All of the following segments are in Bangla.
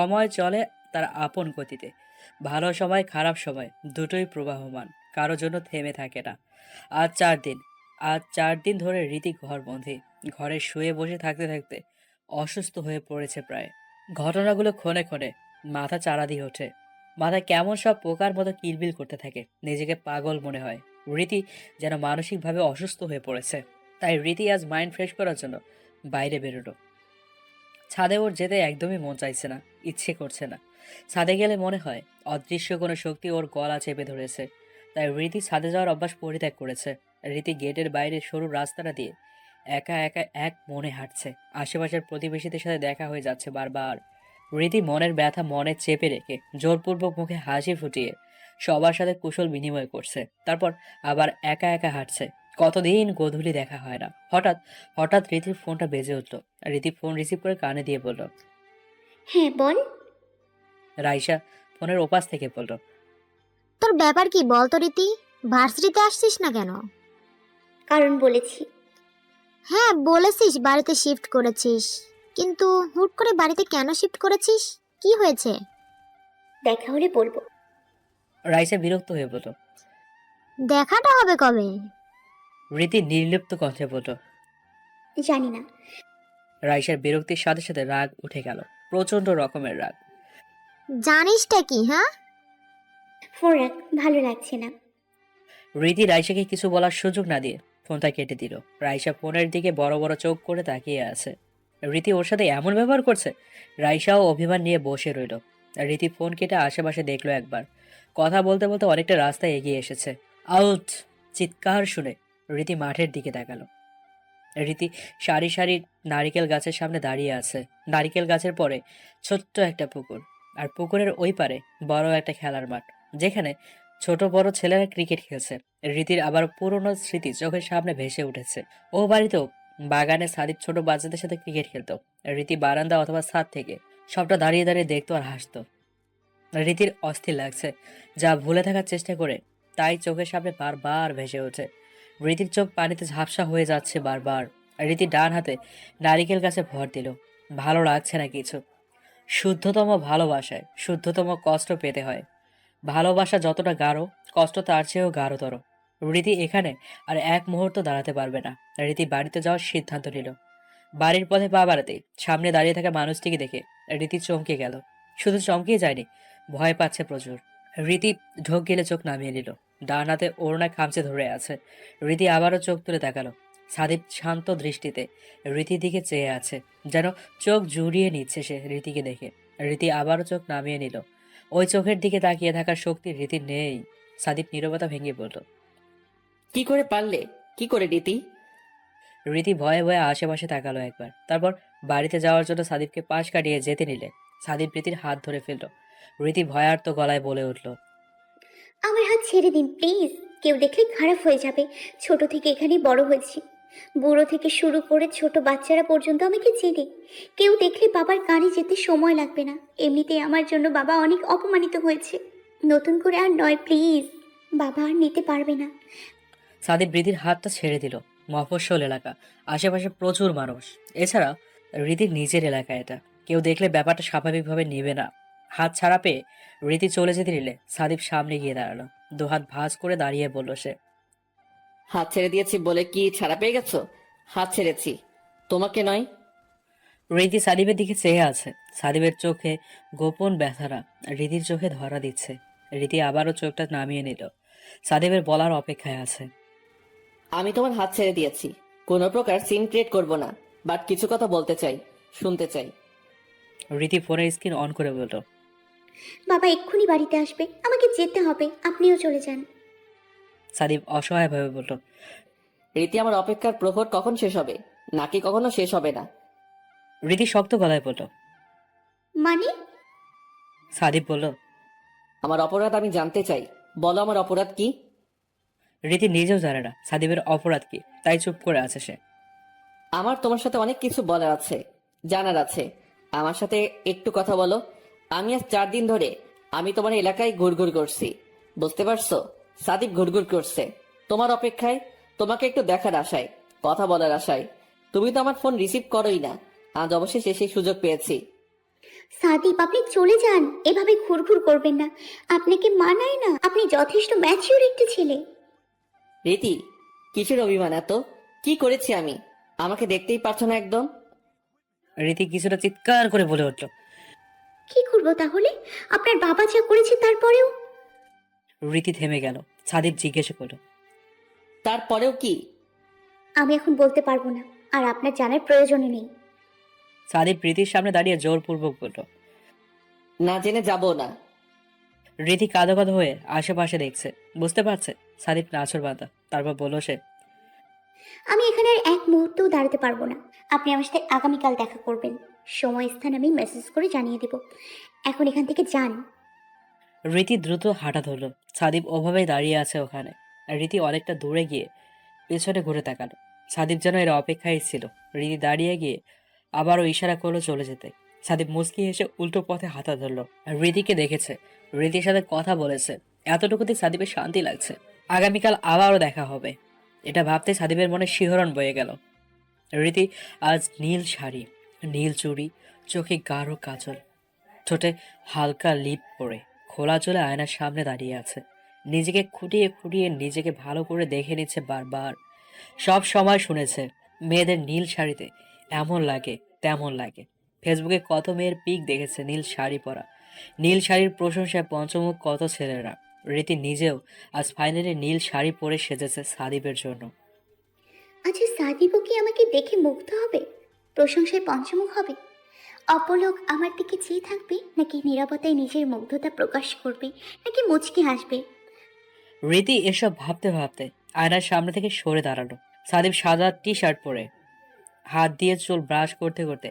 সময় চলে তার আপন গতিতে। ভালো সময় খারাপ সময় দুটোই প্রবাহমান, কারো জন্য থেমে থাকে না। আজ 4 দিন আজ 4 দিন ধরে রীতি ঘরবন্দি। ঘরে শুয়ে বসে থাকতে থাকতে অসুস্থ হয়ে পড়েছে প্রায়। ঘটনাগুলো ক্ষণে ক্ষণে মাথা চাড়া দিয়ে ওঠে। মাথায় কেমন সব পোকার মতো কিলবিল করতে থাকে। নিজেকে পাগল মনে হয়। রীতি যেন মানসিকভাবে অসুস্থ হয়ে পড়েছে। তাই রীতি আজ মাইন্ড ফ্রেশ করার জন্য বাইরে বেরোলো। ছাদে ওর যেতে একদমই মন চাইছে না, ইচ্ছে করছে না। ছাদে গেলে মনে হয় অদৃশ্য কোনো শক্তি ওর গলা চেপে ধরেছে। তাই রীতি ছাদে যাওয়ার অভ্যাস পরিত্যাগ করেছে। রীতি গেটের বাইরে সরু রাস্তাটা দিয়ে একা একা এক মনে হাঁটছে। আশেপাশের প্রতিবেশীদের সাথে দেখা হয়ে যাচ্ছে বারবার। রীতি মনের ব্যথা মনে চেপে রেখে জোরপূর্বক মুখে হাসি ফুটিয়ে সবার সাথে কুশল বিনিময় করছে। তারপর আবার একা একা হাঁটছে। কতদিন গোধূলি দেখা হয় না। হঠাৎ হঠাৎ রীতির ফোনটা বেজে উঠল। রীতি ফোন রিসিভ করে কানে দিয়ে বলল। হ্যাঁ বল। রাইসা ফোনের ওপাশ থেকে বলল। তোর ব্যাপার কি বল তো রীতি? ভার্সিটিতে আসছিস না কেন? কারণ বলেছি। হ্যাঁ বলেছিস বাড়িতে শিফট করেছিস, কিন্তু হুট করে বাড়িতে কেন শিফট করেছিস? কি হয়েছে? দেখা হলে বলবো। রাইসা বিরক্ত হয়ে বলল। দেখাটা হবে কবে? রীতি নির্লিপ্ত কণ্ঠে বলল। জানি না। রাইসার বিরক্তির সাথে সাথে রাগ উঠে গেল, প্রচন্ড রকমের রাগ। জানিসটা কি? হ্যাঁ, ফোন রাখ, ভালো লাগছে না। রীতি রাইসাকে কিছু বলার সুযোগ না দিয়ে ফোনটা কেটে দিল। রাইসা ফোনের দিকে বড় বড় চোখ করে তাকিয়ে আছে। রীতি ওর সাথে এমন ব্যবহার করছে। রাইসাও অভিমান নিয়ে বসে রইল। রীতি ফোন কেটে আশেপাশে দেখলো একবার। কথা বলতে বলতে অনেকটা রাস্তায় এগিয়ে এসেছে। আউট! চিৎকার শুনে রীতি মাঠের দিকে তাকালো। রীতি সারি সারি নারিকেল গাছের সামনে দাঁড়িয়ে আছে। নারিকেল গাছের পরে ছোট্ট একটা পুকুর, আর পুকুরের ওই পারে বড় একটা খেলার মাঠ, যেখানে ছোট বড় ছেলেরা ক্রিকেট খেলছে। রীতির আবার পুরনো স্মৃতি চোখের সামনে ভেসে উঠেছে। ও বাড়িতেও বাগানে সাদিপ ছোট বাচ্চাদের সাথে ক্রিকেট খেলতো। রীতি বারান্দা অথবা ছাদ থেকে সবটা দাঁড়িয়ে দাঁড়িয়ে দেখতো আর হাসতো। রীতির অস্থির লাগছে, যা ভুলে থাকার চেষ্টা করে তাই চোখের সামনে বারবার ভেসে ওঠে। রীতির চোখ পানিতে ঝাপসা হয়ে যাচ্ছে বারবার। রীতি ডান হাতে নারিকেল গাছে ভর দিল। ভালো লাগছে না কিছু। শুদ্ধতম ভালোবাসায় শুদ্ধতম কষ্ট পেতে হয়। ভালোবাসা যতটা গাঢ়, কষ্ট তার চেয়েও গাঢ়তর। রীতি এখানে আর এক মুহূর্ত দাঁড়াতে পারবে না। রীতি বাড়িতে যাওয়ার সিদ্ধান্ত নিল। বাড়ির পথে পা বাড়াতেই সামনে দাঁড়িয়ে থাকা মানুষটিকে দেখে রীতি চমকে গেল। শুধু চমকে যায়নি, ভয় পাচ্ছে প্রচুর। রীতি ঢোক গেলে চোখ নামিয়ে নিল। ডান হাতে ওড়না খামচে ধরে আছে। রীতি আবারও চোখ তুলে তাকালো। সাদীপ শান্ত দৃষ্টিতে রীতির দিকে চেয়ে আছে, যেন চোখ জুড়িয়ে নিচ্ছে সে রীতিকে দেখে। রীতি আবারও চোখ নামিয়ে নিল। ওই চোখের দিকে তাকিয়ে থাকার শক্তি রীতির নেই। সাদীপ নীরবতা ভেঙে বলল। কি করে পারলে? কি করে রীতি? রীতি ভয়ে ভয়ে আশেপাশে তাকালো একবার, তারপর বাড়িতে যাওয়ার জন্য সাদীপকে পাশ কাটিয়ে যেতে নিলে সাদীপ রীতির হাত ধরে ফেলল। রীতি ভয়ার্ত গলায় বলে উঠল। আমার হাত ছেড়ে দিন প্লিজ। কেউ দেখলে খারাপ হয়ে যাবে। ছোট থেকে এখানেই বড় হয়েছি। বুড়ো থেকে শুরু করে ছোট বাচ্চারা পর্যন্ত আমাকে চেনে। কেউ দেখলে বাবার কানে যেতে সময় লাগবে না। এমনিতেই আমার জন্য বাবা অনেক অপমানিত হয়েছে। নতুন করে আর নয় প্লিজ। বাবা আর নিতে পারবে না। সাদীপ রীতির হাতটা ছেড়ে দিল। মফস্বল এলাকা, আশেপাশে প্রচুর মানুষ। এছাড়া রীতির নিজের এলাকা এটা। কেউ দেখলে ব্যাপারটা স্বাভাবিকভাবে নেবে না। হাত ছাড়া পেয়ে রীতি চলে যেতে নিলে সাদীপ সামনে গিয়ে দাঁড়ালো। দুহাত ভাঁজ করে দাঁড়িয়ে বলল সে। হাত ছেড়ে দিয়েছি বলে কি ছাড়া পেয়ে গেছো? হাত ছেড়েছি, তোমাকে নয়। রীতি সাদীপের দিকে চেয়ে আছে। সাদীপের চোখে গোপন ব্যথারা রীতির চোখে ধরা দিচ্ছে। রীতি আবারও চোখটা নামিয়ে নিল। সাদীপের বলার অপেক্ষায় আছে। আমি তোমার হাত ছেড়ে দিয়েছি, কোনো প্রকার সিন ক্রিয়েট করবো না, বাট কিছু কথা বলতে চাই, শুনতে চাই। রীতি ফোনের স্ক্রিন অন করে বলল। বাবা এক্ষুনি বাড়িতে আসবে, আমাকে যেতে হবে, আপনিও চলে যান। সাদীপ অসহায়ভাবে বলল। রীতি, আমার অপেক্ষার প্রহর কখন শেষ হবে? নাকি কখনো শেষ হবে না? রীতি শক্ত গলায় বলল। মানে? সাদীপ বলল। আমার অপরাধ আমি জানতে চাই, বলো আমার অপরাধ কি? রীতি নিজেও জানে না সাদীপের অপরাধ কি, তাই চুপ করে আছে সে। আমার তোমার সাথে অনেক কিছু বলার আছে, জানার আছে। আমার সাথে একটু কথা বলো। আমি আজ 4 দিন ধরে আমি তোমার এলাকায় ঘুরঘুর করছি, বুঝতে পারছো? সাদীপ ঘুরঘুর করছে তোমার অপেক্ষায়, তোমাকে একটু দেখার আশায়, কথা বলার আশায়। তুমি তো আমার ফোন রিসিভ করোই না। আজ অবশেষে সেই সুযোগ পেয়েছি। সাদীপ, আপনি চলে যান, এভাবে ঘুরঘুর করবেন না। আপনাকে মানায় না, আপনি যথেষ্ট ম্যাচিওর একটা ছেলে। রীতি, কিসের অভিমান এত? কি করেছি আমি? আমাকে দেখতেই পারছো না একদম? রীতি কিছুটা চিৎকার করে বলে উঠল। কি করবো তাহলে? আপনার বাবা যা করেছে তারপরেও। রীতি থেমে গেল। সাদীপ জিজ্ঞেস করলো, তারপরেও কি? আমি এখন বলতে পারবো না, আর আপনার জানার প্রয়োজনও নেই। সাদীপ রীতির সামনে দাঁড়িয়ে জোরপূর্বক বলল। না জেনে যাবো না। রীতি কাঁদো কাঁদো হয়ে আশেপাশে দেখছে, বুঝতে পারছে সাদীপ নাছর বাঁধা। তারপর বলল সে, আমি এখানে আর এক মুহূর্তও দাঁড়াতে পারবো না। আপনি আমার সাথে আগামীকাল দেখা করবেন, সময় স্থান আমি মেসেজ করে জানিয়ে দেব। এখন এখান থেকে যান। রীতি দ্রুত হাঁটা ধরল। সাদীপ ওভাবেই দাঁড়িয়ে আছে ওখানে। আর রীতি অনেকটা দূরে গিয়ে পেছনে ঘুরে তাকালো। সাদীপ যেন এর অপেক্ষায় ছিল। রীতি দাঁড়িয়ে গিয়ে আবারও ইশারা করলো চলে যেতে। সাদীপ মুচকি হেসে উল্টো পথে হাঁটা ধরলো। আর রীতিকে দেখেছে, রীতির সাথে কথা বলেছে, এতটুকুতে সাদীপের শান্তি লাগছে। আগামীকাল আবারও দেখা হবে, এটা ভাবতে সাদীপের মনে শিহরণ বয়ে গেল। রীতি আজ নীল শাড়ি, নীল চুড়ি, চোখে গাঢ় কাজল, ঠোঁটে হালকা লিপ পরে খোলা চলে আয়নার সামনে দাঁড়িয়ে আছে। নিজেকে খুঁটিয়ে খুঁটিয়ে নিজেকে ভালো করে দেখে নিচ্ছে বারবার। সব সময় শুনেছে মেয়েদের নীল শাড়িতে এমন লাগে তেমন লাগে। ফেসবুকে কত মেয়ের পিক দেখেছে নীল শাড়ি পরা, নীল শাড়ির প্রশংসায় পঞ্চমুখ কত ছেলেরা। রীতি নিজেও আজ ফাইনালি নীল শাড়ি পরে সেজেছে সাদীপের জন্য। আচ্ছা, সাদীপও কি আমাকে দেখে মুগ্ধ হবে, প্রশংসায় পঞ্চমুখ হবে? অপলক আমার দিকে চেয়ে থাকবে, নাকি নীরবতায় নিজের মুগ্ধতা প্রকাশ করবে, নাকি মুচকি হাসবে? রীতি এসব ভাবতে ভাবতে আয়নার সামনে থেকে সরে দাঁড়ালো। সাদীপ সাদা টি শার্ট পরে হাত দিয়ে চুল ব্রাশ করতে করতে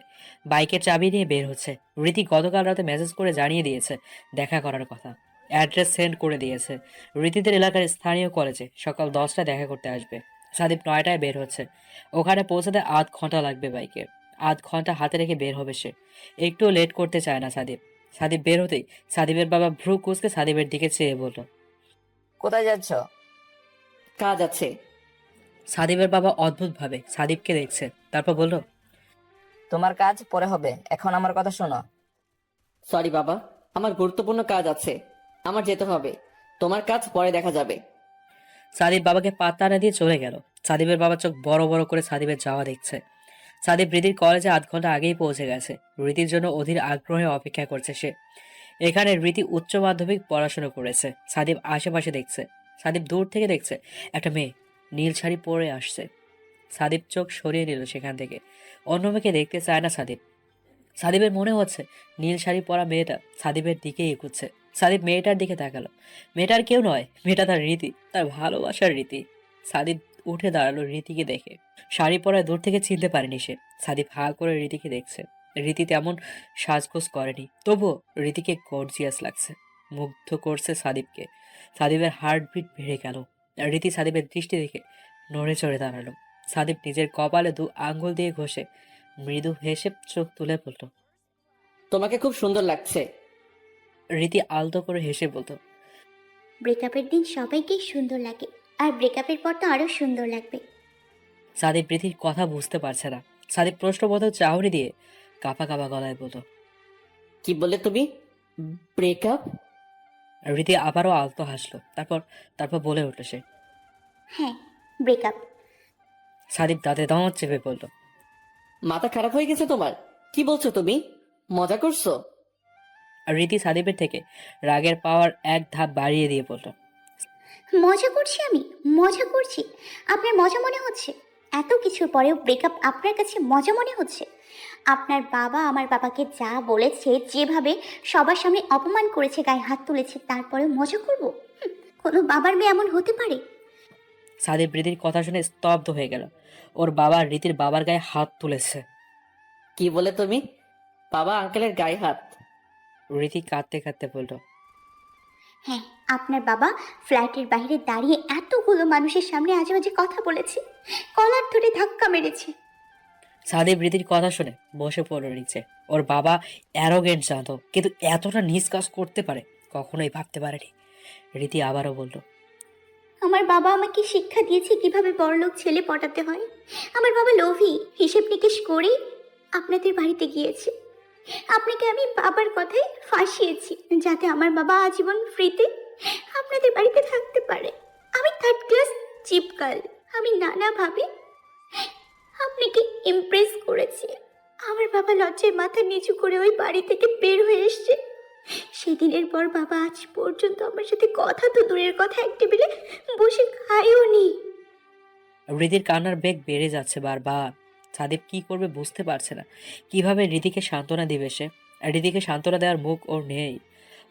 বাইকের চাবি নিয়ে বের হচ্ছে। রীতি গতকাল রাতে মেসেজ করে জানিয়ে দিয়েছে দেখা করার কথা, অ্যাড্রেস সেন্ড করে দিয়েছে। রীতিদের এলাকার স্থানীয় কলেজে সকাল 10টায় দেখা করতে আসবে। সাদীপ 9টায় বের হচ্ছে। ওখানে পৌঁছাতে আধ ঘন্টা লাগবে বাইকে। আধ ঘন্টা হাতে রেখে বের হবে সে। একটু লেট করতে চায় না সাদীপ। সাদীপ বের হতেই সাদীপের বাবা ভ্রু কুঁচকে সাদীপের দিকে চেয়ে বলল, কোথায় যাচ্ছ? কাজ আছে। সাদীপের বাবা অদ্ভুত ভাবে সাদীপকে দেখছে। তারপর বলল, তোমার কাজ পরে হবে, এখন আমার কথা শোনো। সরি বাবা, আমার গুরুত্বপূর্ণ কাজ আছে, আমার যেতে হবে। তোমার কাজ পরে দেখা যাবে। সাদীপ বাবাকে পাত্তা না দিয়ে চলে গেল। সাদীপের বাবা চোখ বড় বড় করে সাদীপের যাওয়া দেখছে। সাদীপ রীতির কলেজে আধ ঘন্টা আগেই পৌঁছে গেছে। রীতির জন্য অধীর আগ্রহে অপেক্ষা করছে সে। এখানে রীতি উচ্চ মাধ্যমিক পড়াশোনা করেছে। সাদীপ আশেপাশে দেখছে। সাদীপ দূর থেকে দেখছে একটা মেয়ে নীল শাড়ি পরে আসছে। সাদীপ চোখ সরিয়ে নিল সেখান থেকে। অন্য মেয়েকে দেখতে চায় না সাদীপ। সাদীপের মনে হচ্ছে নীল শাড়ি পরা মেয়েটা সাদীপের দিকেই এগুচ্ছে। সাদীপ মেয়েটার দিকে তাকালো। মেয়েটার কেউ নয়, মেয়েটা তার রীতি, তার ভালোবাসার রীতি। সাদীপ উঠে দাঁড়ালো রীতিকে দেখে। শাড়ি পরা দূর থেকে চিনতে পারেনি সে। সাদীপ হা করে রীতিকে দেখছে। রীতি তেমন সাজগোজ করেনি, তবুও রীতিকে গর্জিয়াস লাগছে, মুগ্ধ করছে সাদীপকে। সাদীপের হার্টবিট বেড়ে গেল। রীতি সাদীপের দৃষ্টি দেখে নড়ে চড়ে দাঁড়ালো। সাদীপ নিজের কপালে 2 আঙ্গুল দিয়ে ঘষে মৃদু হেসে চোখ তুলে বলল। তোমাকে খুব সুন্দর লাগছে। রীতি আলতো করে হেসে বলতো, ব্রেকআপের দিন সবাইকেই সুন্দর লাগে, আর ব্রেকআপের পর তো আরো সুন্দর লাগবে। সাদীপ রীতির কথা বুঝতে পারছে না। সাদীপ প্রশ্নবোধক চাহনি দিয়ে কাঁপা কাঁপা গলায় বলল। কি বললে তুমি? ব্রেকআপ? রীতি আবারও আলতো হাসলো। তারপর তারপর বলে উঠল সে। হ্যাঁ, ব্রেকআপ। সাদীপ দাঁতে দাঁত চেপে বলল। মাথা খারাপ হয়ে গেছে তোমার? কি বলছো তুমি? মজা করছো? রীতি সাদীপের থেকে রাগের পাওয়ার 1 ধাপ বাড়িয়ে দিয়ে বলল। মজা করছি আমি? মজা করছি? আপনার মজা মনে হচ্ছে? এত কিছুর পরেও ব্রেকআপ আপনার কাছে মজা মনে হচ্ছে? আপনার বাবা আমার বাবাকে যা বলেছে, যেভাবে সবার সামনে অপমান করেছে, গায়ে হাত তুলেছে, তারপরেও মজা করব? কোনো বাবার মেয়ে এমন হতে পারে? সাদীপ রীতির কথা শুনে স্তব্ধ হয়ে গেল। ওর বাবা রীতির বাবার গায়ে হাত তুলেছে। কি বলে তুমি? বাবা আঙ্কেলের গায়ে হাত? রীতি কাঁদতে কাঁদতে বলল। হ্যাঁ, আপনার বাবা ফ্ল্যাটের বাইরে দাঁড়িয়ে এতগুলো মানুষের সামনে আজে বাজে কথা বলেছে, কলার ধরে ধাক্কা মেরেছে। সাদীপ রীতির কথা শুনে বসে পড়ল নিচে। ওর বাবা অ্যারোগেন্ট জানতো, কিন্তু এতটা নিজ কাজ করতে পারে কখনোই ভাবতে পারেনি। রীতি আবারও বলল। আমার বাবা আমাকে শিক্ষা দিয়েছে কিভাবে বড়লোক ছেলে পটাতে হয়। আমার বাবা লোভী, হিসেব নিকেশ করেই আপনাদের বাড়িতে গিয়েছে। আপনাকে আমি বাবার কথায় ফাঁসিয়েছি যাতে আমার বাবা আজীবন ফ্রিতে আপনাদের বাড়িতে থাকতে পারে। আমি থার্ড ক্লাস চিপকাল। আমি নানাভাবে আপনাকে ইমপ্রেস করেছি। আমার বাবা লজ্জায় মাথা নিচু করে ওই বাড়ি থেকে বের হয়ে এসছে। সেদিনের পর বাবা আজ পর্যন্ত আমার সাথে কথা তো দূরের কথা, এক টেবিলে বসে খায়ও নি। রীতির কান্নার বেগ বেড়ে যাচ্ছে বারবার। সাদীপ কি করবে বুঝতে পারছে না। কিভাবে রীতিকে সান্ত্বনা দিবে সে? আর রীতিকে সান্ত্বনা দেওয়ার মুখ ওর নেই।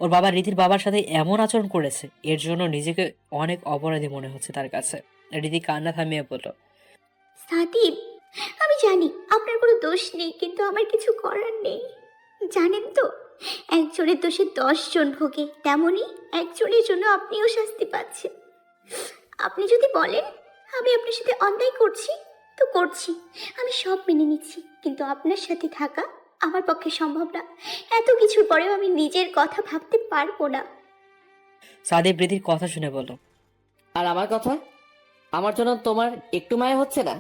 ওর বাবা রীতির বাবার সাথে এমন আচরণ করেছে, এর জন্য নিজেকে অনেক অপরাধী মনে হচ্ছে তার কাছে। রীতি কান্না থামিয়ে বলল, সাদীপ, আমি জানি আপনার কোনো দোষ নেই, কিন্তু আমার কিছু করার নেই। জানেন তো, একজনের দোষে 10 জন ভোগে, তেমনই একজনের জন্য আপনিও শাস্তি পাচ্ছেন। আপনি যদি বলেন আমি আপনার সাথে অন্যায় করছি তো করছি, আমি সব মেনে নিচ্ছি, কিন্তু আপনার সাথে থাকা আমার পক্ষে সম্ভব না। এত কিছুর পরেও আমি নিজের কথা ভাবতে পারবো না। সাদীপ রীতির কথা শুনে বলল, আর আমার কথা? আমার জন্য তোমার একটু মায়া হচ্ছে না?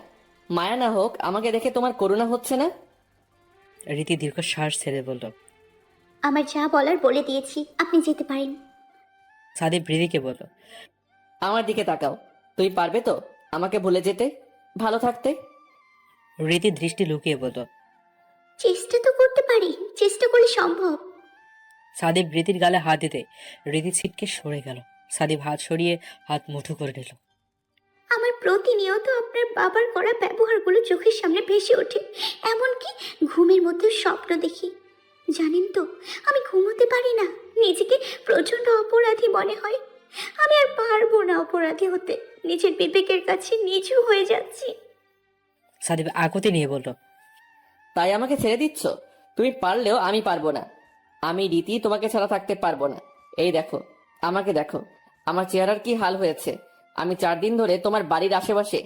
মায়া না হোক, আমাকে দেখে তোমার করুণা হচ্ছে না? রীতি দীর্ঘশ্বাস ছেড়ে বলল। আমার যা বলার বলে দিয়েছি, আপনি যেতে পারেন। সাদীপ রীতিকে বলল, আমার দিকে তাকাও। তুমি পারবে তো আমাকে ভুলে যেতে, ভালো থাকতে? রীতি দৃষ্টি লুকিয়ে বলল। চেষ্টা তো করতে পারি, চেষ্টা করলে সম্ভব। সাদীপ রীতির গালে হাত দিতে রীতি ছিটকে সরে গেল। সাদীপ হাত সরিয়ে হাত মুঠো করে নিল। আমার প্রতিনিয়ত আপনার বাবার করা ব্যবহারগুলো চোখের সামনে ভেসে ওঠে, এমনকি ঘুমের মধ্যে স্বপ্ন দেখি। জানেন তো, আমি ঘুমোতে পারি না, নিজেকে প্রচণ্ড অপরাধী মনে হয়। আমি আর পারবো না অপরাধী হতে, নিজের বিবেকের কাছে নিচু হয়ে যাচ্ছি। সাদীপ আকুতি নিয়ে বলল, তাই আমাকে ছেড়ে দিচ্ছ? তুমি পারলেও আমি পারবো না। আমি রীতি তোমাকে ছাড়া থাকতে পারবো না। এই দেখো, আমাকে দেখো, আমার চেহারার কি হাল হয়েছে। আমি 4 দিন ধরে তোমার বাড়ির আশেপাশে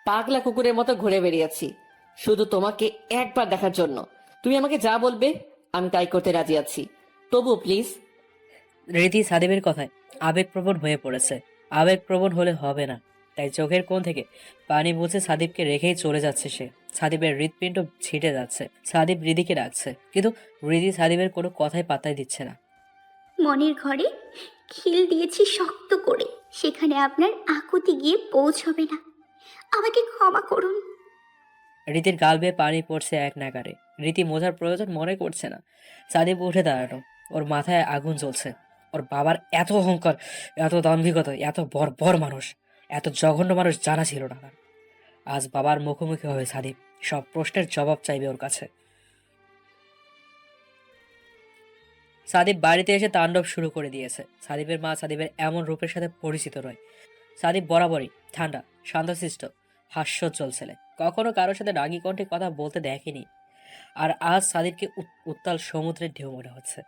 পাগলা কুকুরের মতো ঘুরে বেরিয়েছি, শুধু তোমাকে একবার দেখার জন্য। তুমি আমাকে যা বলবে আমি তাই করতে রাজি আছি। তবু প্লিজ। রীতি সাদীপের কথায় আবেগপ্রবণ হয়ে পড়েছে। আবেগপ্রবণ হলে হবে না, তাই চোখের কোণ থেকে পানি মুছে সাদীপকে রেখেই চলে যাচ্ছে সে। সাদীপের হৃৎপিণ্ড ছিটে যাচ্ছে। সাদীপ হৃদিকে ডাকছে, কিন্তু হৃদি সাদীপের কোনো কথাই পাত্তাই দিচ্ছে না। মনের ঘরে খিল দিয়েছি শক্ত করে, সেখানে আপনার আকুতি গিয়ে পৌঁছবে না। আমাকে ক্ষমা করুন। রীতির গাল বেয়ে পানি পড়ছে এক নাগারে। রীতি মোজার প্রয়োজন মনে করছে না। সাদীপ উঠে দাঁড়ানো, ওর মাথায় আগুন জ্বলছে। ওর বাবার এত অহংকার, এত দাম্ভিকতা, এত বর্বর মানুষ, এত জঘন্য মানুষ জানা ছিল না তার। আজ বাবার মুখোমুখি হবে সাদীপ, সব প্রশ্নের জবাব চাইবে ওর কাছে। সাদীপ বাড়িতে এসে তাণ্ডব শুরু করে দিয়েছে। সাদীপের মা সাদীপের এমন রূপের সাথে পরিচিত নয়। সাদীপ বরাবরই ঠান্ডা, শান্তশিষ্ট, হাস্যোজ্জ্বল ছেলে। কখনো কারোর সাথে রাগী কণ্ঠে কথা বলতে দেখেনি। আর আজ সাদীপকে উত্তাল সমুদ্রের ঢেউ মনে হচ্ছে,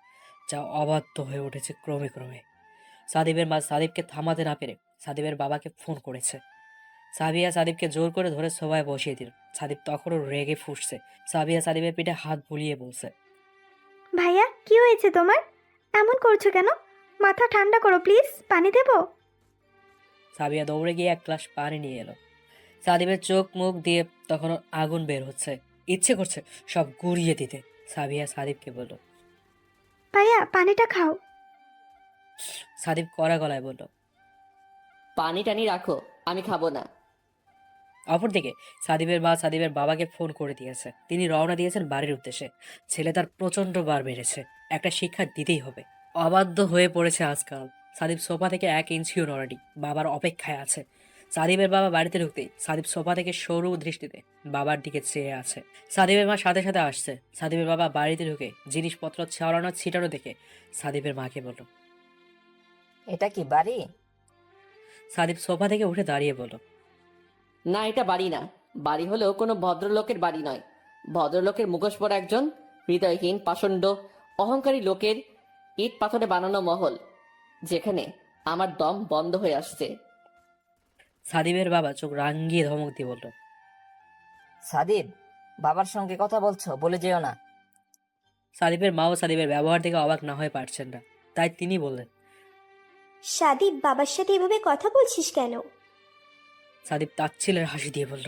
যা অবাধ্য হয়ে উঠেছে ক্রমে ক্রমে। সাদীপের মা সাদীপকে থামাতে না পেরে সাদীপের বাবাকে ফোন করেছে। সাবিয়া সাদীপকে জোর করে ধরে সোফায় বসিয়ে দিল। সাদীপ তখনও রেগে ফুঁসছে। সাবিয়া সাদীপের পিঠে হাত বুলিয়ে বলছে, ভাইয়া কি হয়েছে তোমার? এমন করছো কেন? মাথা ঠান্ডা করো প্লিজ, পানি দেবো? সাবিয়া দৌড়ে গিয়ে এক গ্লাস পানি নিয়ে এলো। সাদীপের চোখ মুখ দিয়ে তখনও আগুন বের হচ্ছে, ইচ্ছে করছে সব গুড়িয়ে দিতে। সাবিয়া সাদীপকে বলল। ভাইয়া পানিটা খাও। সাদীপ কড়া গলায় বলল। পানি টানি রাখো, আমি খাবো না। অপরদিকে সাদীপের মা সাদীপের বাবাকে ফোন করে দিয়েছে। তিনি রওনা দিয়েছেন বাড়ির উদ্দেশ্যে। ছেলে তার প্রচন্ড বার বেড়েছে, একটা শিক্ষা দিতেই হবে। অবাধ্য হয়ে পড়েছে আজকাল। সাদীপ সোফা থেকে 1 ইঞ্চিও নড়েনি, বাবার অপেক্ষায় আছে। সাদীপের বাবা বাড়িতে ঢুকতেই সাদীপ সোফা থেকে সরু দৃষ্টিতে বাবার দিকে চেয়ে আছে। সাদীপের মা সাথে সাথে আসছে। সাদীপের বাবা বাড়িতে ঢুকে জিনিসপত্র ছড়ানো ছিটানো দেখে সাদীপের মাকে বলল। এটা কি বাড়ি? সাদীপ সোফা থেকে উঠে দাঁড়িয়ে বলল। না, এটা বাড়ি না। বাড়ি হলেও কোনো ভদ্রলোকের বাড়ি নয়। ভদ্রলোকের মুখোশ পরা একজন হৃদয়হীন, পাষণ্ড, অহংকারী লোকের ইট পাথরে বানানো মহল, যেখানে আমার দম বন্ধ হয়ে আসছে। সাদীপের বাবা চোখ রাঙ্গিয়ে ধমক দিয়ে বলল। সাদীপ, বাবার সঙ্গে কথা বলছো, বলে যেও না। সাদীপের মাও সাদীপের ব্যবহার থেকে অবাক না হয়ে পারছেন না, তাই তিনি বললেন। সাদীপ, বাবার সাথে এভাবে কথা বলছিস কেন? সাদীপ তাচ্ছিলের হাসি দিয়ে বলল।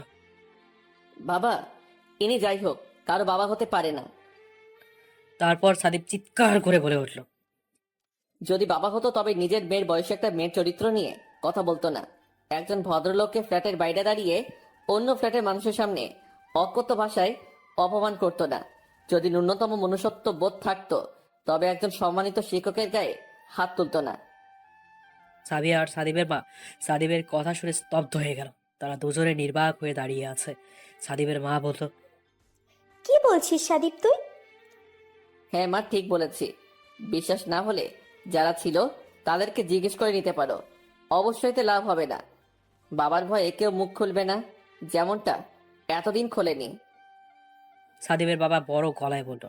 বাবা, ইনি যাই হোক কারো বাবা হতে পারে না। তারপর সাদিব চিৎকার করে বলে উঠল, যদি বাবা হতো তবে নিজের মেয়ের বয়সে একটা মেয়ের চরিত্র নিয়ে কথা বলতো না। একজন ভদ্রলোককে ফ্ল্যাটের বাইরে দাঁড়িয়ে অন্য ফ্ল্যাটের মানুষের সামনে অকথ্য ভাষায় অপমান করতো না। যদি ন্যূনতম মনুষ্যত্ব বোধ থাকতো তবে একজন সম্মানিত শিক্ষকের গায়ে হাত তুলতো না। সাবিয়া আর সাদিবের মা সাদিবের কথা শুনে স্তব্ধ হয়ে গেল। তারা দুজনে নির্বাক হয়ে দাঁড়িয়ে আছে। সাদিবের মা বলল, কি বলছিস সাদীপ তুই? হ্যাঁ মা, ঠিক বলেছি। বিশ্বাস না হলে যারা ছিল তাদেরকে জিজ্ঞেস করে নিতে পারো। অবশ্যই এতে লাভ হবে না। বাবার ভয়ে কেউ মুখ খুলবে না, যেমনটা এতদিন খোলেনি। সাদিবের বাবা বড় গলায় বলল,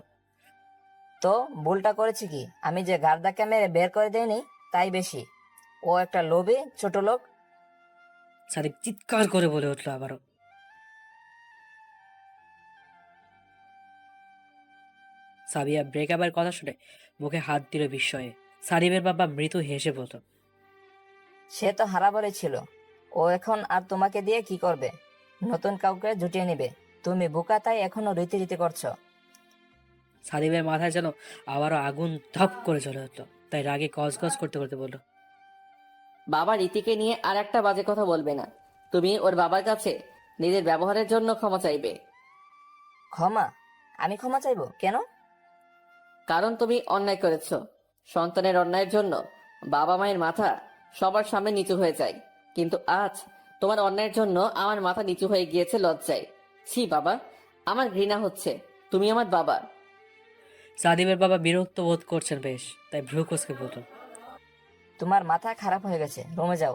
তো ভুলটা করেছি কি? আমি যে গার্দাকে মেরে বের করে দেয়নি তাই বেশি। ও একটা লোভী ছোট লোক। সাদিব চিৎকার করে বলে উঠল আবারও। সাবিয়া ব্রেকআপের কথা শুনে মুখে হাত দিল বিস্ময়ে। সাদিবের বাবা মৃদু হেসে বলল, সে তো হারা বলেছিল। ও এখন আর তোমাকে দিয়ে কি করবে? নতুন কাউকে জুটিয়ে নিবে। তুমি বোকা তাই এখনো রীতি করছো। সাদিবের মাথায় যেন আবারও আগুন ধপ করে জ্বলে উঠল। তাই রাগে গজগজ করতে করতে বলল, বাবা রীতিকে নিয়ে আর একটা বাজে কথা বলবে না। তুমি ওর বাবার কাছে নিজের ব্যবহারের জন্য ক্ষমা চাইবে। ক্ষমা? আমি ক্ষমা চাইবো কেন? কারণ তুমি অন্যায় করেছো। সন্তানের অন্যায়ের জন্য বাবা মায়ের মাথা সবার সামনে নিচু হয়ে যায়, কিন্তু আজ তোমার অন্যায়ের জন্য আমার মাথা নিচু হয়ে গিয়েছে লজ্জায়। ছি বাবা, আমার ঘৃণা হচ্ছে। তুমি আমার বাবা। সাদিবের বাবা বিরক্ত বোধ করছেন বেশ, তাই ভ্রু কুঁচকে বলল, তোমার মাথা খারাপ হয়ে গেছে, রুমে যাও।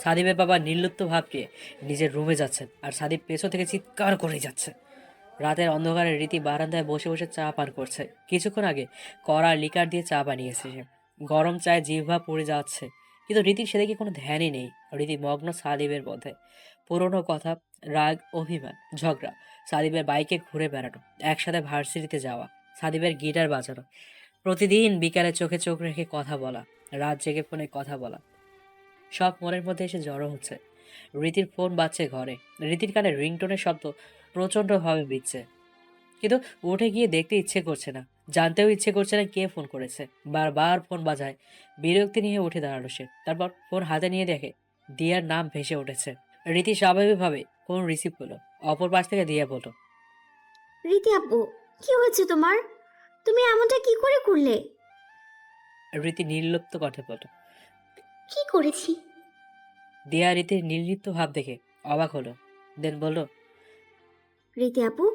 সাদিবের বাবা নির্লিপ্ত ভাব নিয়ে নিজের রুমে যাচ্ছেন, আর সাদিব পেছন থেকে চিৎকার করে যাচ্ছে। রাতের অন্ধকারে রীতি বারান্দায় বসে বসে চা পান করছে। কিছুক্ষণ আগে কড়া লিকার দিয়ে চা বানিয়েছে সে। গরম চায়ে জিহ্বা পুড়ে যাচ্ছে, কিন্তু রীতির সেদিকে কোনো ধ্যানই নেই। রীতি মগ্ন সাদিবের মধ্যে। পুরোনো কথা, রাগ, অভিমান, ঝগড়া, সাদিবের বাইকে ঘুরে বেড়ানো, একসাথে ভার্সিটিতে যাওয়া, সাদিবের গিটার বাজানো, প্রতিদিন বিকালে চোখে চোখ রেখে কথা বলা, রাত জেগে ফোনে কথা বলা, সব মনের মধ্যে এসে জড়ো হচ্ছে। রীতির ফোন বাজছে ঘরে। রীতির কানে রিংটোনের শব্দ প্রচণ্ডভাবে বিচ্ছে, কিন্তু উঠে গিয়ে দেখতে ইচ্ছে করছে না, জানতেও ইচ্ছে করছে না কে ফোন করেছে। বারবার ফোন বাজায়। বিরক্তি নিয়ে উঠে দাঁড়ালো সে। তারপর ফোন হাতে নিয়ে দেখে দিয়ার নাম ভেসে উঠেছে। রীতি স্বাভাবিকভাবে ফোন রিসিভ করলো। অপর পাশ থেকে দিয়া বলল, রীতি আপু, কি হয়েছে তোমার? তুমি এমনটা কি করে করলে? রীতি নির্লিপ্ত কণ্ঠে বলল। কি করেছি? দিয়া রীতির নির্লিপ্ত ভাব দেখে অবাক হলো। দেন বলল, রীতি আপু,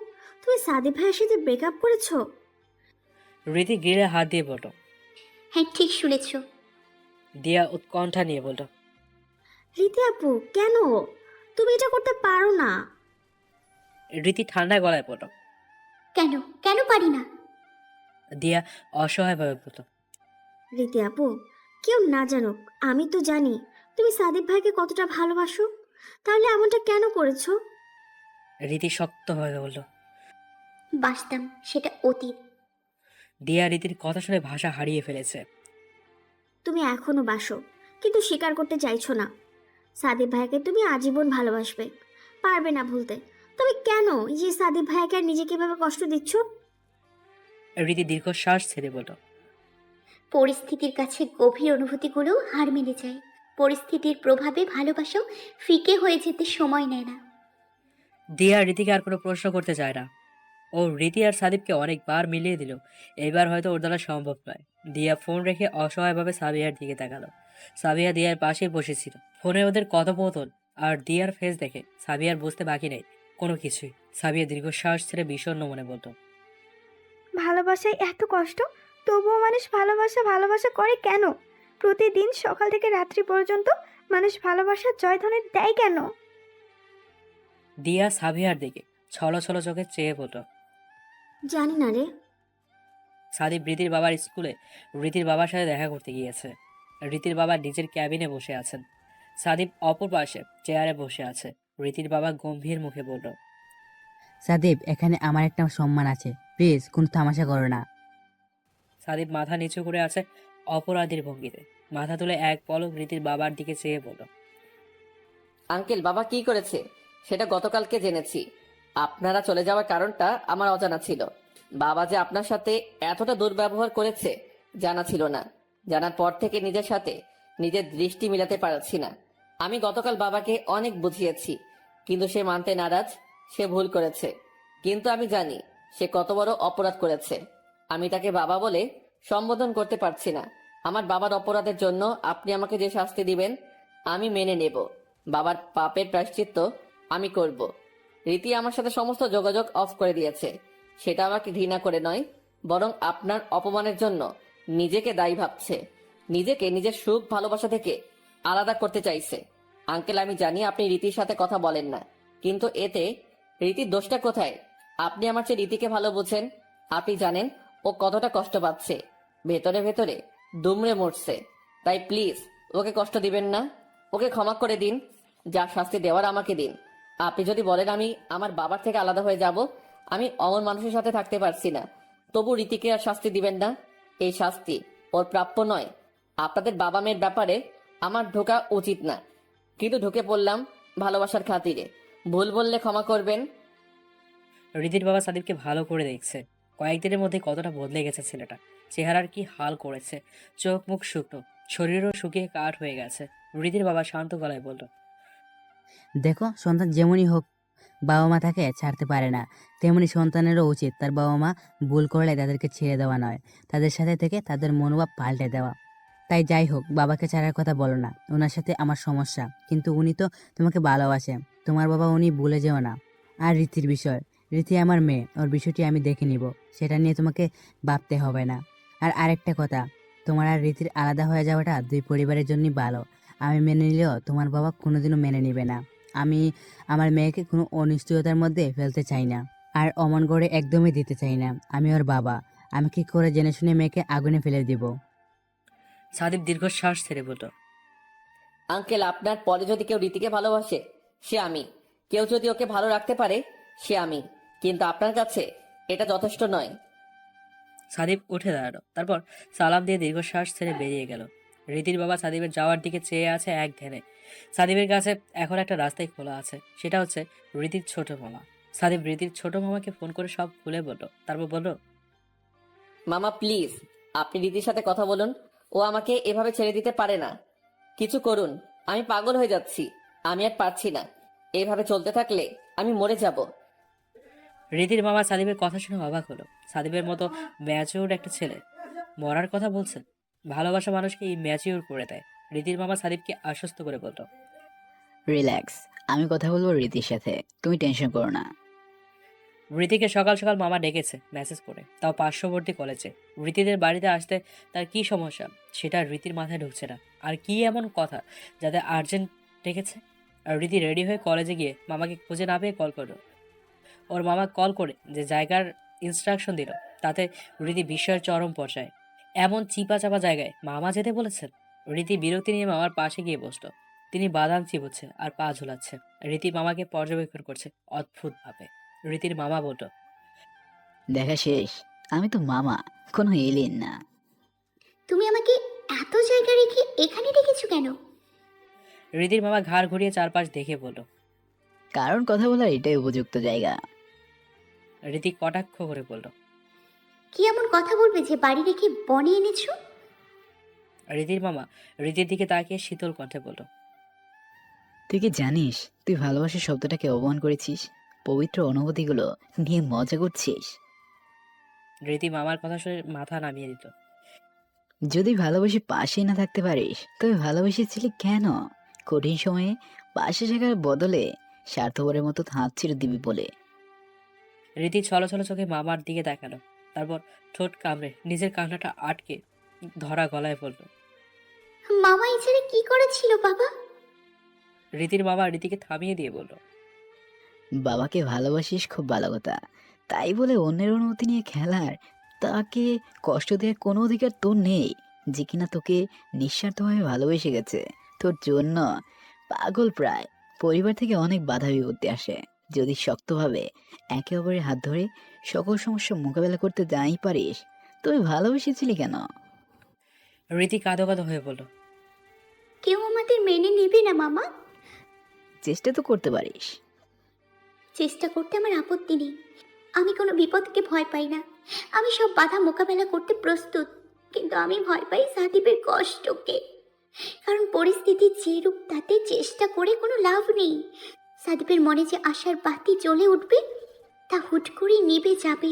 তুমি সাদীপ ভাইয়ের সাথে ব্রেকআপ করেছো? রীতি গিরে হাত দিয়ে বলল। হ্যাঁ, ঠিক শুনেছ। দিয়া উৎকণ্ঠা নিয়ে বলল, রীতি আপু, কেন? তুমি এটা করতে পারো না। রীতি ঠান্ডা গলায় বলল। কেন কেন পারি না? দিয়া অসহায়ভাবে বলল, রীতি আপু, কেউ না জানুক, আমি তো জানি তুমি সাদীপ ভাইকে কতটা ভালোবাসো। তাহলে এমনটা কেন করেছো? রীতি শক্তভাবে বলল। বাসতাম, সেটা অতীত। দিয়া রীতির কথা শুনে ভাষা হারিয়ে ফেলেছে। তুমি এখনো বাসো, কিন্তু স্বীকার করতে চাইছো না। সাদীপ ভাইকে তুমি আজীবন ভালোবাসবে, পারবে না ভুলতে। তবে কেন এই যে সাদীপ ভাইকে আর নিজেকে এভাবে কষ্ট দিচ্ছ? রীতি দীর্ঘশ্বাস ছেড়ে বলল, পরিস্থিতির কাছে গভীর অনুভূতিগুলোও হার মেনে যায়। পরিস্থিতির প্রভাবে ভালোবাসাও ফিকে হয়ে যেতে সময় নেয় না। দিয়া রীতিকে আর কোনো প্রশ্ন করতে চায় না। ও রীতি আর সাদিবকে অনেকবার মিলিয়ে দিল, এবার হয়তো ওর দ্বারা সম্ভব নয়। দিয়া ফোন রেখে অসহায়ভাবে সাবিয়ার দিকে তাকালো। সাবিয়া দিয়ার পাশেই বসেছিল। ফোনে ওদের কথোপকথন আর দিয়ার ফেস দেখে সাবিয়ার বুঝতে বাকি নেই কোনো কিছুই। সাবিয়া দীর্ঘশ্বাস ছেড়ে বিষণ্ণ মনে বলতো, ভালোবাসায় এত কষ্ট, তবুও মানুষ ভালোবাসা ভালোবাসা করে কেন? প্রতিদিন সকাল থেকে রাত্রি পর্যন্ত মানুষ ভালোবাসার জয়ধ্বনি দেয় কেন? দিয়া সাবিয়ার দিকে ছলো ছলো চোখে চেয়ে বলল। জানি না রে। সাদিব রীতির বাবার স্কুলে রীতির বাবার সাথে দেখা করতে গিয়েছে। রীতির বাবা নিজের ক্যাবিনে বসে আছেন। সাদিব অপর পাশে চেয়ারে বসে আছে। রীতির বাবা গম্ভীর মুখে বলল, সাদীপ, এখানে আমার একটা সম্মান আছে, প্লিজ কোনো তামাশা করো না। সাদিব মাথা নিচু করে আছে অপরাধীর ভঙ্গিতে। মাথা তুলে এক পলক রীতির বাবার দিকে চেয়ে বলল, আঙ্কেল, বাবা কি করেছে সেটা গতকালকে জেনেছি। আপনারা চলে যাওয়ার কারণটা আমার অজানা ছিল। বাবা যে আপনার সাথে এতটা দুর্ব্যবহার করেছে জানা ছিল না। জানার পর থেকে নিজের সাথে নিজের দৃষ্টি মিলাতে পারছি না। আমি গতকাল বাবাকে অনেক বুঝিয়েছি, কিন্তু সে মানতে নারাজ। সে ভুল করেছে, কিন্তু আমি জানি সে কত বড় অপরাধ করেছে। আমি তাকে বাবা বলে সম্বোধন করতে পারছি না। আমার বাবার অপরাধের জন্য আপনি আমাকে যে শাস্তি দিবেন আমি মেনে নেব। বাবার পাপের প্রায়শ্চিত্ত আমি করব। রীতি আমার সাথে সমস্ত যোগাযোগ অফ করে দিয়েছে। সেটা আমাকে ঘৃণা করে নয়, বরং আপনার অপমানের জন্য নিজেকে দায়ী ভাবছে। নিজেকে নিজের সুখ ভালোবাসা থেকে আলাদা করতে চাইছে। আঙ্কেল, আমি জানি আপনি রীতির সাথে কথা বলেন না, কিন্তু এতে রীতির দোষটা কোথায়? আপনি আমার চেয়ে রীতিকে ভালো বুঝেন। আপনি জানেন ও কতটা কষ্ট পাচ্ছে, ভেতরে ভেতরে দুমড়ে মরছে। তাই প্লিজ ওকে কষ্ট দিবেন না, ওকে ক্ষমা করে দিন। যা শাস্তি দেওয়ার আমাকে দিন। আপনি যদি বলেন আমি আমার বাবার থেকে আলাদা হয়ে যাব, আমি অমন মানুষের সাথে থাকতে পারছি না, তবু রীতিকে আর শাস্তি দিবেন না। এই শাস্তি ওর প্রাপ্য নয়। আপনাদের বাবা মেয়ের ব্যাপারে আমার ঢোকা উচিত না, কিন্তু ঢুকে পড়লাম ভালোবাসার খাতিরে। ভুল বললে ক্ষমা করবেন। রীতির বাবা সাদিবকে ভালো করে দেখছে। কয়েকদিনের মধ্যে কতটা বদলে গেছে ছেলেটা। চেহারার কি হাল করেছে, চোখ মুখ শুকনো, শরীরও শুকিয়ে কাঠ হয়ে গেছে। রীতির বাবা শান্ত গলায় বলল, দেখো, সন্তান যেমনই হোক, বাবা মা তাকে ছাড়তে পারে না। তেমনি সন্তানেরও উচিত তার বাবা মা ভুল করলে তাদেরকে ছেড়ে দেওয়া নয়, তাদের সাথে থেকে তাদের মনোভাব পাল্টে দেওয়া। তাই যাই হোক, বাবাকে ছাড়ার কথা বলো না। ওনার সাথে আমার সমস্যা, কিন্তু উনি তো তোমাকে ভালোবাসে। তোমার বাবা উনি ভুলে যেও না। আর রীতির বিষয়, রীতি আমার মেয়ে, ওর বিষয়টি আমি দেখে নিব। সেটা নিয়ে তোমাকে ভাবতে হবে না। আর আরেকটা কথা, তোমার আর রীতির আলাদা হয়ে যাওয়াটা দুই পরিবারের জন্যই ভালো। আমি মেনে নিলেও তোমার বাবা কোনোদিনও মেনে নেবে না। আমি আমার মেয়েকে কোনো অনিশ্চয়তার মধ্যে ফেলতে চাই না, আর অমন করে একদমই দিতে চাই না। আমি ওর বাবা, আমি কি করে জেনে শুনে মেয়েকে আগুনে ফেলে দিব? সাদিব দীর্ঘশ্বাস ছেড়ে বলল, আঙ্কেল, আপনার পরে যদি কেউ রীতিকে ভালোবাসে সে আমি, কেউ যদি ওকে ভালো রাখতে পারে সে আমি, কিন্তু আপনার কাছে এটা যথেষ্ট নয়। সাদিব উঠে দাঁড়ালো। তারপর সালাম দিয়ে দীর্ঘশ্বাস ছেড়ে বেরিয়ে গেল। রীতির বাবা সাদিবের যাওয়ার দিকে চেয়ে আছে এক ধ্যানে। সাদিবের কাছে এখন একটা রাস্তায় খোলা আছে, সেটা হচ্ছে রীতির ছোট মামা। সাদিব রীতির ছোট মামাকে ফোন করে সব খুলে বলল। তারপর বলল, মামা প্লিজ, আপনি রীতির সাথে কথা বলুন। ও আমাকে এভাবে ছেড়ে দিতে পারে না। কিছু করুন, আমি পাগল হয়ে যাচ্ছি। আমি আর পারছি না। এইভাবে চলতে থাকলে আমি মরে যাব। রীতির মামা সাদিবের কথা শুনে অবাক হলো। সাদিবের মতো ম্যাচিউর একটা ছেলে মরার কথা বলছে। ভালোবাসা মানুষকে এই ম্যাচিউর করে দেয়। রীতির মামা সাদিবকে আশ্বস্ত করে বলল, রিল্যাক্স, আমি কথা বলবো রীতির সাথে, তুমি টেনশন করো না। রীতিকে সকাল সকাল মামা ডেকেছে মেসেজ করে, তাও পার্শ্ববর্তী কলেজে। রীতিদের বাড়িতে আসতে তার কি সমস্যা সেটা রীতির মাথায় ঢুকছে না। আর কি এমন কথা যাতে আর্জেন্ট ডেকেছে? আর রীতি রেডি হয়ে কলেজে গিয়ে মামাকে খুঁজে না পেয়ে কল করলো। ওর মামা কল করে যে জায়গার ইনস্ট্রাকশন দিল, তাতে রীতি বিস্ময়ের চরম পর্যায়ে। এমন চিপা চাপা জায়গায় মামা যেতে বলেছেন? রীতি বিরক্তি নিয়ে মামার পাশে গিয়ে বসলো। তিনি বাদাম চিবোচ্ছে আর পা ঝুলাচ্ছে। রীতি মামাকে পর্যবেক্ষণ করছে অদ্ভুতভাবে। রীতির মামা বলল, দেখা শেষ। আমি তো মামা, কোনো এলিয়েন না। তুমি আমাকে এত জায়গা রেখে এখানে রেখেছো কেন? রীতির মামা ঘাড় ঘুরিয়ে চারপাশ দেখে বলল। কারণ কথা বলার এটাই উপযুক্ত জায়গা। রীতি কটাক্ষ করে বলল। কি এমন কথা বলবে যে বাড়ি রেখে বনে এনেছো? রীতির মামা রীতির দিকে তাকিয়ে শীতল কণ্ঠে বলল, তুই কি জানিস তুই ভালোবাসার শব্দটাকে অপমান করেছিস? পবিত্র অনুভূতিগুলো নিয়ে মজা করছিস। রীতি মামার কথা শুনে মাথা নামিয়ে দিত। যদি ভালোবেসে পাশেই না থাকতে পারিস তবে ভালোবেসেছিলি কেন? কঠিন সময়ে পাশে থাকার বদলে স্বার্থপরের মতো হাত ছেড়ে দিবি বলে। রীতি ছলো ছলো চোখে মামার দিকে তাকালো। তারপর ঠোঁট কামড়ে নিজের কান্নাটা আটকে ধরা গলায় বলল। মামা এছাড়া কি করেছিল বাবা? রীতির মামা রীতিকে থামিয়ে দিয়ে বলল, বাবাকে ভালোবাসিস খুব ভালো কথা, তাই বলে অন্যের অনুমতি নিয়ে খেলার, তাকে কষ্ট দেওয়ার কোনো অধিকার তোর নেই, যে কিনা তোকে নিঃস্বার্থভাবে ভালোবেসে গেছে তোর জন্য। পাগল প্রায়। পরিবার থেকে অনেক বাধা বিপত্তি আসে। যদি শক্তভাবে একে অপরের হাত ধরে সকল সমস্যা মোকাবেলা করতে যাই পারিস, তুই ভালোবেসেছিলি কেন? রীতি কাঁদো কাঁদো হয়ে বলল, কেউ আমাদের মেনে নেবে না মামা। চেষ্টা তো করতে পারিস। চেষ্টা করতে আমার আপত্তি নেই। আমি কোনো বিপদকে ভয় পাই না, আমি সব বাধা মোকাবেলা করতে প্রস্তুত, কিন্তু আমি ভয় পাই সাদিবের কষ্টকে। কারণ পরিস্থিতি যেরূপ তাতে চেষ্টা করে কোনো লাভ নেই। সাদিবের মনে যে আশার বাতি জ্বলে উঠবে তা হুট করে নিভে যাবে।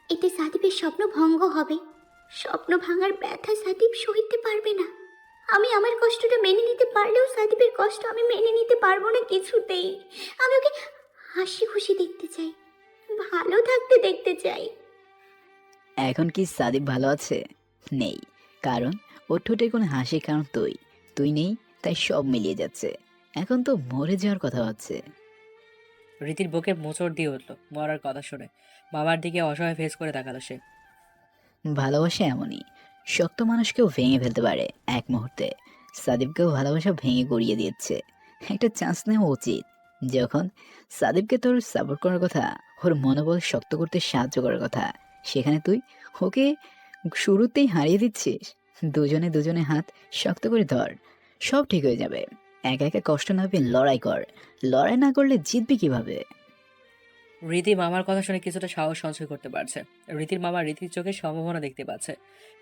এতে সাদিবের স্বপ্ন ভঙ্গ হবে। স্বপ্ন ভাঙার ব্যথা সাদিব সইতে পারবে না। আমি আমার কষ্টটা মেনে নিতে পারলেও সাদিবের কষ্ট আমি মেনে নিতে পারবো না কিছুতেই। আমি ওকে হাসি খুশি দেখতে চাই, ভালো থাকতে দেখতে চাই। এখন কি সাদিব ভালো আছে? নেই, কারণ ওর ঠোঁটে কোনো হাসির কারণ তুই নেই, তাই সব মিলিয়ে যাচ্ছে। এখন তো মরে যাওয়ার কথা হচ্ছে। রীতির বুকে মোচড় দিয়ে উঠল মরার কথা শুনে। মামার দিকে অসহায় ফেস করে তাকালো সে। ভালোবাসা এমনই, শক্ত মানুষকেও ভেঙে ফেলতে পারে এক মুহূর্তে। সাদিবকেও ভালোবাসা ভেঙে গড়িয়ে দিচ্ছে। একটা চান্স নেওয়া উচিত। যখন সাদিবকে তোর সাপোর্ট করার কথা, ওর মনোবল শক্ত করতে সাহায্য করার কথা, সেখানে তুই ওকে শুরুতেই হারিয়ে দিচ্ছিস। দুজনে হাত শক্ত করে ধর, সব ঠিক হয়ে যাবে। একা একা কষ্ট না পেয়ে লড়াই কর। লড়াই না করলে জিতবি কিভাবে? রীতি মামার কথা শুনে কিছুটা সাহস সঞ্চয় করতে পারছে। রীতির মামা রীতির চোখে সম্ভাবনা দেখতে পাচ্ছে।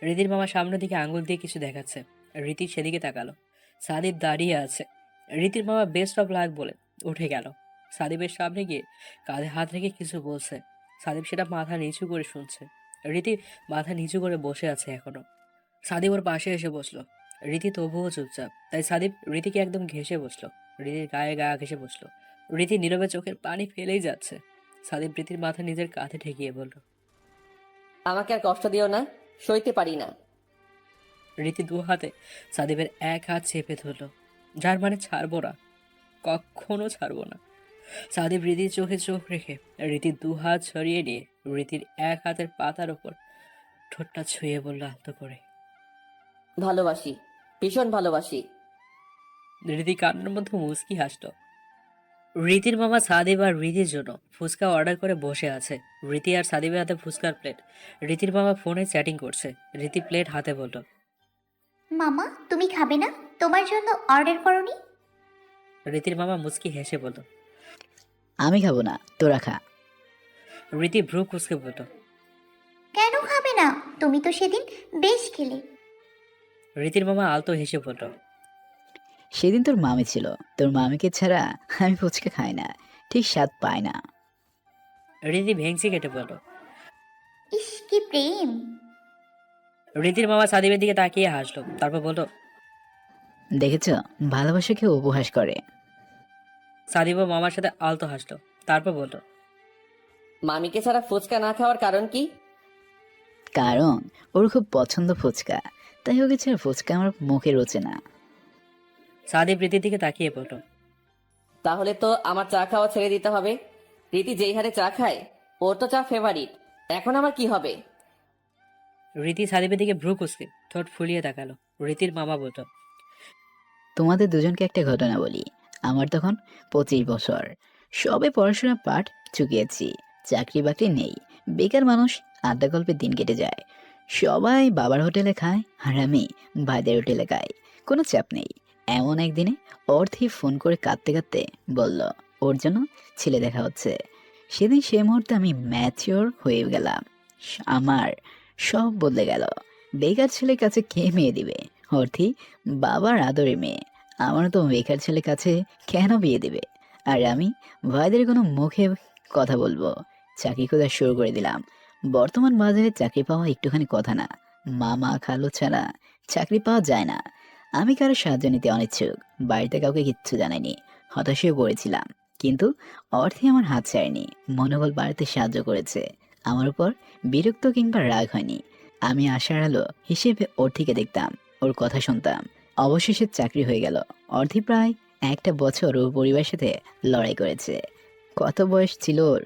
রীতির মামা সামনের দিকে আঙুল দিয়ে কিছু দেখাচ্ছে। রীতি সেদিকে তাকালো। সাদিব দাঁড়িয়ে আছে। রীতির মামা বেস্ট অফ লাক বলে উঠে গেল। সাদিবের সামনে গিয়ে কাঁধে হাত রেখে কিছু বলছে। সাদিব সেটা মাথা নিচু করে শুনছে। রীতি মাথা নিচু করে বসে আছে এখনো। সাদিব ওর পাশে এসে বসলো। রীতি তবুও চুপচাপ, তাই সাদিব রীতিকে একদম ঘেঁষে বসলো। রীতির গায়ে গা ঘেঁষে বসলো। রীতি নীরবে চোখের পানি ফেলেই যাচ্ছে। সাদিব রীতির মাথা নিজের কাঁধে ঠেকিয়ে বলল, আমাকে আর কষ্ট দিও না, সইতে পারি না। রীতি দু হাতে সাদিবের এক হাত চেপে ধরল, যার মানে ছাড়বো না, কখনো ছাড়বো না। সাদিব রীতির চোখে চোখ রেখে রীতির দু হাত সরিয়ে নিয়ে রীতির এক হাতের পাতার ওপর ঠোঁটটা ছুঁয়ে বলল আলতো করে, ভালোবাসি, ভীষণ ভালোবাসি। রীতি কান্নার মধ্যে মুচকি হাসল। রীতির মামা সাদিব আর রীতির জন্য ফুচকা অর্ডার করে বসে আছে। রীতি আর সাদিবের হাতে ফুচকার প্লেট। রীতির মামা ফোনে চ্যাটিং করছে। রীতি প্লেট হাতে বলল, মামা তুমি খাবে না? তোমার জন্য অর্ডার করনি? রীতির মামা মুচকি হেসে বলল। আমি খাবো না, তোরা খা। রীতি ভ্রু কুচকে বলল, কেন খাবে না? তুমি তো সেদিন বেশ খেলে। রীতির মামা আলতো হেসে বলল, সেদিন তোর মামি ছিল, তোর মামিকে ছাড়া আমি ফুচকা খাই না, ঠিক স্বাদ পায় না। রীতি ভেংচি কেটে বলল। ইস কি প্রেম! রীতির মামা সাদিবের দিকে তাকিয়ে হাসলো, তারপর বলল, দেখেছ, ভালোবাসাকে উপহাস করে। সাদিবও মামার সাথে আলতো হাসলো, তারপর বলল, মামিকে ছাড়া ফুচকা না খাওয়ার কারণ কি? কারণ ওর খুব পছন্দ ফুচকা, তাই ওকে ছাড়া ফুচকা আমার মুখে রোচে না। সাদিব রীতির দিকে তাকিয়ে বলল, তাহলে তো আমার চা খাওয়া ছেড়ে দিতে হবে। রীতি যেই হারে চা খায়, ওর তো চা ফেভারিট। এখন আমার কি হবে? রীতি সাদিবের দিকে ভ্রু কুচকে ঠোঁট ফুলিয়ে তাকালো। রীতির মামা বলল, তোমাদের দুজনকে একটা ঘটনা বলি। আমার তখন 25 বছর, সবে পড়াশোনা পাঠ চুকিয়েছি, চাকরি বাকরি নেই, বেকার মানুষ, আড্ডা গল্পে দিন কেটে যায়। সবাই বাবার হোটেলে খায় আর আমি ভাইদের হোটেলে খাই, কোনো চাপ নেই। এমন একদিনে অর্থই ফোন করে কাঁদতে কাঁদতে বলল ওর জন্য ছেলে দেখা হচ্ছে। সেদিন সে মুহূর্তে আমি ম্যাচিওর হয়ে গেলাম। আমার সব বদলে গেল। বেকার ছেলের কাছে কে মেয়ে দিবে? অর্থই বাবার আদরে মেয়ে। আমার তো বেকার ছেলের কাছে কেন বিয়ে দিবে? আর আমি ভাইদের কোনো মুখে কথা বলবো? চাকরি খোঁজা শুরু করে দিলাম। বর্তমান বাজারে চাকরি পাওয়া একটুখানি কথা না, মামা খালু ছাড়া চাকরি পাওয়া যায় না। আমি কারো সাহায্য নিতে অনিচ্ছুক, বাড়িতে কাউকে কিচ্ছু জানাইনি, হতাশ হয়ে পড়েছিলাম। কিন্তু অর্থে আমার হাত ছাড়েনি, মনোবল বাড়াতে সাহায্য করেছে। আমার উপর বিরক্ত কিংবা রাগ হয়নি। আমি আশার আলো হিসেবে অর্থিকে দেখতাম, ওর কথা শুনতাম। অবশেষে চাকরি হয়ে গেল। অর্ধি প্রায় একটা বছর ওর পরিবারের সাথে লড়াই করেছে। কত বয়স ছিল ওর?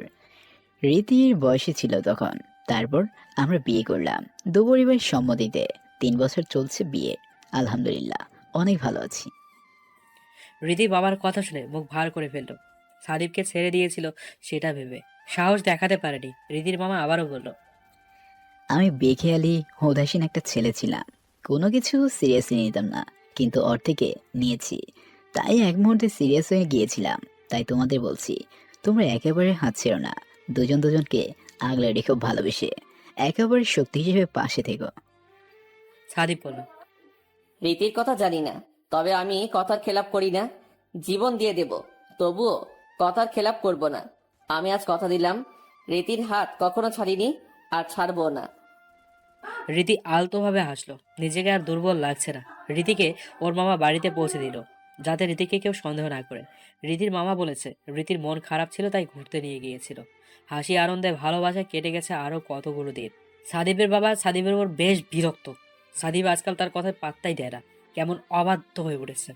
রীতির বয়সে ছিল তখন। তারপর আমরা বিয়ে করলাম, দু পরিবারের সম্মতিতে। 3 বছর চলছে বিয়ে, আলহামদুলিল্লাহ অনেক ভালো আছি। রীতি বাবার কথা শুনে মুখ ভার করে ফেলল। সাদিবকে ছেড়ে দিয়েছিল সেটা ভেবে সাহস দেখাতে পারেনি। রীতির মামা আবারও বলল, আমি বেখেয়ালি উদাসীন একটা ছেলে ছিলাম, কোনো কিছু সিরিয়াসলি নিতাম না, কিন্তু ওর থেকে নিয়েছি, তাই এক মুহূর্তে সিরিয়াস হয়ে গিয়েছিলাম। তাই তোমাদের বলছি, তোমরা একেবারে হাত ছেড়ো না, দুজনকে আগলে রেখো ভালোবেসে। একেবারে শক্তি হিসেবে পাশে থেকো। সাদিপ বলল, রীতির কথা জানি না, তবে আমি কথার খেলাপ করি না। জীবন দিয়ে দেব, তবুও কথার খেলাপ করব না। আমি আজ কথা দিলাম, রীতির হাত কখনো ছাড়িনি আর ছাড়বো না। রীতি আলতোভাবে হাসলো। নিজেকে আর দুর্বল লাগছে না। রীতিকে ওর মামা বাড়িতে পৌঁছে দিল, যাতে রীতিকে কেউ সন্দেহ না করে। রীতির মামা বলেছে রীতির মন খারাপ ছিল, তাই ঘুরতে নিয়ে গিয়েছিল। হাসি আনন্দে ভালোবাসায় কেটে গেছে আরো কতগুলো দিন। সাদিবের বাবা সাদিবের ওপর বেশ বিরক্ত। সাদিব আজকাল তার কথায় পাত্তাই দেয় না, কেমন অবাধ্য হয়ে উঠেছে।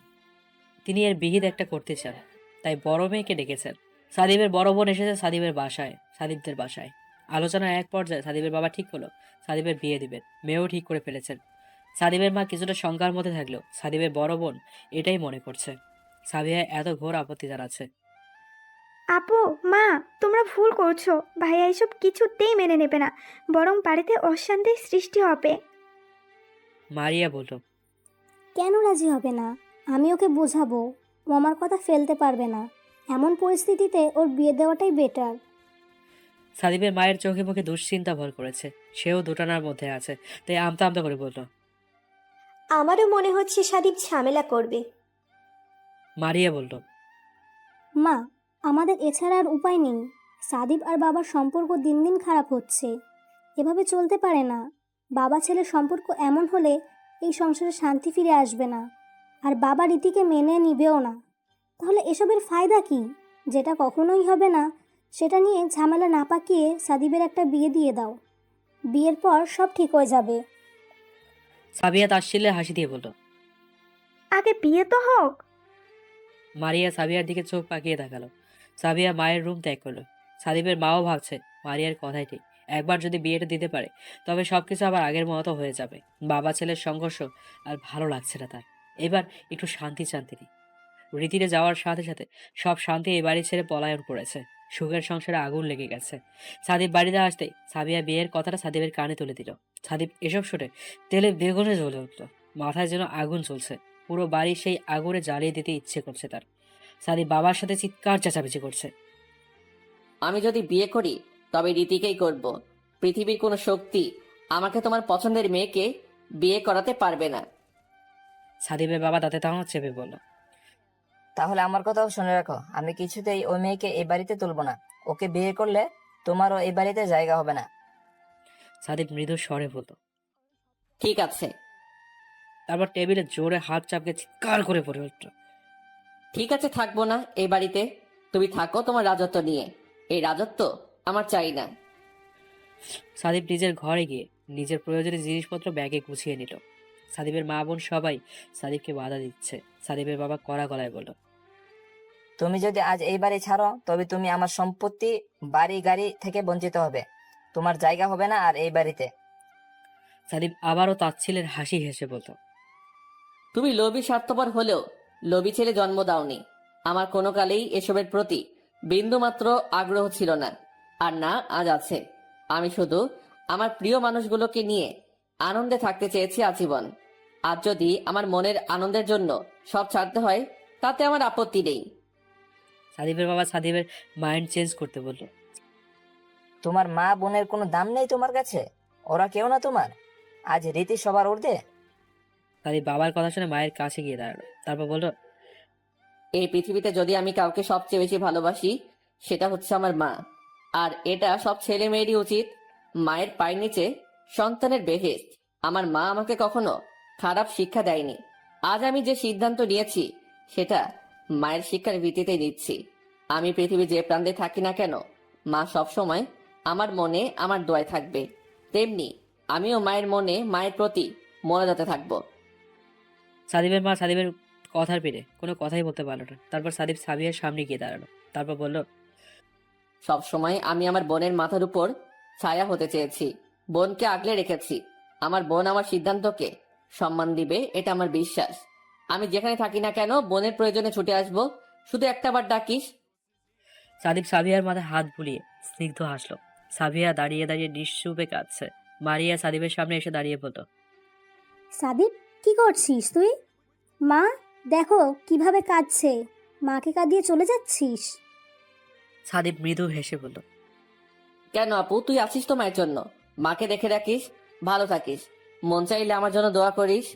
তিনি এর বিহিত একটা করতে চান, তাই বড় মেয়েকে ডেকেছেন। সাদিবের বড় বোন এসেছে সাদিবদের বাসায়। আলোচনার এক পর্যায়ে সাদিবের বাবা ঠিক হলো সাদিবের বিয়ে দিবেন। মেয়েও ঠিক করে ফেলেছেন। সাদিবের মা কিছুটা শঙ্কার মধ্যে থাকলেও সাদিবের বড় বোন এটাই মনে করছে। সাবিয়া এত ঘোর আপত্তি জানাচ্ছে। আপু, মা, তোমরা ভুল করছো। ভাইয়া এসব কিছুতেই মেনে নেবে না, বরং বাড়িতে অশান্তির সৃষ্টি হবে। মারিয়া বলল, কেন রাজি হবে না? আমি ওকে বোঝাবো, ও আমার কথা ফেলতে পারবে না। এমন পরিস্থিতিতে ওর বিয়ে দেওয়াটাই বেটার। সাদিবের মায়ের চোখে মুখে দুশ্চিন্তা ভর করেছে। সেও দুটানার মধ্যে আছে, তাই আমতা আমতা করে বলল। আমারও মনে হচ্ছে সাদীপ ঝামেলা করবে। মারিয়া বলল, মা, আমাদের এছাড়া আর উপায় নেই। সাদিব আর বাবার সম্পর্ক দিন দিন খারাপ হচ্ছে। এভাবে চলতে পারে না। বাবা ছেলের সম্পর্ক এমন হলে এই সংসারে শান্তি ফিরে আসবে না, আর বাবা রীতিকে মেনে নিবেও না। তাহলে এসবের ফায়দা কি? যেটা কখনোই হবে না সেটা নিয়ে ঝামেলা না পাকিয়ে সাদিবের একটা বিয়ে দিয়ে দাও। বিয়ের পর সব ঠিক হয়ে যাবে। সাবিয়া তাচ্ছিল্যে হাসি দিয়ে বলল। আগে বিয়ে তো হোক। মারিয়া সাবিয়ার দিকে চোখ পাকিয়ে তাকালো। সাবিয়া মায়ের রুম ত্যাগ করলো। সাদিবের মাও ভাবছে মারিয়ার কথাই ঠিক। একবার যদি বিয়েটা দিতে পারে তবে সবকিছু আবার আগের মতো হয়ে যাবে। বাবা ছেলের সংঘর্ষ আর ভালো লাগছে না তার। এবার একটু শান্তি চান তিনি। রীতিরে যাওয়ার সাথে সাথে সব শান্তি এই বাড়ি ছেড়ে পলায়ন করেছে। সুখের সংসারে আগুন লেগে গেছে। সাদিব বাড়িতে আসতেই সাবিয়া বিয়ের কথাটা সাদিবের কানে তুলে দিল। সাদিব এসব শুনে তেলে বেগুনে জ্বলে উঠল। মাথায় যেন আগুন চলছে। পুরো বাড়ি সেই আগুনে জ্বালিয়ে দিতে ইচ্ছে করছে তার। সাদিব বাবার সাথে চিৎকার চেঁচামেচি করছে। আমি যদি বিয়ে করি তবে রীতিকেই করব। পৃথিবীর কোনো শক্তি আমাকে তোমার পছন্দের মেয়েকে বিয়ে করাতে পারবে না। সাদিবের বাবা দাঁতে তাও চেপে বলল। তাহলে আমার কথাও শুনে রাখো, আমি কিছুতেই ওই মেয়েকে এই বাড়িতে তুলবো না। ওকে বিয়ে করলে তোমারও এই বাড়িতে জায়গা হবে না। সাদিব মৃদু স্বরে বলল। ঠিক আছে। তারপর টেবিলে জোরে হাত চাপকে চিৎকার করে পড়ে উঠল। ঠিক আছে, থাকবো না এই বাড়িতে। তুমি থাকো তোমার রাজত্ব নিয়ে। এই রাজত্ব আমার চাই না। সাদিব নিজের ঘরে গিয়ে নিজের প্রয়োজনীয় জিনিসপত্র ব্যাগে গুছিয়ে নিল। সাদিবের মা বোন সবাই সাদিবকে বাধা দিচ্ছে। সাদিবের বাবা কড়া গলায় বলল। তুমি যদি আজ এই বাড়ি ছাড়ো তবে তুমি আমার সম্পত্তি, বাড়ি গাড়ি থেকে বঞ্চিত হবে। তোমার জায়গা হবে না আর এই বাড়িতে। সাদিব আবারও তাচ্ছিলের হাসি হেসে বলল। তুমি লোভী স্বার্থপর হলেও লোভী ছেলে জন্ম দাওনি। আমার কোনো কালেই এসবের প্রতি বিন্দুমাত্র আগ্রহ ছিল না, আর না আজ আছে। আমি শুধু আমার প্রিয় মানুষগুলোকে নিয়ে আনন্দে থাকতে চেয়েছি আজীবন। আর যদি আমার মনের আনন্দের জন্য সব ছাড়তে হয় তাতে আমার আপত্তি নেই। সাদিবের বাবা সাদিবের মাইন্ড চেঞ্জ করতে বলল। তোমার মা বোনের কোনো দাম নেই তোমার কাছে? ওরা কেউ না তোমার? আজ রীতি সবার ঊর্ধ্বে। সাদিব বাবার কথা শুনে মায়ের কাছে গিয়ে দাঁড়ালো। তারপর বলল। এই পৃথিবীতে যদি আমি কাউকে সবচেয়ে বেশি ভালোবাসি সেটা হচ্ছে আমার মা। আর এটা সব ছেলে মেয়েরই উচিত। মায়ের পায়ের নিচে সন্তানের বেহেশত। আমার মা আমাকে কখনো খারাপ শিক্ষা দেয়নি। আজ আমি যে সিদ্ধান্ত নিয়েছি সেটা মায়ের শিক্ষার ভিত্তিতে নিচ্ছি। আমি পৃথিবীর যে প্রান্তে থাকি না কেন, মা সবসময় আমার মনে আমার দোয়ায় থাকবে। তেমনি আমিও মায়ের মনে মায়ের প্রতি মনোজাতে থাকবো। সাদিবের মা সাদিবের কথার পেরে কোনো কথাই বলতে পারল না। তারপর সাদিব সাবিয়ার সামনে গিয়ে দাঁড়ালো। তারপর বলল। সবসময় আমি আমার বোনের মাথার উপর ছায়া হতে চেয়েছি। বোনকে আগলে রেখেছি। আমার বোন আমার সিদ্ধান্তকে সম্মান দিবে, এটা আমার বিশ্বাস। আমি যেখানে থাকি না কেন বোনের প্রয়োজনে ছুটে আসবো। শুধু একটাবার ডাকিস। সাদিব সাবিয়ার মাথায় হাত বুলিয়ে স্নিগ্ধ হাসলো। সাবিয়া দাঁড়িয়ে দাঁড়িয়ে নিঃশুপে কাঁদছে। মারিয়া সাদিবের সামনে এসে দাঁড়িয়ে বলল। সাদিব, কি করছিস তুই? মা, দেখো কিভাবে কাঁদছে। মাকে কাঁদিয়ে চলে যাচ্ছিস? সাদিব মৃদু হেসে বলল। কেন আপু, তুই আছিস তো মায়ের জন্য। মাকে দেখে রাখিস, ভালো থাকিস। মন চাইলে আমার জন্য দোয়া করিস।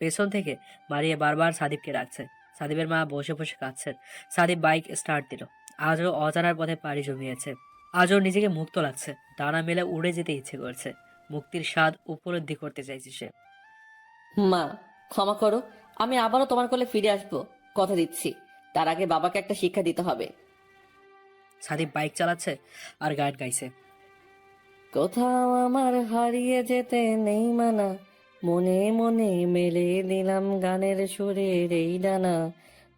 পেছন থেকে মারিয়ে বারবার সাদীপকে ডাকছে। সাদীপের মা বসে বসে কাঁদছেন। সাদীপ বাইক স্টার্ট দিল। আজও অজানার পথে পাড়ি জমিয়েছে। আজও নিজেকে মুক্ত লাগছে। ডানা মেলে উড়ে যেতে ইচ্ছে করছে। মুক্তির স্বাদ উপলব্ধি করতে চাইছে সে। মা, ক্ষমা করো, আমি আবারও তোমার কোলে ফিরে আসবো, কথা দিচ্ছি। তার আগে বাবাকে একটা শিক্ষা দিতে হবে। সাদীপ বাইক চালাচ্ছে আর গান গাইছে। কোথাও আমার হারিয়ে যেতে নেই মানা, মনে মনে মেলে দিলাম গানের সুরের এই ডানা,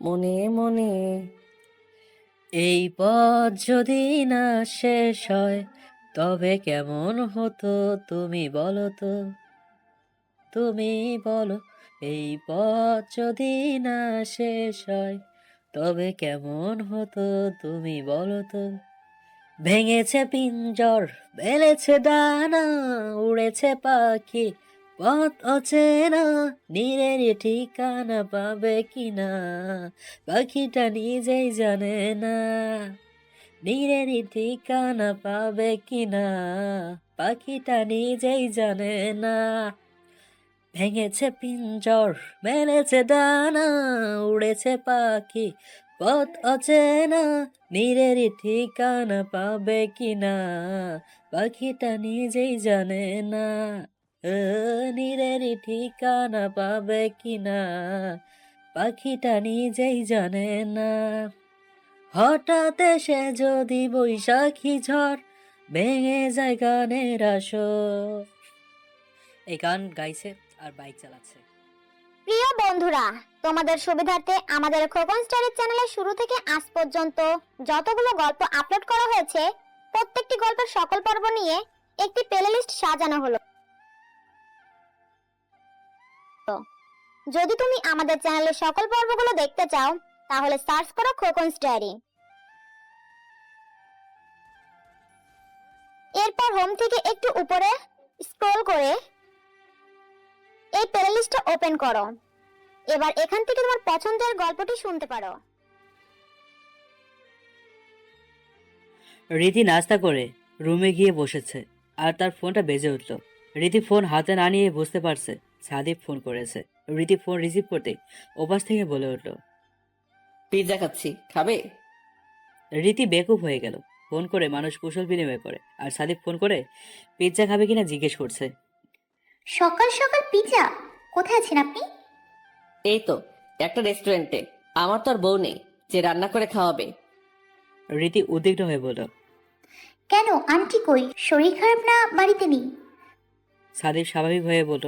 মনে মনে। এই পথ যদি না শেষ হয় তবে কেমন হতো তুমি বলো তো, তুমি বলো। এই পথ যদি না শেষ হয় তবে কেমন হতো তুমি বলো তো। ভেঙেছে পিঞ্জর, মেলেছে ডানা, উড়েছে পাখি পথ অচেনা, নীরের ঠিকানা পাবে কিনা পাখিটা নিজেই জানে না। নীরের ঠিকানা পাবে কিনা পাখিটা নিজেই জানে না। ভেঙেছে পিঞ্জর, মেলেছে ডানা, উড়েছে পাখি পথ অচেনা, নীরের ঠিকানা পাবে কিনা পাখিটা নিজেই জানে না। নীরের ঠিকানা পাবে কিনা পাখিটা নিজেই জানে না। হঠাৎ এসে যদি বৈশাখী ঝড় ভেঙে যায় গানের আসর। এই গান গাইছে আর বাইক চালাচ্ছে। প্রিয় বন্ধুরা, তোমাদের সুবিধার্থে আমাদের খোকন স্টারের চ্যানেলে শুরু থেকে আজ পর্যন্ত যতগুলো গল্প আপলোড করা হয়েছে প্রত্যেকটি গল্পের সকল পর্ব নিয়ে একটি প্লেলিস্ট সাজানো হলো। যদি তুমি আমাদের চ্যানেলের সকল পর্বগুলো দেখতে চাও তাহলে সার্চ করো খোকন স্টারি। এরপর হোম থেকে একটু উপরে স্ক্রল করে এই প্লেলিস্টটা ওপেন করো। এবার এখান থেকে তোমার পছন্দের গল্পটি শুনতে পারো। রীতি নাস্তা করে রুমে গিয়ে বসেছে আর তার ফোনটা বেজে উঠল। রীতি ফোন হাতে না নিয়ে বুঝতে পারছে সাদীপ ফোন করেছে। রীতি ফোন রিসিভ করতে ওপাশ থেকে বলে উঠল, পিৎজা খাচ্ছি, খাবে? রীতি বেকুব হয়ে গেল। ফোন করে মানুষ কুশল বিনিময় করে, আর সাদীপ ফোন করে পিৎজা খাবে কিনা জিজ্ঞেস করছে। সকাল সকাল পিজা? কোথায় আছেন আপনি? এই তো একটা রেস্টুরেন্টে। আমার তো আর বউ নেই যে রান্না করে খাওয়াবে। রীতি উদ্বিগ্ন হয়ে বলল, কেন, আন্টি কই? শরীর খারাপ না বাড়িতে নেই? সাদীপ স্বাভাবিক হয়ে বলল,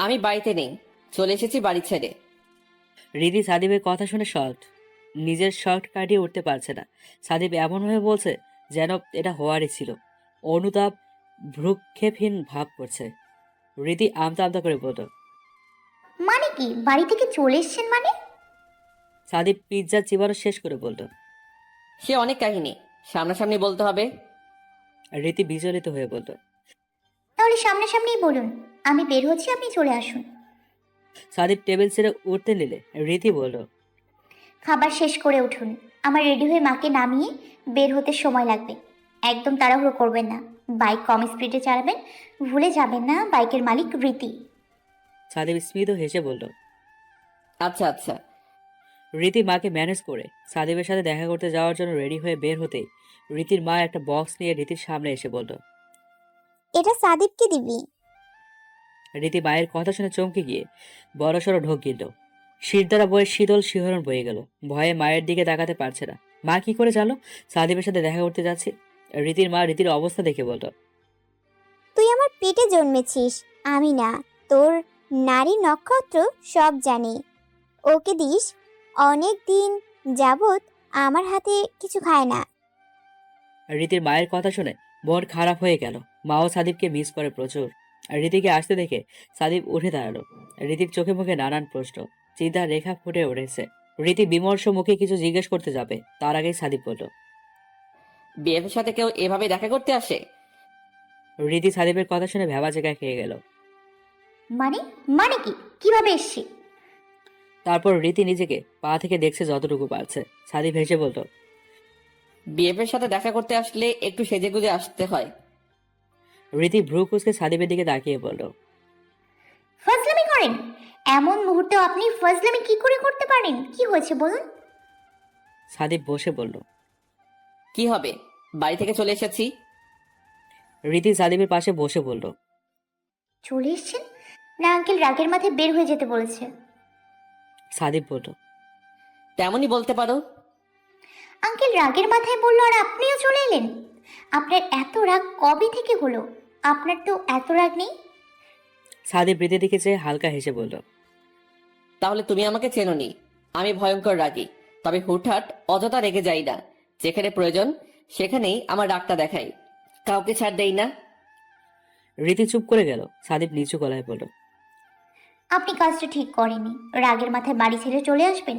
আমি বাড়িতে নেই, চলে এসেছি বাড়ি ছেড়ে। রীতি সাদীপের কথা শুনে শর্ট, নিজের শর্ট কাটিয়ে উঠতে পারছে না। সাদীপ এমনভাবে বলছে যেন এটা হওয়ারই ছিল। অনুতাপ ভ্রুক্ষেপহীন ভাব করছে। রীতি আমতা আমতা করে বলল, মানে কি, বাড়ি থেকে চলে এসেছেন মানে? সাদীপ পিৎজা চিবানো শেষ করে বলল, সে অনেক কাহিনী, সামনাসামনি বলতে হবে। রীতি বিচলিত হয়ে বলল, তাহলে সামনাসামনিই বলুন, আমি বের হচ্ছি, আপনি চলে আসুন। সাদীপ টেবিল ছেড়ে উঠতে নিলে রীতি বলল, খাবার শেষ করে উঠুন, আমার রেডি হয়ে মাকে নামিয়ে বের হতে সময় লাগবে। একদম তাড়াহুড়ো করবেন না, বাইক কম স্পিডে চালাবেন, ভুলে যাবেন না বাইকের মালিক রীতি। সাদীপ স্মিত হেসে বলল, আচ্ছা আচ্ছা। রীতি মাকে ম্যানেজ করে সাদীপের সাথে দেখা করতে যাওয়ার জন্য রেডি হয়ে বের হতেই রীতির মা একটা বক্স নিয়ে রীতির সামনে এসে বলল, এটা সাদীপকে দিবি। রীতি মায়ের কথা শুনে চমকে গিয়ে বড়সড় ঢোক গিলল। শিরদাঁড়া বয়ে শীতল শিহরণ বয়ে গেল। ভয়ে মায়ের দিকে তাকাতে পারছে না। মা কি করে জানো সাদীপের সাথে দেখা করতে যাচ্ছে? রীতির মা রীতির অবস্থা দেখে বলল, তুই আমার পেটে জন্মেছিস, আমি না। তোর নারী নক্ষত্র সব জানি। ওকে দিস, অনেক দিন যাবত আমার হাতে কিছু খায় না। রীতির মায়ের কথা শুনে মন খারাপ হয়ে গেল। মাও সাদীপকে মিস করে প্রচুর। রীতিকে আসতে দেখে সাদীপ উঠে দাঁড়ালো। রীতির চোখে মুখে নানান প্রশ্ন, চিন্তার রেখা ফুটে উঠেছে। রীতি বিমর্ষ মুখে কিছু জিজ্ঞেস করতে যাবে, তার আগেই সাদীপ বলল, বিএফের সাথে কেউ এভাবে দেখা করতে আসে? রীতি সাদীপের কথা শুনে ভেবা জায়গা খেয়ে গেল। মানে মানে কি, কিভাবে এসছি? তারপর রীতি নিজেকে পা থেকে দেখছে যতটুকু পারছে। সাদীপ হেসে বলল, বিএফের সাথে দেখা করতে আসলে একটু সেজেগুজে আসতে হয়। রীতি ভ্রু কুচকে সাদিবের দিকে তাকিয়ে বলল, ফাজলামি করেন? এমন মুহূর্তে আপনি ফাজলামি কি করে করতে পারেন? কি হয়েছে বলুন? সাদিব বসে বলল। কি হবে, বাড়ি থেকে চলে এসেছি। রীতি সাদিবের পাশে বসে বলল। চলে এসছেন? না আঙ্কেল রাগের মাথায় বের হয়ে যেতে বলেছে? সাদিব বলল। তেমনই বলতে পারো। আঙ্কেল রাগের মাথায় বললো আর আপনিও চলে এলেন? আপনার এত রাগ কবে থেকে হলো? আপনার তো এত রাগ নেই। সাদিব রীতির দিকে চেয়ে হালকা হেসে বলল। তাহলে তুমি আমাকে চেনোনি। আমি ভয়ঙ্কর রাগী, তবে হুটহাট অযথা রেগে যাই না। যেখানে প্রয়োজন সেখানেই আমার রাগটা দেখাই, কাউকে ছাড় দেই না। রীতি চুপ করে গেল। সাদিব নিচু গলায় বলল। আপনি কাজটা ঠিক করেননি। রাগের মাথায় বাড়ি ছেড়ে চলে আসবেন?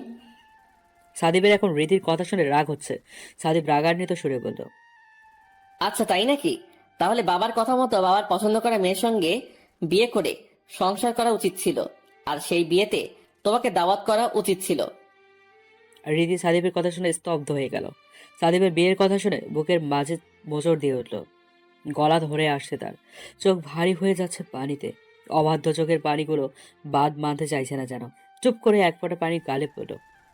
সাদিবের এখন রীতির কথা শুনে রাগ হচ্ছে। সাদিব রাগান্বিত সুরে বলল। আচ্ছা তাই নাকি? তাহলে বাবার কথা মতো বাবার পছন্দ করা মেয়ের সঙ্গে বিয়ে করে সংসার করা উচিত ছিল, আর সেই বিয়েতে তোমাকে দাওয়াত করা উচিত ছিল। রীতি সাদিবের কথা শুনে স্তব্ধ হয়ে গেল। সাদিবের বিয়ের কথা শুনে বুকের মাঝে মোচড় দিয়ে উঠল। গলা ধরে আসছে তার, চোখ ভারী হয়ে যাচ্ছে পানিতে। অবাধ্য চোখের পানিগুলো বাদ মানতে চাইছে না যেন। চুপ করে এক ফোঁটা পানি গালে পড়ল।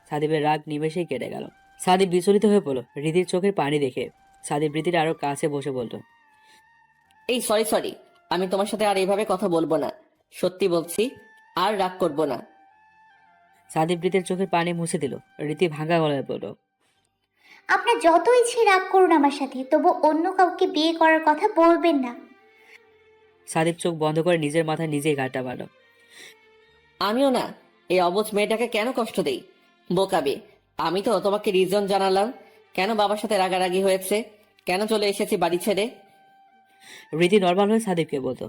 সাদিবের রাগ নিমেষেই কেটে গেল। সাদিব বিচলিত হয়ে পড়ল রীতির চোখের পানি দেখে। সাদিব রীতির আরো কাছে বসে বলল। এই সরি, আমি তোমার সাথে আর এইভাবে কথা বলবো না। সত্যি বলছি, আর রাগ করবো না। সাদিব রীতির চোখের পানি মুছে দিল। রীতি ভাঙা গলায় বলল। আপনার যত ইচ্ছে রাগ করুন আমার সাথে, তবু অন্য কাউকে বিয়ে করার কথা বলবেন না। সাদিব চোখ বন্ধ করে নিজের মাথায় নিজেই গাঁটটা মারল। আমিও না এই অবুঝ মেয়েটাকে কেন কষ্ট দেই। বোকাবে, আমি তো তোমাকে রিজন জানালাম কেন বাবার সাথে রাগারাগি হয়েছে, কেন চলে এসেছি বাড়ি ছেড়ে। রীতি নর্মাল হয়ে সাদিবকে বলতো।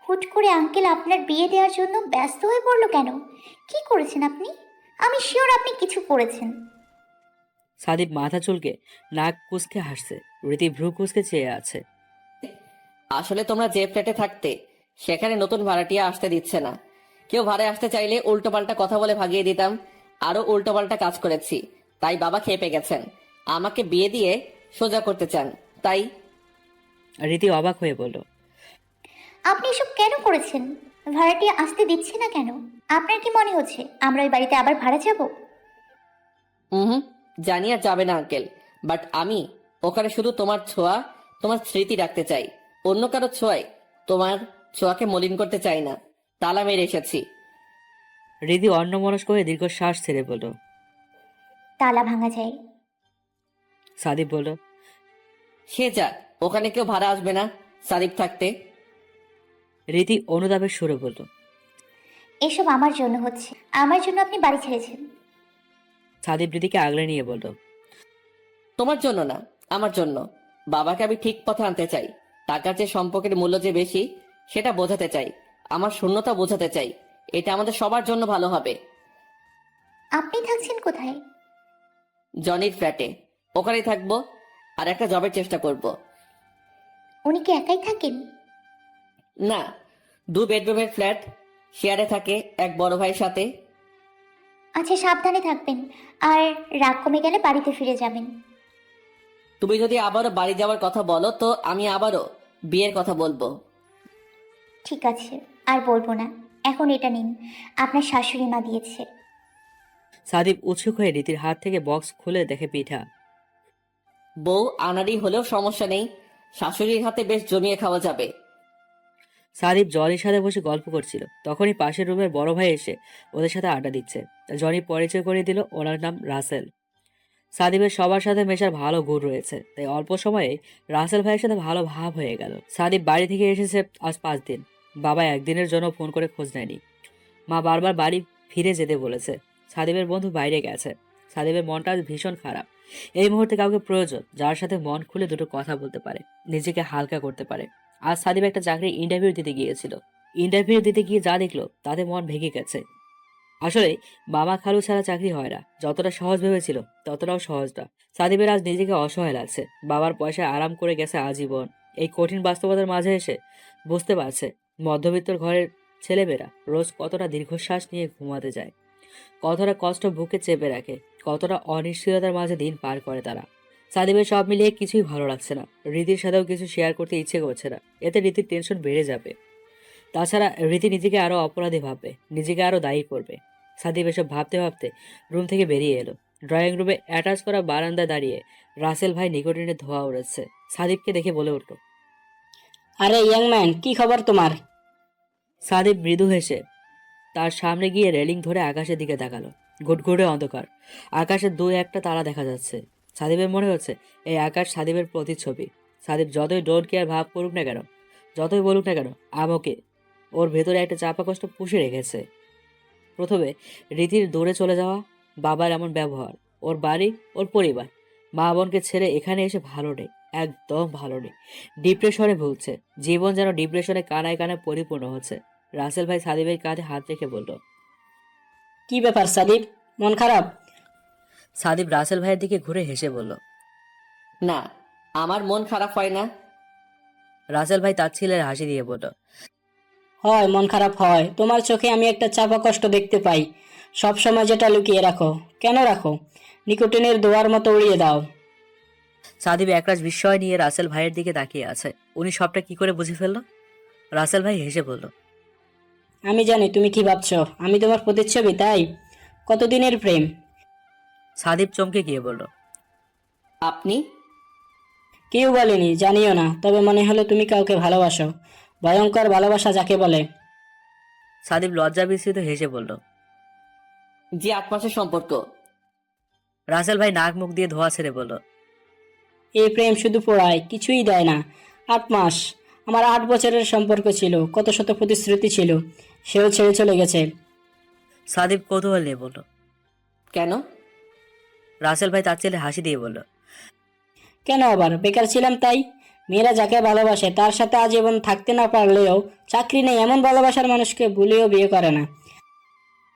হুট করে আঙ্কেল আপনার বিয়ে দেওয়ার জন্য ব্যস্ত হয়ে পড়লো কেন? কি করেছেন আপনি? আমি শিওর আপনি কিছু করেছেন। সাদিব মাথা চুলকে নাক কুঁচকে হাসছে। রীতি ভ্রু কুঁচকে চেয়ে আছে। আসলে তোমরা যে ফ্ল্যাটে থাকতে সেখানে নতুন ভাড়াটিয়া আসতে দিচ্ছে না। কেউ ভাড়ায় আসতে চাইলে উল্টোপাল্টা কথা বলে ভাগিয়ে দিতাম। আরো উল্টোপাল্টা কাজ করেছি, তাই বাবা খেপে গেছেন। আমাকে বিয়ে দিয়ে সোজা করতে চান, তাই। রীতি অবাক হয়ে বলল। আপনি এসব কেন করেছেন? ভাড়াটিয়া আসতে দিচ্ছে না কেন? আপনার কি মনে হচ্ছে আমরা ওই বাড়িতে আবার ভাড়া যাব? হুম, জানি আর যাবে না আঙ্কেল, বাট আমি ওখানে শুধু তোমার ছোঁয়া, তোমার স্মৃতি রাখতে চাই। অন্য কারো ছোঁয়ায় তোমার ছোঁয়াকে মলিন করতে চাই না। তালা মেরে এসেছি। রীতি অন্যমনস্ক হয়ে দীর্ঘশ্বাস ছেড়ে বলল। তালা ভাঙা যায়। সাদিব বলল। সে যাক, ওখানে কেউ ভাড়া আসবে না সাদিব থাকতে। রীতি অনুতাপের সুরে বলল। এসব আমার জন্য হচ্ছে। আমার জন্য আপনি বাড়ি ছেড়েছেন। সাদিব রীতিকে আগলে নিয়ে বলল। তোমার জন্য না, আমার জন্য। বাবাকে আমি ঠিক পথে আনতে চাই। টাকার যে সম্পর্কের মূল্য যে বেশি সেটা বোঝাতে চাই। আমার শূন্যতা বোঝাতে চাই। এটা আমাদের সবার জন্য ভালো হবে। আপনি থাকছেন কোথায়? জনির ফ্ল্যাটে, ওখানেই থাকবো। আর একটা জবের চেষ্টা করব। উনি কি একাই থাকেন? না, 2 বেডরুমের ফ্ল্যাট, শেয়ারে থাকে এক বড় ভাইয়ের সাথে। আচ্ছা সাবধানে থাকবেন, আর রাগ কমে গেলে বাড়িতে ফিরে যাবেন। তুমি যদি আবারও বাড়ি যাওয়ার কথা বলো তো আমি আবারও বিয়ের কথা বলবো। ঠিক আছে, আর বলবো না। এখন এটা নিন, আপনার শাশুড়ি মা দিয়েছে। সাদিব উৎসুক হয়ে রীতির হাত থেকে বক্স খুলে দেখে পিঠা। বউ আনাড়ি হলেও সমস্যা নেই, শাশুড়ির হাতে বেশ জমিয়ে খাওয়া যাবে। সাদিব জনির সাথে বসে গল্প করছিল। তখনই পাশের রুমের বড় ভাই এসে ওদের সাথে আড্ডা দিচ্ছে। জনি পরিচয় করে দিল ওনার নাম রাসেল। সাদিবের সবার সাথে মেশার ভালো গুণ রয়েছে, তাই অল্প সময়ে রাসেল ভাইয়ের সাথে ভালো ভাব হয়ে গেল। সাদিব বাড়ি থেকে এসেছে আজ 5 দিন। বাবা একদিনের জন্য ফোন করে খোঁজ নেয়নি। মা বারবার বাড়ি ফিরে যেতে বলেছে। সাদিবের বন্ধু বাইরে গেছে। সাদিবের মনটা আজ ভীষণ খারাপ। এই মুহূর্তে কাউকে প্রয়োজন যার সাথে মন খুলে দুটো কথা বলতে পারে, নিজেকে হালকা করতে পারে। আজ সাদিব একটা চাকরির ইন্টারভিউ দিতে গিয়েছিল। ইন্টারভিউ দিতে গিয়ে যা দেখলো তাতে মন ভেঙে গেছে। আসলে মামা খালু ছাড়া চাকরি হয় না। যতটা সহজ ভেবেছিল ততটাও সহজ না। সাদিবের আজ নিজেকে অসহায় লাগছে। বাবার পয়সায় আরাম করে গেছে আজীবন। এই কঠিন বাস্তবতার মাঝে এসে বুঝতে পারছে মধ্যবিত্তর ঘরের ছেলেমেয়েরা রোজ কতটা দীর্ঘশ্বাস নিয়ে ঘুমাতে যায়, কতটা কষ্ট বুকে চেপে রাখে, কতটা অনিশ্চয়তার মাঝে দিন পার করে তারা। সাদিবের সব মিলিয়ে কিছুই ভালো লাগছে না। রীতির সাথেও কিছু শেয়ার করতে ইচ্ছে করছে না, এতে রীতির টেনশন বেড়ে যাবে। তাছাড়া রীতি নিজেকে আরো অপরাধী ভাববে, নিজেকে আরো দায়ী করবে। সাদিব এসব ভাবতে ভাবতে রুম থেকে বেরিয়ে এলো। ড্রয়িং রুমে অ্যাটাচ করা বারান্দায় দাঁড়িয়ে রাসেল ভাই নিকোটিনের ধোঁয়া উড়াচ্ছে। সাদিবকে দেখে বলে উঠল, আরে ইয়াং ম্যান, কি খবর তোমার? সাদিব মৃদু হেসে তার সামনে গিয়ে রেলিং ধরে আকাশের দিকে তাকালো। ঘুটঘুটে অন্ধকার, আকাশে দুই একটা তারা দেখা যাচ্ছে। সাদিবের মনে হচ্ছে এই আকাশ সাদিবের প্রতিচ্ছবি। সাদিব যতই ডোন্ট কেয়ার ভাব করুক না কেন, যতই বলুক না কেন, আমকে ওর ভেতরে একটা চাপা কষ্ট পুষে রেখেছে। প্রথমে রীতির দৌড়ে চলে যাওয়া, বাবার এমন ব্যবহার, ওর বাড়ি, ওর পরিবার, মা বোনকে ছেড়ে এখানে এসে ভালো নেই, একদম ভালো নেই। ডিপ্রেশনে ভুগছে, জীবন যেন ডিপ্রেশনে কানায় কানায় পরিপূর্ণ হচ্ছে। রাসেল ভাই সাদিবের কাঁধে হাত রেখে বলল, কি ব্যাপার সাদিব, মন খারাপ? সাদিব রাসেল ভাইয়ের দিকে ঘুরে হেসে বলল, না, আমার মন খারাপ হয় না। রাসেল ভাই তার ছেলের হাসি দিয়ে বলল, হয়, মন খারাপ হয়। তোমার চোখে আমি একটা চাপা কষ্ট দেখতে পাই। সব সময় যেটা লুকিয়ে রাখো, কেন রাখো? নিকোটিনের দোয়ার মতো উড়িয়ে দাও। সাদিব একরাশ বিস্ময় নিয়ে রাসেল ভাইয়ের দিকে তাকিয়ে আছে। উনি সবটা কি করে বুঝে ফেললো? রাসেল ভাই হেসে বলল, আমি জানি তুমি কি ভাবছো, আমি তোমার প্রতিচ্ছবি, তাই? কতদিনের প্রেম? সাদিব চমকে গিয়ে বলল, আপনি? কেউ বলেনি, জানিও না, তবে মনে হলো তুমি কাউকে ভালোবাসো। ভয়ঙ্কর ভালোবাসা যাকে বলে। সাদিব লজ্জা বিস্মিত হেসে বলল, যে 8 মাসের সম্পর্ক। রাসেল ভাই নাক মুখ দিয়ে ধোয়া ছেড়ে বলল, এই প্রেম শুধু পড়ায়, কিছুই দেয় না। 8 মাস? আমার 8 বছরের সম্পর্ক ছিল, কত শত প্রতিশ্রুতি ছিল, সেও ছেড়ে চলে গেছে। সাদিব কৌতূহল নিয়ে বলল, কেন? রাসেল ভাই তার ছেলে হাসি দিয়ে বলল, কেন আবার? বেকার ছিলাম তাই। মেয়েরা যাকে ভালোবাসে তার সাথে আজীবন থাকতে না পারলেও চাকরি নেই এমন ভালোবাসার মানুষকে ভুলেও বিয়ে করে না।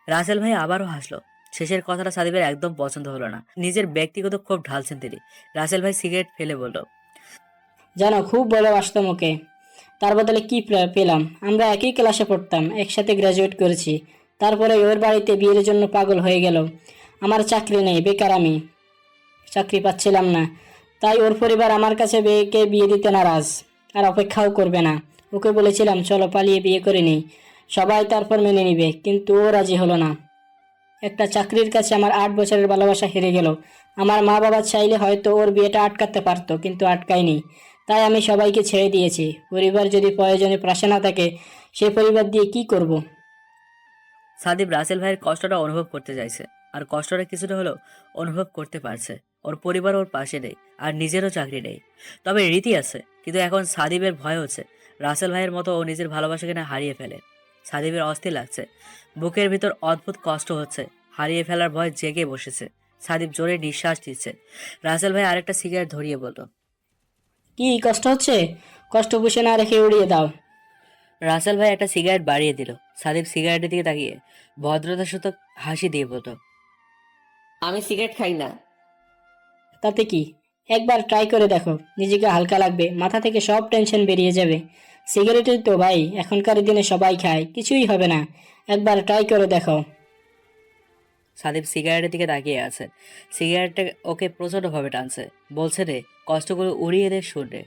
রাসেল ভাই আবারও হাসলো। শেষের কথাটা সাদিবের একদম পছন্দ হলো না। নিজের ব্যক্তিগত ক্ষোভ ঢালছেন তিনি। রাসেল ভাই সিগারেট ফেলে বলল, জানো, খুব ভালোবাসতাম ওকে। তার বদলে কি পেলাম? আমরা একই ক্লাসে পড়তাম, একসাথে গ্র্যাজুয়েট করেছি। তারপরে ওর বাড়িতে বিয়ের জন্য পাগল হয়ে গেল। আমার চাকরি নেই, বেকার আমি, চাকরি পাচ্ছিলাম না। তাই ওর পরিবার আমার কাছে মেয়েকে বিয়ে দিতে নারাজ, আর অপেক্ষাও করবে না। ওকে বলেছিলাম চলো পালিয়ে বিয়ে করে নিই, সবাই তারপর মেনে নিবে, কিন্তু ও রাজি হলো না। একটা চাকরির কাছে আমার 8 বছরের ভালোবাসা হেরে গেল। আমার মা বাবা চাইলে হয়তো ওর বিয়েটা আটকাতে পারতো, কিন্তু আটকায়নি। তাই আমি সবাইকে ছেড়ে দিয়েছি। পরিবার যদি প্রয়োজনে পাশে না থাকে, সেই পরিবার দিয়ে কি করব? সাদিব রাসেল ভাইয়ের কষ্টটা অনুভব করতে চাইছে, আর কষ্টটা কিছুটা হলেও অনুভব করতে পারছে। ওর পরিবার ওর পাশে নেই, আর নিজেরও চাকরি নেই। তবে রীতি আছে, কিন্তু এখন সাদিবের ভয় হচ্ছে রাসেল ভাইয়ের মতো ও নিজের ভালোবাসাকে না হারিয়ে ফেলে। সাদিবের অস্থির লাগছে, বুকের ভিতর অদ্ভুত কষ্ট হচ্ছে, হারিয়ে ফেলার ভয় জেগে বসেছে। সাদিব জোরে নিঃশ্বাস দিচ্ছে। রাসেল ভাই আরেকটা সিগারেট ধরিয়ে বলল, কি কষ্ট হচ্ছে? কষ্ট পুষে না রেখে উড়িয়ে দাও। রাসেল ভাই একটা সিগারেট বাড়িয়ে দিল। সাদিব সিগারেটের দিকে তাকিয়ে ভদ্রতার সাথে হাসি দিয়ে বলল, আমি সিগারেট খাই না। তাতে কি? একবার ট্রাই করে দেখো, নিজেকে হালকা লাগবে, মাথা থেকে সব টেনশন বেরিয়ে যাবে। সিগারেটই তো ভাই এখনকার দিনে সবাই খায়, কিছুই হবে না, একবার ট্রাই করে দেখো। সাদিব সিগারেটের দিকে তাকিয়ে আছে। সিগারেটটা ওকে প্রচণ্ডভাবে টানছে, বলছে রে কষ্টগুলো উড়িয়ে দে শূন্যে।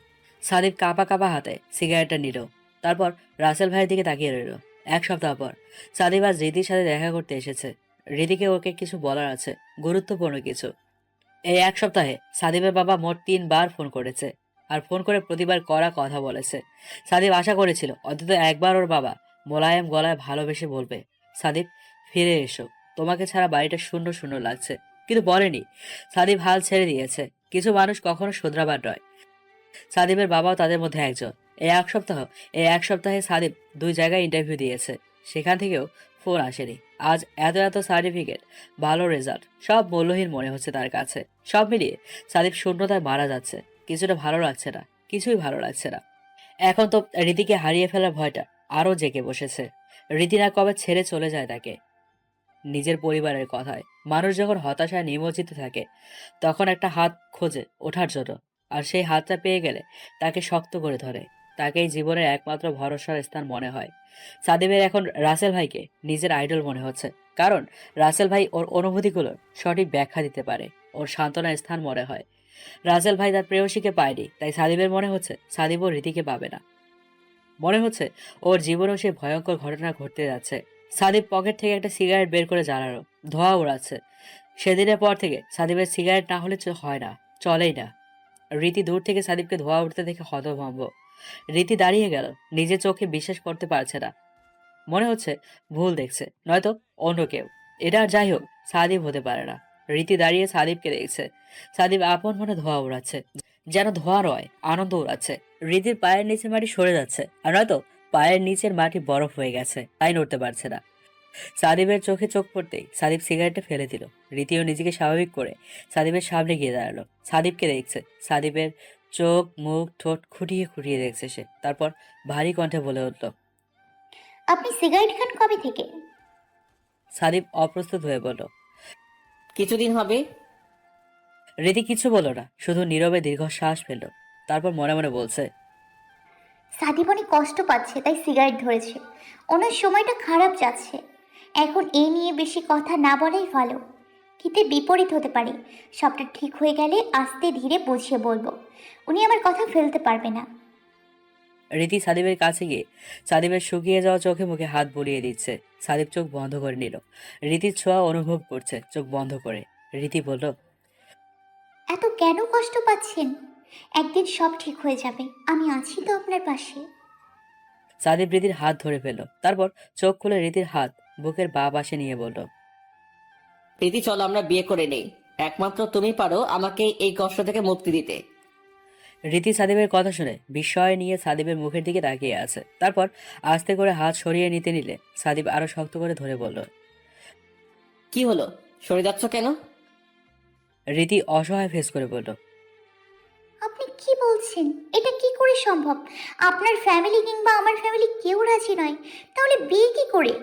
সাদিব কাঁপা কাঁপা হাতে সিগারেটটা নিল, তারপর রাসেল ভাইয়ের দিকে তাকিয়ে রইল। 1 সপ্তাহ পর সাদিব আজ রীতির সাথে দেখা করতে এসেছে। রীতিকে ওকে কিছু বলার আছে, গুরুত্বপূর্ণ কিছু। এই 1 সপ্তাহে সাদিবের বাবা মোট 3 বার ফোন করেছে, আর ফোন করে প্রতিবার কড়া কথা বলেছে। সাদিব আশা করেছিল অন্তত একবার ওর বাবা মোলায়েম গলায় ভালোবেসে বলবে, সাদিব ফিরে এসো, তোমাকে ছাড়া বাড়িটা শূন্য শূন্য লাগছে। কিন্তু বলেনি। সাদিব হাল ছেড়ে দিয়েছে। কিছু মানুষ কখনো শুধরাবার নয়। সাদিবের বাবাও তাদের মধ্যে একজন। এই এক সপ্তাহে সাদিব 2 জায়গায় ইন্টারভিউ দিয়েছে, সেখান থেকেও ফোন আসেনি। আজ এত এত সার্টিফিকেট, ভালো রেজাল্ট, সব মূল্যহীন মনে হচ্ছে তার কাছে। সব মিলিয়ে সাদিব শূন্যতায় মারা যাচ্ছে। কিছুটা ভালো লাগছে না, কিছুই ভালো লাগছে না। এখন তো রীতিকে হারিয়ে ফেলার ভয়টা আরও জেগে বসেছে। রীতি না কবে ছেড়ে চলে যায় তাকে। নিজের পরিবারের কথায় মানুষ যখন হতাশায় নিমজ্জিত থাকে, তখন একটা হাত খোঁজে ওঠার জন্য, আর সেই হাতটা পেয়ে গেলে তাকে শক্ত করে ধরে। তাকেই জীবনের একমাত্র ভরসার স্থান মনে হয়। সাদিবের এখন রাসেল ভাইকে নিজের আইডল মনে হচ্ছে, কারণ রাসেল ভাই ওর অনুভূতিগুলোর সঠিক ব্যাখ্যা দিতে পারে, ওর সান্ত্বনার স্থান মনে হয়। রাসেল ভাই তার প্রেয়সীকে পায়নি, তাই সাদিবের মনে হচ্ছে সাদিবও রীতিকে পাবে না। মনে হচ্ছে ওর জীবনেও সেই ভয়ঙ্কর ঘটনা ঘটতে যাচ্ছে। সাদিব পকেট থেকে একটা সিগারেট বের করে জ্বালালো, ধোঁয়া উড়াচ্ছে। সেদিনের পর থেকে সাদিবের সিগারেট না হলে হয় না, চলেই না। রীতি দূর থেকে সাদিবকে ধোঁয়া উঠতে দেখে হতভম্ব। রীতি দাঁড়িয়ে গেল, নিজের চোখে বিশ্বাস করতে পারছে না। মনে হচ্ছে ভুল দেখছে, নয়তো অন্য কেউ। এটা আর যাই হোক, সাদিব হতে পারে না। রীতি দাঁড়িয়ে সাদিবকে দেখছে। সাদিব আপন মনে ধোঁয়া উড়াচ্ছে, যেন ধোঁয়া নয়, আনন্দ উড়াচ্ছে। রীতির পায়ের নিচে মাটি সরে যাচ্ছে, আর নয়তো পায়ের নিচের মাটি বরফ হয়ে গেছে, তাই নড়তে পারছে না। সাদিবের চোখে চোখ পড়তেই সাদিব সিগারেটটা ফেলে দিল। রীতিও নিজেকে স্বাভাবিক করে সাদিবের সামনে গিয়ে দাঁড়ালো। সাদিবকে দেখছে, সাদিবের চোখ মুখ ঠোঁট খুঁটিয়ে খুঁটিয়ে দেখছে সে। তারপর ভারী কণ্ঠে বলে উঠল, আপনি সিগারেট খান কবে থেকে? সাদিব অপ্রস্তুত হয়ে বলল। কিছুদিন হবে। রীতি কিছু বলল না, শুধু নীরবে দীর্ঘশ্বাস ফেলল। তারপর মনে মনে বলছে, সাদিব অনেক কষ্ট পাচ্ছে তাই সিগারেট ধরেছে। ওনার সময়টা খারাপ যাচ্ছে। এখন এই নিয়ে বেশি কথা না বলাই ভালো। কিতে বিপরীত হতে পারে। সবটা ঠিক হয়ে গেলে আস্তে ধীরে বুঝিয়ে বলবো। উনি আমার কথা ফেলতে পারবে না। রীতি সাদিবের কাছে গিয়ে সাদিবের শুকিয়ে যাওয়া চোখে মুখে হাত বুলিয়ে দিচ্ছে। সাদিব চোখ বন্ধ করে নিল। রীতির ছোঁয়া অনুভব করছে চোখ বন্ধ করে। রীতি বলল, এত কেন কষ্ট পাচ্ছেন? একদিন সব ঠিক হয়ে যাবে। আমি আছি তো আপনার পাশে। সাদিব রীতির হাত ধরে ফেলল। তারপর চোখ খুলে রীতির হাত বুকের বাঁ পাশে নিয়ে বলল, প্রীতি, চলো আমরা বিয়ে করে নেই। একমাত্র তুমি পারো আমাকে এই কষ্ট থেকে মুক্তি দিতে। রীতি সাদিবের কথা শুনে বিস্ময় নিয়ে সাদিবের মুখের দিকে তাকিয়ে আছে। তারপর আস্তে করে হাত সরিয়ে নিতে নিলে সাদিব আরো শক্ত করে ধরে বলল, কি হলো, সরে যাচ্ছ কেন? রীতি অসহায় ফেস করে বলল, আপনি কি বলছেন? এটা কি করে সম্ভব? আপনার ফ্যামিলি কিংবা আমার ফ্যামিলি কেউ রাজি নয়। তাহলে বিয়ে কি করে?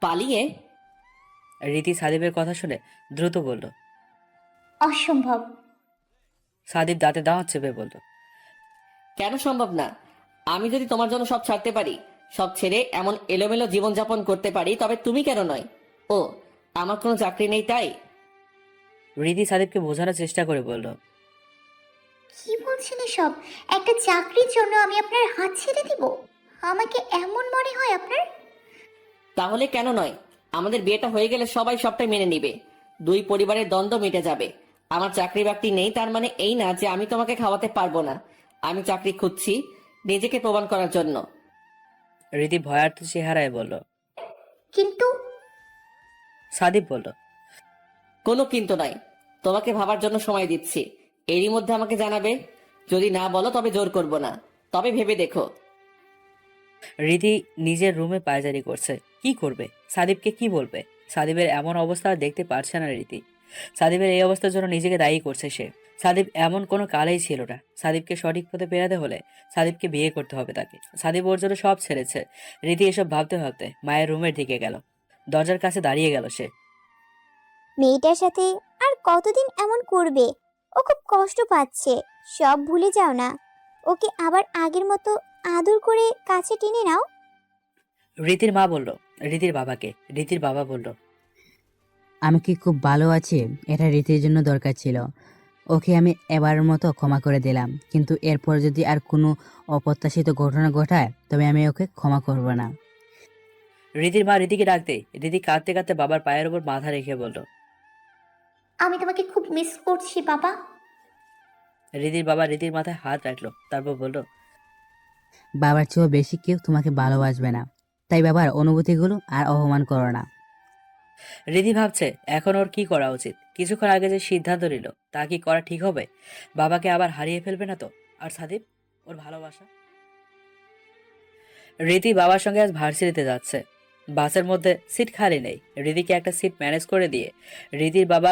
পালিয়ে? রীতি সাদিবের কথা শুনে দ্রুত বলল, অসম্ভব। সাদিব দাঁতে দাঁত চেপে বলল, কেন সম্ভব না? আমি যদি তোমার জন্য সব ছাড়তে পারি, সব ছেড়ে এমন এলোমেলো জীবনযাপন করতে পারি, তবে তুমি কেন নয়? ও, আমার কোনো চাকরি নেই তাই? রীতি সাদিবকে বোঝানোর চেষ্টা করে বলল, কি বলছেন এসব? একটা চাকরির জন্য আমি আপনার হাত ছেড়ে দিব? আমাকে এমন মনে হয় আপনার? তাহলে কেন নয়? আমাদের বিয়েটা হয়ে গেলে সবাই সবটাই মেনে নিবে। দুই পরিবারের দ্বন্দ্ব মিটে যাবে। আমার চাকরি বাকরি নেই তার মানে এই না যে আমি তোমাকে খাওয়াতে পারবো না। আমি চাকরি খুঁজছি নিজেকে প্রমাণ করার জন্য। রীতি ভয়ার্থ চেহারায় বলল। কিন্তু সাদিব বলল, কোনো কিন্তু নাই। তোমাকে ভাবার জন্য সময় দিচ্ছি, এরই মধ্যে আমাকে জানাবে। যদি না বলো তবে জোর করব না, তবে ভেবে দেখো। রীতি নিজের রুমে পায়চারি করছে। কি করবে? সাদিবকে কি বলবে? সাদিবের এমন অবস্থা আর দেখতে পারছে না রীতি। সাদিবের এই অবস্থার জন্য নিজেকে দায়ী করছে সে। সাদিব এমন কোনো কালেই ছিল না। সাদিবকে সঠিক পথে পেরাতে হলে সাদিবকে বিয়ে করতে হবে তাকে। সাদিব ওর জন্য সব ছেড়েছে। রীতি এসব ভাবতে ভাবতে মায়ের রুমের দিকে গেল। দরজার কাছে দাঁড়িয়ে গেল সে। মেয়েটার সাথে আর কতদিন এমন করবে? ও খুব কষ্ট পাচ্ছে। সব ভুলে যাও না। ওকে আবার আগের মতো আদর করে কাছে টেনে নাও। রীতির মা বলল রীতির বাবাকে। রীতির বাবা বলল, আমি কি খুব ভালো আছি? এটা রীতির জন্য দরকার ছিল। ওকে আমি এবারের মতো ক্ষমা করে দিলাম, কিন্তু এরপর যদি আর কোনো অপ্রত্যাশিত ঘটনা ঘটায় তবে আমি ওকে ক্ষমা করব না। রীতির মা রীতিকে ডাকতে রীতি কাঁদতে কাঁদতে বাবার পায়ের উপর মাথা রেখে বলল, আমি তোমাকে খুব মিস করছি বাবা। রীতির বাবা রীতির মাথায় হাত রাখলো। তারপর বলল, বাবার চেয়েও বেশি কেউ তোমাকে ভালোবাসবে না, তাই বাবার অনুভূতিগুলো আর অপমান করো না। রীতি ভাবছে এখন ওর কি করা উচিত। কিছুক্ষণ আগে যে সিদ্ধান্ত নিল তা কি করা ঠিক হবে? বাবাকে আবার হারিয়ে ফেলবে না তো? আর সাদিব, ওর ভালোবাসা? রীতি বাবার সঙ্গে আজ ভার্সিটিতে যাচ্ছে। বাসের মধ্যে সিট খালি নেই। রীতিকে একটা সিট ম্যানেজ করে দিয়ে রীতির বাবা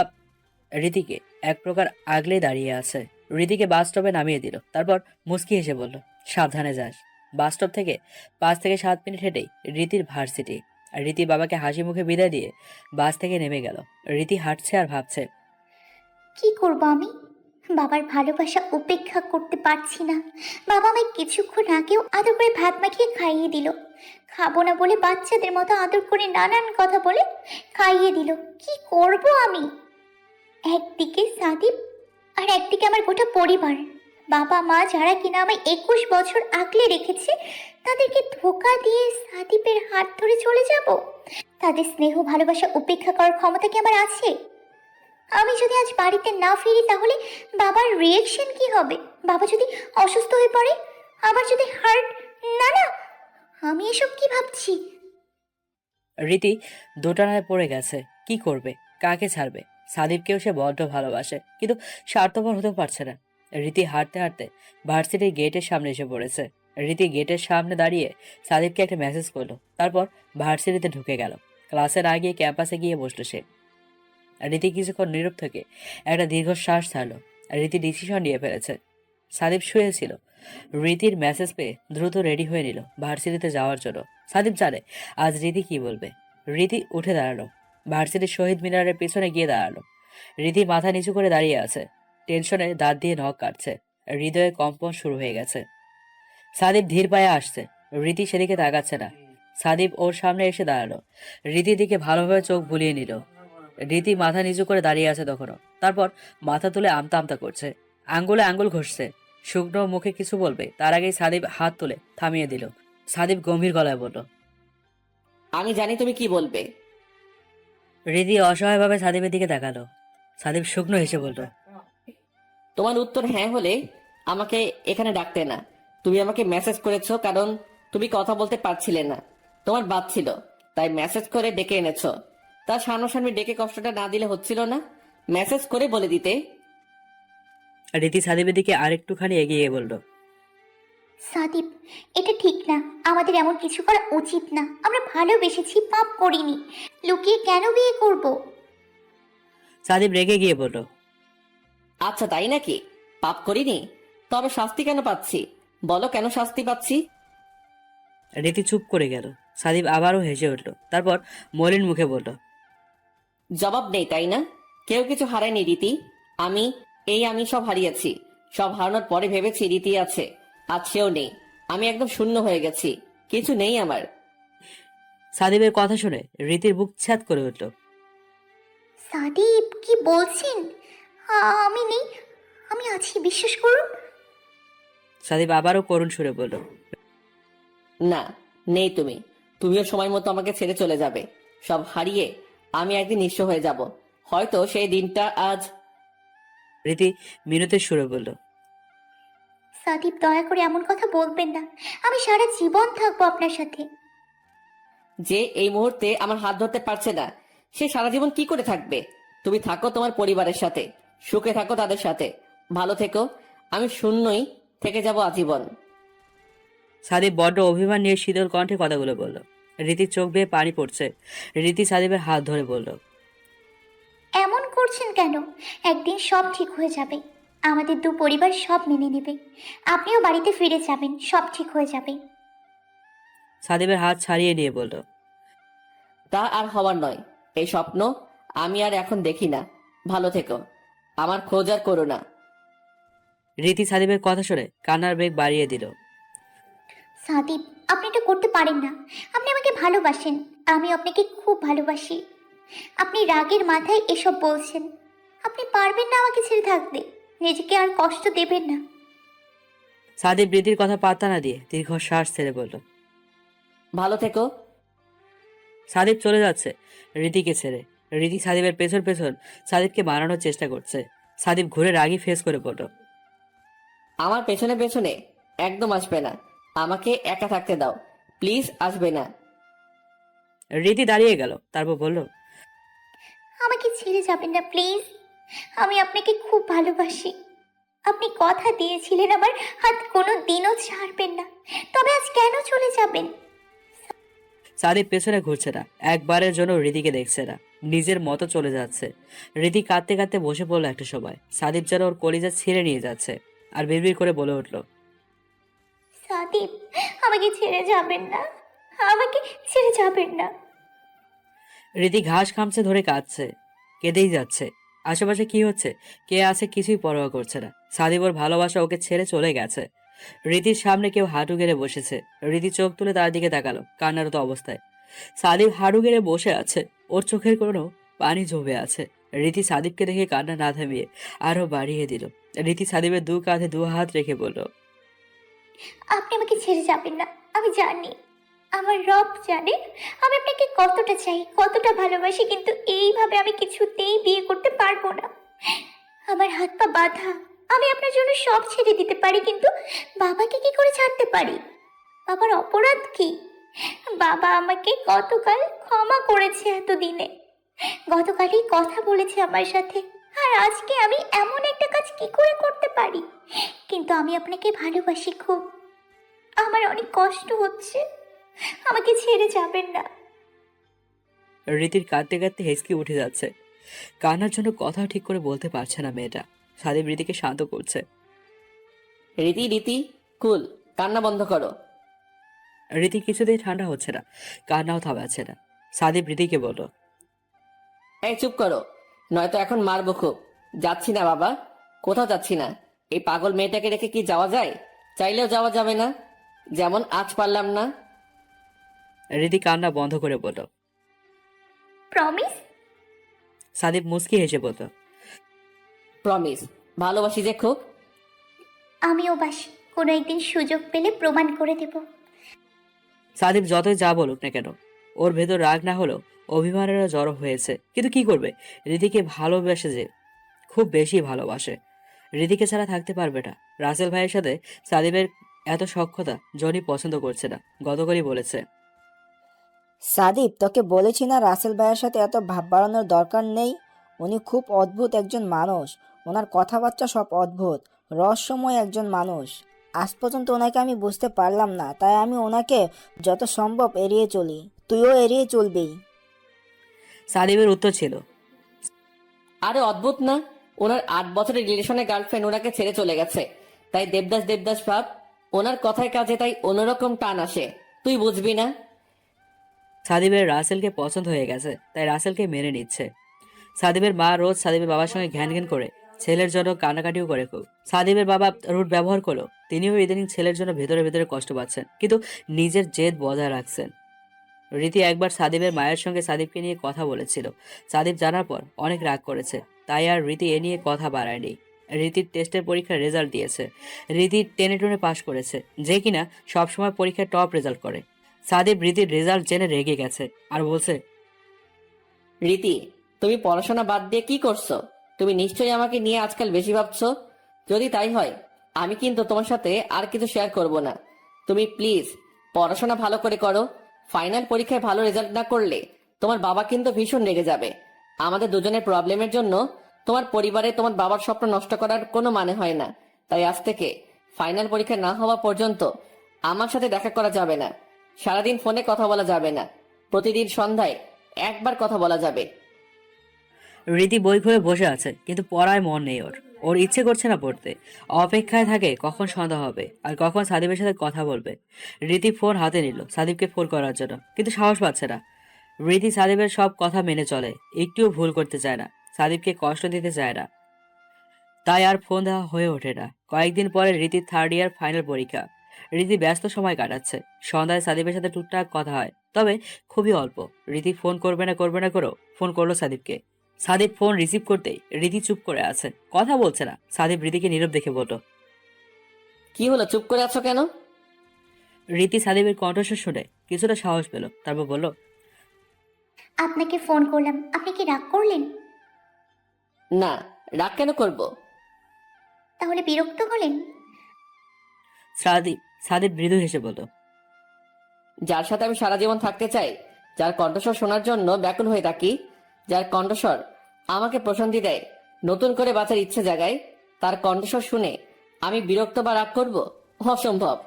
রীতিকে এক প্রকার আগলে দাঁড়িয়ে আছে। রীতিকে বাস স্টপে নামিয়ে দিল। তারপর মুচকি হেসে বলল, সাবধানে যাস। বাস স্টপ থেকে 5 থেকে 7 মিনিট হেঁটেই রীতির ভার্সিটি। রীতি বাবাকে হাসি মুখে বিদায় দিয়ে বাস থেকে নেমে গেল। রীতি হাঁটছে আর ভাবছে, কি করব আমি? বাবার ভালোবাসা উপেক্ষা করতে পারছি না। বাবা আমায় কিছুক্ষণ আগেও আদর করে ভাত মাখিয়ে খাইয়ে দিল। খাবো না বলে বাচ্চাদের মতো আদর করে নানান কথা বলে খাইয়ে দিল। কি করব আমি? একদিকে সাদিব আর একদিকে আমার গোটা পরিবার, বাবা মা যারা কিনা আমায় 21 বছর আগলে রেখেছে, তাদেরকে ধোকা দিয়ে সাদীপের হাত ধরে চলে যাব? তাদের স্নেহ ভালোবাসা উপেক্ষা করার ক্ষমতা কি আমার আছে? আমি যদি আজ বাড়িতে না ফিরি তাহলে বাবার রিয়েকশন কি হবে? বাবা যদি অসুস্থ হয়ে পড়ে, আবার যদি হার্ট, না না, আমি এসব কি ভাবছি? রীতি দোটানায় পড়ে গেছে। কি করবে, কাকে ছাড়বে? সাদীপকেও সে বড্ড ভালোবাসে, কিন্তু স্বার্থপর হতে পারছে না। রীতি হাঁটতে হাঁটতে ভার্সিটির গেটের সামনে এসে পড়েছে। রীতি গেটের সামনে দাঁড়িয়ে সাদীপকে একটা মেসেজ করলো, তারপর ভার্সিটিতে ঢুকে গেল। ক্লাসের আগে ক্যাম্পাসে গিয়ে বসলো সে। রীতি কিছুক্ষণ নীরব থেকে একটা দীর্ঘশ্বাস ছাড়লো। রীতি ডিসিশন নিয়ে ফেলেছে। সাদীপ শুয়েছিল। রীতির মেসেজ পেয়ে দ্রুত রেডি হয়ে নিল ভার্সিটিতে যাওয়ার জন্য। সাদীপ জানে আজ রীতি কি বলবে। রীতি উঠে দাঁড়ালো, ভার্সিটির শহীদ মিনারের পেছনে গিয়ে দাঁড়ালো। রীতি মাথা নিচু করে দাঁড়িয়ে আছে, টেনশনে দাঁত দিয়ে নখ কাটছে, হৃদয়ে কম্পন শুরু হয়ে গেছে। সাদীপ ধীর পায়ে আসছে, রীতি সেদিকে তাকাচ্ছে না। সাদীপ ওর সামনে এসে দাঁড়ালো, রীতির দিকে ভালোভাবে চোখ বুলিয়ে নিল। রীতি মাথা নিচু করে দাঁড়িয়ে আছে তখনও, তারপর মাথা তুলে আমতা আমতা করছে, আঙ্গুলে আঙ্গুল ঘষছে। শুকনো মুখে কিছু বলবে তার আগেই সাদীপ হাত তুলে থামিয়ে দিল। সাদীপ গম্ভীর গলায় বলল, আমি জানি তুমি কি বলবে। রীতি অসহায়ভাবে সাদীপের দিকে তাকালো। সাদীপ শুকনো হেসে বলল, তোমার উত্তর হ্যাঁ হলে আমাকে এখানে ডাকতে না। তুমি আমাকে মেসেজ করেছো কারণ তুমি কথা বলতে পারছিলে না, তোমার বাদ ছিল, তাই মেসেজ করে ডেকে এনেছো। তার সামনাসামনি ডেকে কষ্টটা না দিলে হচ্ছিল না? মেসেজ করে বলে দিতে। রীতি সাদীপের দিকে আরেকটুখানি এগিয়ে বলল, সাদীপ, এটা ঠিক না, আমাদের এমন কিছু করা উচিত না। আমরা ভালোবেসেছি, পাপ করিনি, লুকিয়ে কেন বিয়ে করব? সাদীপ রেগে গিয়ে বলল, আচ্ছা তাই নাকি? পাপ করিনি? তবে শাস্তি কেন পাচ্ছি? বলো কেন শাস্তি পাচ্ছি? রীতি চুপ করে গেল। সাদীপ আবারও হেসে উঠল, তারপর মলিন মুখে বলল, জবাব নেই তাই না? কেউ কিছু হারায়নি রীতি। আমি সব হারিয়েছি। সব হারানোর পরে ভেবেছি রীতি আছে, আজ সেও নেই। আমি একদম শূন্য হয়ে গেছি, কিছু নেই আমার। সাদীপের কথা শুনে রীতির বুক ছ্যাদ করে উঠল। সাদীপ, কি বলছেন? আমি নেই, আমি আছি, বিশ্বাস করুন। সাদীপ আবারও করুণ সুরে বলল, না, নেই তুমি। তুমিও সময় মতো আমাকে ছেড়ে চলে যাবে। সব হারিয়ে আমি একদিন নিঃস্ব হয়ে যাব। হয়তো সেই দিনটা আজ। রীতি মিনতের সুরে বলল, সাদীপ, দয়া করে এমন কথা বলবেন না। আমি সারা জীবন থাকবো আপনার সাথে। যে এই মুহূর্তে আমার হাত ধরতে পারছে না, সে সারা জীবন কি করে থাকবে? তুমি থাকো তোমার পরিবারের সাথে, সুখে থাকো তাদের সাথে, ভালো থেকো। আমি শূন্যই থেকে যাব আজীবন। সাদীপ বড্ড অভিমান নিয়ে শীতল কণ্ঠে কথাগুলো বলল। রীতির চোখ বেয়ে পানি পড়ছে। রীতি সাদীপের হাত ধরে বলল, এমন করছেন কেন? একদিন সব ঠিক হয়ে যাবে, আমাদের দু পরিবার সব মেনে নেবে। আপনিও বাড়িতে ফিরে যাবেন, সব ঠিক হয়ে যাবে। সাদীপের হাত ছাড়িয়ে নিয়ে বলল, তা আর হওয়ার নয়। এই স্বপ্ন আমি আর এখন দেখি না। ভালো থেকো, আমার খোঁজ আর করো না। রীতি সাদীপের কথা শুনে কান্নার বেগ বাড়িয়ে দিল। সাদীপ, আপনি এটা করতে পারেন না। আপনি আমাকে ভালোবাসেন, আমি আপনাকে খুব ভালোবাসি। আপনি রাগের মাথায় এসব বলছেন। আপনি পারবেন না আমাকে ছেড়ে থাকতে। নিজেকে আর কষ্ট দেবেন না। সাদীপ রীতির কথা পাত্তা না দিয়ে দীর্ঘশ্বাস ছেড়ে বলল, ভালো থেকো। সাদীপ চলে যাচ্ছে রীতিকে ছেড়ে। রীতি সাদীপের পেছন পেছন সাদীপকে মারানোর চেষ্টা করছে। সাদীপ ঘুরে রাগি ফেস করে বলল, আমার পেছনে পেছনে একদম আসবে না। আমাকে একা থাকতে দাও প্লিজ, আসবে না। রীতি দাঁড়িয়ে গেল, তারপর বলল, আমাকে ছেড়ে যাবেন না প্লিজ। আমি আপনাকে খুব ভালোবাসি। আপনি কথা দিয়েছিলেন আমার হাত কোনো দিনও ছাড়বেন না, তবে আজ কেন চলে যাবেন? সাদীপ পেছনে ঘুরছে না, একবারের জন্য রীতিকে দেখছে না, নিজের মতো চলে যাচ্ছে। রীতি কাঁদতে কাঁদতে বসে পড়লো একটা সময়। সাদীপ যেন ওর কলিজা ছিঁড়ে নিয়ে যাচ্ছে, আর বিড়বিড় করে বলে উঠল, সাদীপ, আমাকে ছেড়ে যাবেন না, আমাকে ছেড়ে যাবেন না। রীতি ঘাস খামচে ধরে কাঁদছে, কেঁদেই যাচ্ছে। আশেপাশে কি হচ্ছে, কে আছে, কিছুই পরোয়া করছে না। সাদীপ ওর ভালোবাসা ওকে ছেড়ে চলে গেছে। রীতির সামনে কেউ হাঁটু গেড়ে বসেছে। রীতি চোখ তুলে তার দিকে তাকালো, কান্নারত অবস্থায়। সাদীপ হাঁটু গেড়ে বসে আছে, ওর চোখের কোনো পানি জমে আছে। রীতি সাদিবকে দেখে কান্না না থামিয়ে আরো বাড়িয়ে দিল। রীতি সাদিবের দু কাঁধে দু হাত রেখে বলল, আপনি আমাকে ছেড়ে যাবেন না। আমি জানি, আমার রব জানে আমি আপনাকে কতটা চাই, কতটা ভালোবাসি, কিন্তু এইভাবে আমি কিছুতেই বিয়ে করতে পারবো না। আমার হাত পা বাঁধা। আমি আপনার জন্য সব ছেড়ে দিতে পারি, কিন্তু বাবাকে কি করে ছাড়তে পারি? বাবার অপরাধ কি? বাবা আমাকে গতকাল ক্ষমা করেছে এতদিনে, গতকালই কথা বলেছে আমার সাথে, আর আজকে আমি এমন একটা কাজ কি করে করতে পারি? কিন্তু আমি আপনাকে ভালোবাসি খুব। আমার অনেক কষ্ট হচ্ছে, আমাকে ছেড়ে যাবেন না। রীতির কাঁদতে কাঁদতে হেসকি উঠে যাচ্ছে। কান্নার জন্য কথা ঠিক করে বলতে পারছে না মেয়েটা। সাদিব রীতিকে শান্ত করছে। রীতি রীতি কুল, কান্না বন্ধ করো। রীতি কিছুতেই ঠান্ডা হচ্ছে না, কান্নাও থামাচ্ছে না। সাদিব রীতিকে বলল, এই চুপ করো, নয়তো এখন মারবো খুব। যাচ্ছি না বাবা, কোথাও যাচ্ছি না। এই পাগল মেয়েটাকে রেখে কি যাওয়া যায়? চাইলেও যাওয়া যাবে না, যেমন আজ পারলাম না। রীতি কান্না বন্ধ করে বলল। প্রমিস? সাদিব মুচকি হেসে বলল, প্রমিস। ভালোবাসি যে খুব। আমিও বাসি, কোনো একদিন সুযোগ পেলে প্রমাণ করে দেব। সাদিব যতই যা বলুক না কেন, ওর ভেতর রাগ না হলেও অভিমানেরও জড়ো হয়েছে। কিন্তু কি করবে, রীতিকে ভালোবাসে যে, খুব বেশি ভালোবাসে। রীতিকে ছাড়া থাকতে পারবে না। রাসেল ভাইয়ের সাথে সাদিবের এত সখ্যতা জনি পছন্দ করছে না, গতকালই বলেছে। সাদিব, তোকে বলেছি না রাসেল ভাইয়ের সাথে এত ভাব বাড়ানোর দরকার নেই। উনি খুব অদ্ভুত একজন মানুষ, ওনার কথাবার্তা সব অদ্ভুত, রহস্যময় একজন মানুষ। আজ পর্যন্ত ওনাকে আমি বুঝতে পারলাম না, তাই আমি ওনাকে যত সম্ভব এড়িয়ে চলি। তুইও এড়িয়ে চলবি। সাদিবের উত্তর ছিল, আরে অদ্ভুত না, ওনার 8 বছরের রিলেশনের গার্লফ্রেন্ড ওনাকে ছেড়ে চলে গেছে, তাই দেবদাস দেবদাস ভাব। ওনার কথায় কাজে তাই অন্যরকম টান আসে, তুই বুঝবি না। সাদিবের রাসেলকে পছন্দ হয়ে গেছে, তাই রাসেলকে মেনে নিচ্ছে। সাদিবের মা রোজ সাদিবের বাবার সঙ্গে ঘ্যান ঘ্যান করে, ছেলের জন্য কান্নাকাটিও করে খুব। সাদিবের বাবা রুট ব্যবহার করলো, তিনিও ইদানিং ছেলের জন্য ভেতরে ভেতরে কষ্ট পাচ্ছেন, কিন্তু নিজের জেদ বজায় রাখছেন। রীতি একবার সাদিবের মায়ের সঙ্গে সাদিবকে নিয়ে কথা বলেছিল। সাদিব জানার পর অনেক রাগ করেছে, তাই আর রীতি এ নিয়ে কথা বাড়ায়নি। রীতির টেস্টের পরীক্ষার রেজাল্ট দিয়েছে। রীতি টেনে টুনে পাশ করেছে, যে কিনা সবসময় পরীক্ষায় টপ রেজাল্ট করে। সাদিব রীতির রেজাল্ট জেনে রেগে গেছে আর বলছে, রীতি, তুমি পড়াশোনা বাদ দিয়ে কি করছো? তুমি নিশ্চয়ই আমাকে নিয়ে আজকাল বেশি ভাবছো। যদি তাই হয়, আমি কিন্তু তোমার সাথে আর কিছু শেয়ার করব না। তুমি প্লিজ পড়াশোনা ভালো করে করো। ফাইনাল পরীক্ষায় ভালো রেজাল্ট না করলে তোমার বাবা কিন্তু ভীষণ রেগে যাবে। আমাদের দুজনের প্রবলেমের জন্য তোমার পরিবারে তোমার বাবার স্বপ্ন নষ্ট করার কোনো মানে হয় না। তাই আজ থেকে ফাইনাল পরীক্ষা না হওয়া পর্যন্ত আমার সাথে দেখা করা যাবে না। সারাদিন ফোনে কথা বলা যাবে না। প্রতিদিন সন্ধ্যায় একবার কথা বলা যাবে। রীতি বই খুলে বসে আছে, কিন্তু পড়ায় মন নেই ওর। ওর ইচ্ছে করছে না পড়তে। অপেক্ষায় থাকে কখন সন্ধ্যা হবে আর কখন সাদিবের সাথে কথা বলবে। রীতি ফোন হাতে নিল সাদিবকে ফোন করার জন্য, কিন্তু সাহস পাচ্ছে না। রীতি সাদিবের সব কথা মেনে চলে, একটুও ভুল করতে চায় না, সাদিবকে কষ্ট দিতে চায় না, তাই আর ফোন দেওয়া হয়ে ওঠে না। কয়েকদিন পরে রীতির 3rd ইয়ার ফাইনাল পরীক্ষা। রীতি ব্যস্ত সময় কাটাচ্ছে। সন্ধ্যায় সাদিবের সাথে টুকটাক কথা হয়, তবে খুবই অল্প। রীতি ফোন করবে না করেও ফোন করলো সাদিবকে। সাদিব ফোন রিসিভ করতেই রীতি চুপ করে আছে, কথা বলছে না। সাদিব রীতিকে নীরব দেখে বলল, কি হলো, চুপ করে আছো কেন? রীতি সাদিবের কণ্ঠস্বর শুনে কিছুটা সাহস পেল, তারপর বলল, আপনাকে ফোন করলাম, আপনি কি রাগ করলেন? না, রাগ কেন করব? তাহলে বিরক্ত হলেন? সাদিব মৃদু হেসে বলল, যার সাথে আমি সারা জীবন থাকতে চাই, যার কণ্ঠস্বর শোনার জন্য ব্যাকুল হয়ে থাকি, যার কণ্ঠস্বর আমাকে প্রশান্তি দেয়, নতুন করে বাঁচার ইচ্ছে জাগায়, তার কণ্ঠস্বর শুনে আমি বিরক্ত বা রাগ করব? অসম্ভব।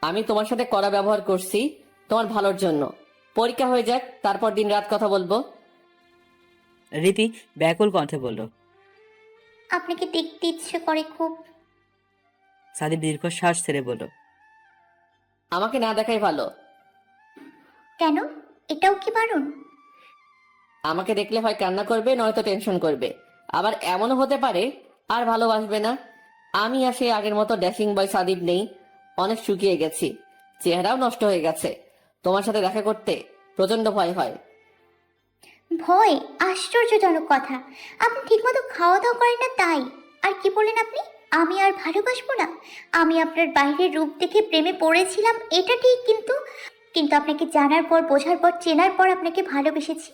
আমি তোমার সাথে কড়া ব্যবহার করছি তোমার ভালোর জন্য। পরীক্ষা হয়ে যাক, তারপর দিন রাত কথা বলবো। রীতি ব্যাকুল কণ্ঠে বলল, আপনাকে দেখতে ইচ্ছে করে খুব। সাদিব দীর্ঘশ্বাস ছেড়ে বলল, আমাকে না দেখাই ভালো। কেন, এটাও কি বারণ? আমাকে দেখলে হয় কান্না করবে, নয়তো টেনশন করবে। আবার এমনও হতে পারে আর ভালোবাসবে না। আমি আর সেই আগের মতো ড্যাশিং বয় সাদিব নেই, অনেক শুকিয়ে গেছি, চেহারাও নষ্ট হয়ে গেছে। তোমার সাথে দেখা করতে প্রচন্ড ভয় হয়। ভয়? আশ্চর্যজনক কথা। আপনি ঠিকমতো খাওয়া দাওয়া করেন না তাই। আর কি বললেন আপনি? আমি আর ভালোবাসবো না? আমি আপনার বাইরের রূপ দেখে প্রেমে পড়েছিলাম এটা ঠিক, কিন্তু কিন্তু আপনাকে জানার পর, বোঝার পর, চেনার পর আপনাকে ভালোবেসেছি।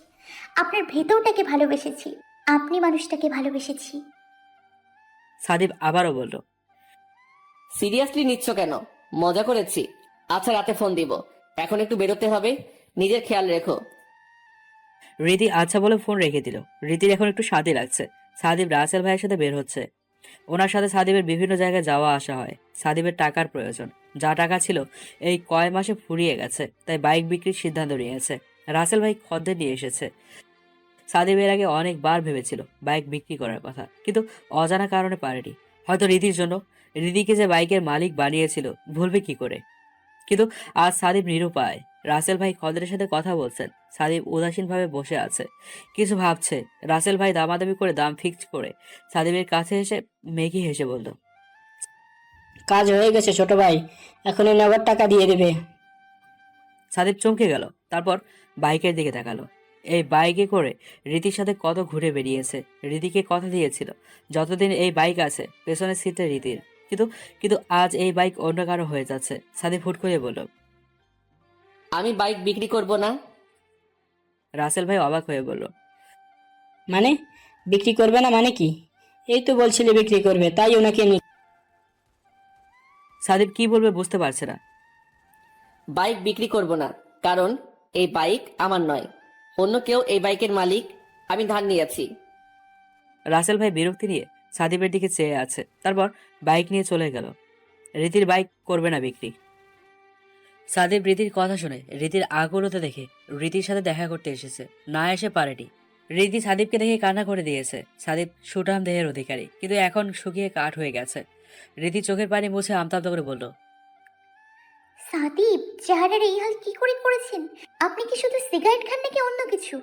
আপনার ভেতরটাকে ভালোবেসেছি। আপনি মানুষটাকে ভালোবেসেছি। সাদিব আবারও বলল। সিরিয়াসলি নিচ্ছ কেন? মজা করেছি। আচ্ছা, রাতে ফোন দিব। এখন একটু বেরোতে হবে, নিজের খেয়াল রেখো। রীতি আচ্ছা বলে ফোন রেখে দিল। রীতির এখন একটু শান্তি লাগছে। সাদিব রাসেল ভাইয়ের সাথে বের হচ্ছে। ওনার সাথে সাদিবের বিভিন্ন জায়গায় যাওয়া আসা হয়। সাদিবের টাকার প্রয়োজন। যা টাকা ছিল এই কয় মাসে ফুরিয়ে গেছে, তাই বাইক বিক্রির সিদ্ধান্ত নিয়েছে। রাসেল ভাই খদ্দের নিয়ে এসেছে। সাদিব এর আগে অনেকবার ভেবেছিল বাইক বিক্রি করার কথা, কিন্তু অজানা কারণে পারেনি। হয়তো রীতির জন্য। রীতিকে যে বাইকের মালিক বানিয়েছিল ভুলবে কি করে? কিন্তু আজ সাদিব নিরুপায়। রাসেল ভাই খদ্দের সাথে কথা বলছেন। সাদিব উদাসীনভাবে বসে আছে, কিছু ভাবছে। রাসেল ভাই দামাদামি করে দাম ফিক্স করে সাদিবের কাছে এসে মেঘি হেসে বলল, কাজ হয়ে গেছে ছোট ভাই, এখনই নগদ টাকা দিয়ে দেবে। সাদিব চমকে গেল। তারপর বাইকের দিকে তাকালো। এই বাইকে করে রীতির সাথে কত ঘুরে বেরিয়েছে। রীতিকে কথা দিয়েছিল যতদিন এই বাইক আছে পেছনের সিটে রীতির। কিন্তু কিন্তু আজ এই বাইক অন্য কারো হয়ে যাচ্ছে। সাদিব হুট করে বলল, আমি বাইক বিক্রি করব না। রাসেল ভাই অবাক হয়ে বলল, মানে বিক্রি করবে না মানে কি? এই তো বলছিলে বিক্রি করবে, তাই ওনাকে সাদিব কি বলবে বুঝতে পারছে না। বাইক বিক্রি করব না, কারণ এই বাইক আমার নয়, অন্য কেউ এই বাইকের মালিক। আমি ধার নিয়েছি। রাসেল ভাই বিরক্তি নিয়ে সাদিবের দিকে চেয়ে আছে। তারপর বাইক নিয়ে চলে গেল। রীতির বাইক করবে না বিক্রি। সাদিব রীতির কথা শুনে রীতির আগ্রহতা দেখে রীতির সাথে দেখা করতে এসেছে, না এসে পারেনি। রীতি সাদিবকে দেখে কান্না করে দিয়েছে। সাদিব সুঠাম দেহের অধিকারী, কিন্তু এখন শুকিয়ে কাঠ হয়ে গেছে। রীতি চোখের পানি মুছে আমতা আমতা করে বলল, সাদিব, চেহারার এই হাল কি করে করেছেন? আপনি কি শুধু সিগারেট খান নাকি অন্য কিছু?